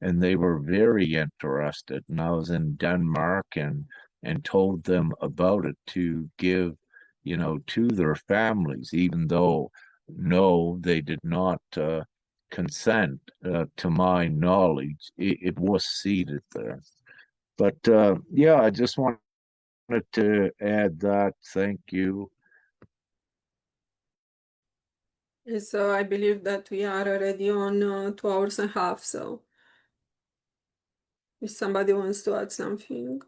S3: and they were very interested. And I was in Denmark and told them about it to give, to their families, even though no, they did not consent to my knowledge. It was seated there. But I just wanted to add that. Thank you.
S2: So I believe that we are already on 2 hours and a half. So if somebody wants to add something.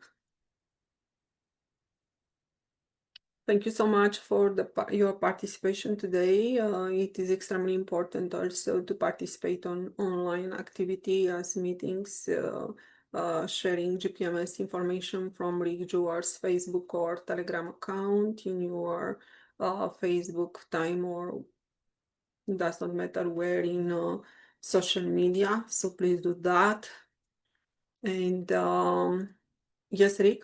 S2: Thank you so much for your participation today. It is extremely important also to participate on online activity as meetings, sharing GPMS information from Rick Jeweler's Facebook or Telegram account in your Facebook time, or it does not matter where in social media. So please do that. And yes, Rick?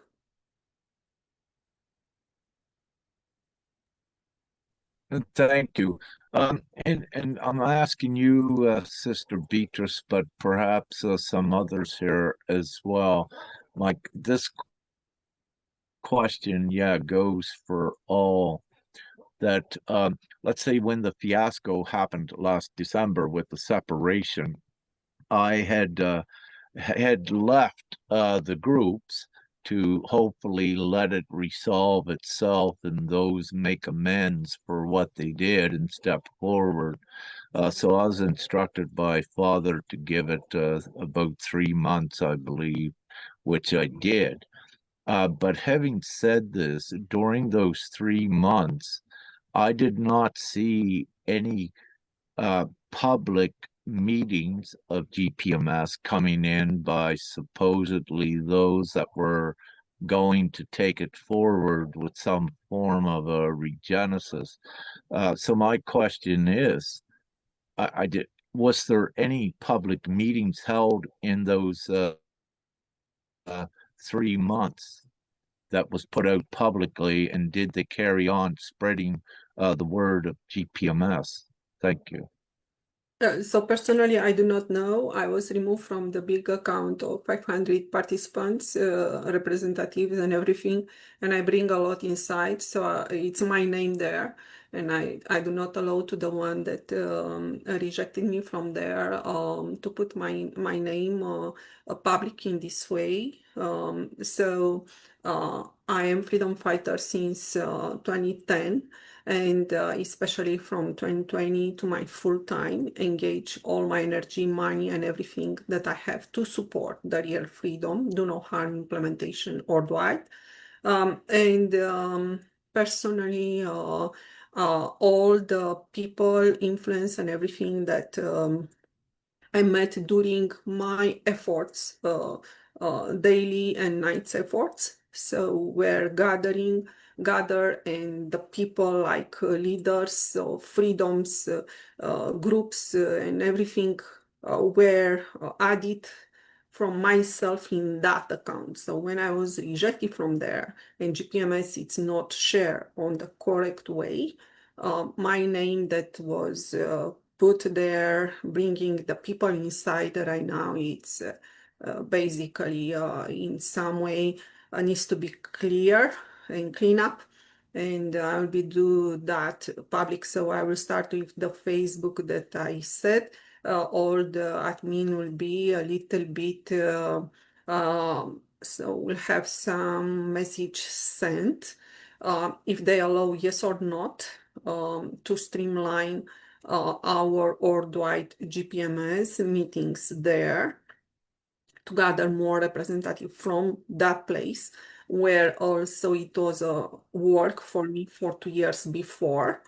S3: Thank you. And I'm asking you, Sister Beatrice, but perhaps some others here as well. Like this question, goes for all. That let's say when the fiasco happened last December with the separation, I had left the groups, to hopefully let it resolve itself and those make amends for what they did and step forward. So I was instructed by Father to give it about 3 months, I believe, which I did. But having said this, during those 3 months, I did not see any public meetings of GPMS coming in by supposedly those that were going to take it forward with some form of a regenesis. So my question is, was there any public meetings held in those 3 months that was put out publicly, and did they carry on spreading the word of GPMS? Thank you.
S2: So personally, I do not know. I was removed from the big account of 500 participants, representatives and everything, and I bring a lot inside. So it's my name there, and I do not allow to the one that rejected me from there to put my name public in this way. I am freedom fighter since 2010. And especially from 2020 to my full time, engage all my energy, money, and everything that I have to support the real freedom, do no harm implementation worldwide. Personally, all the people, influence, and everything that I met during my efforts, daily and nights efforts. So we're gather and the people like leaders of freedoms, groups and everything were added from myself in that account. So when I was rejected from there and GPMS, it's not shared on the correct way, my name that was put there, bringing the people inside right now, it's basically in some way needs to be clear and clean up. And I will be do that public. So I will start with the Facebook that I said. All the admin will be a little bit, so we'll have some message sent if they allow yes or not to streamline our worldwide GPMS meetings there to gather more representative from that place where also it was a work for me for 2 years before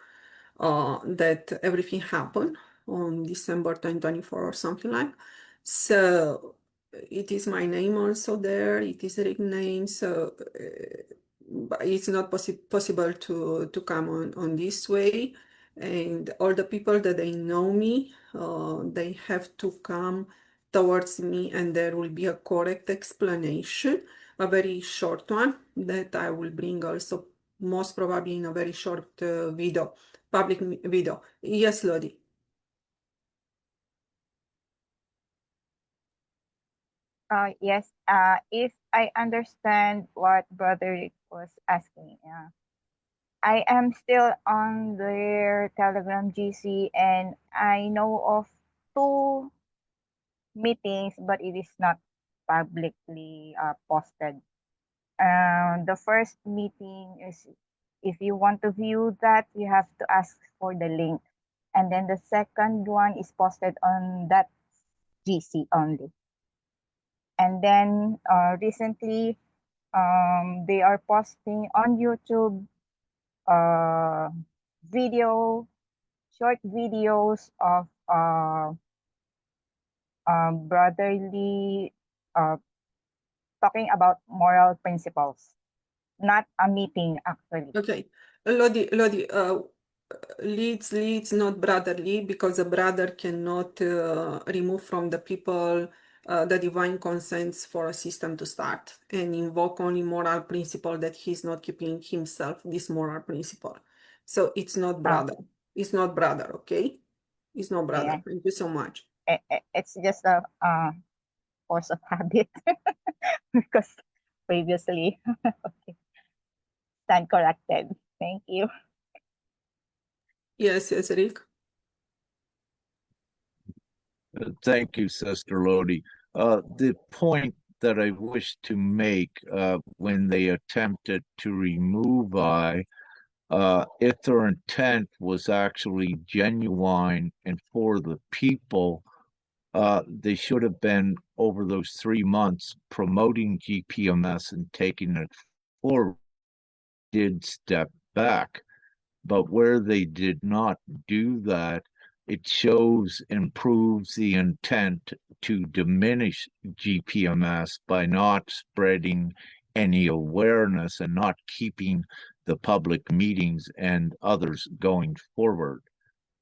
S2: that everything happened on December 2024 or something like. So it is my name also there. It is a name. So but it's not possible to come on this way. And all the people that they know me, they have to come towards me, and there will be a correct explanation, a very short one that I will bring also most probably in a very short video, public video. Yes, Lodi.
S6: Yes, if I understand what brother was asking, I am still on their Telegram GC, and I know of 2 meetings, but it is not publicly posted. The first meeting is, if you want to view that, you have to ask for the link. And then the second one is posted on that GC only. And then recently, they are posting on YouTube short videos of brotherly talking about moral principles, not a meeting actually.
S2: Okay, Lodi, leads not brotherly, because a brother cannot remove from the people the divine consents for a system to start and invoke only moral principle that he's not keeping himself this moral principle. So it's not brother. It's not brother, okay? It's not brother.
S6: Yeah.
S2: Thank you so much.
S6: It's just a force of habit because previously, okay, stand corrected. Thank you.
S2: Yes, Rick.
S3: Thank you, Sister Lodi. The point that I wish to make when they attempted to remove I, if their intent was actually genuine and for the people, they should have been over those 3 months promoting GPMS and taking it forward. Did step back, but where they did not do that, it shows and proves the intent to diminish GPMS by not spreading any awareness and not keeping the public meetings and others going forward.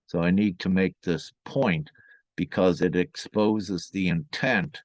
S3: So I need to make this point because it exposes the intent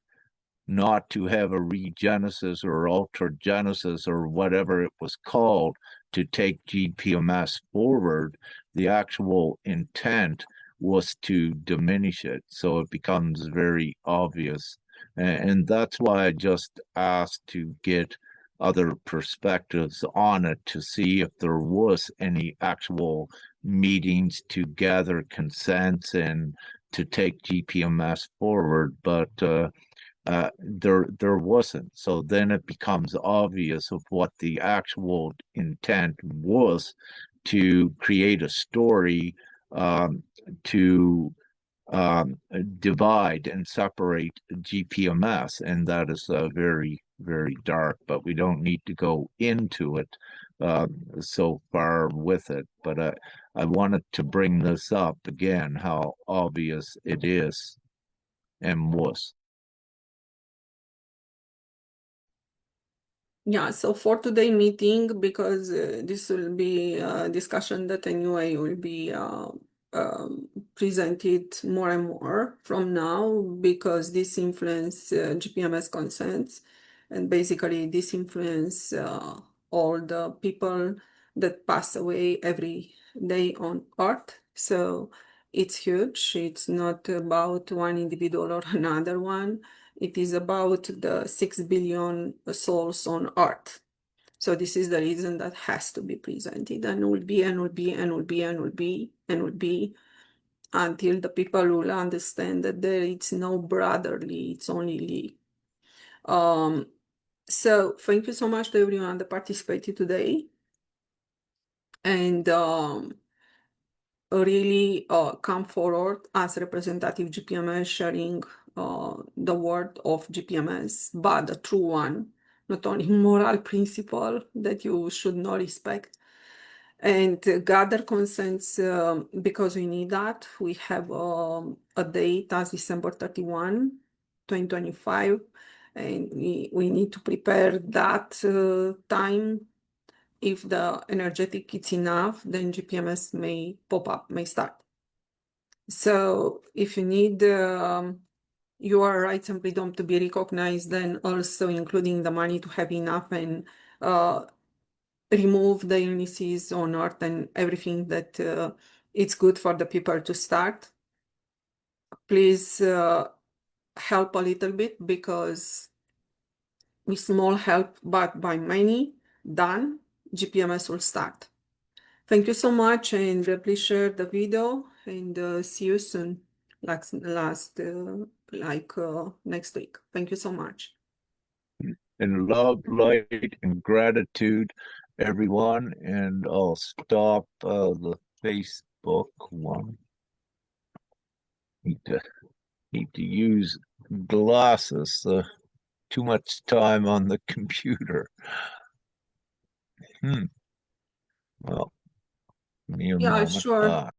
S3: not to have a regenesis or ultragenesis or whatever it was called to take GPMS forward. The actual intent was to diminish it. So it becomes very obvious. And that's why I just asked to get other perspectives on it to see if there was any actual meetings to gather consents and to take GPMS forward. But there wasn't. So then it becomes obvious of what the actual intent was to create a story to divide and separate GPMS, and that is very, very dark, but we don't need to go into it so far with it. But I wanted to bring this up again, how obvious it is and was.
S2: Yeah, so for today meeting, because this will be a discussion that anyway will be presented more and more from now, because this influence GPMS consents, and basically this influence all the people that pass away every day on Earth. So it's huge. It's not about one individual or another one. It is about the 6 billion souls on Earth. So this is the reason that has to be presented, and will be, and will be, and will be, and will be, and will be, until the people will understand that there is no brotherly, it's only Lee. So thank you so much to everyone that participated today. And really come forward as representative GPMS, sharing the word of GPMS, but the true one, not only moral principle that you should not respect, and gather consents because we need that. We have a date as December 31, 2025, and we need to prepare that time. If the energetic is enough, then GPMS may pop up, may start. So if you need your rights and freedom to be recognized, then also including the money to have enough and remove the illnesses on Earth and everything that it's good for the people to start. Please help a little bit, because with small help, but by many done, GPMS will start. Thank you so much, and please share the video, and see you soon, next week. Thank you so much.
S3: And love, light, and gratitude, everyone. And I'll stop the Facebook one. Need to use glasses. Too much time on the computer. Well, give me a
S2: Yeah,
S3: moment.
S2: sure.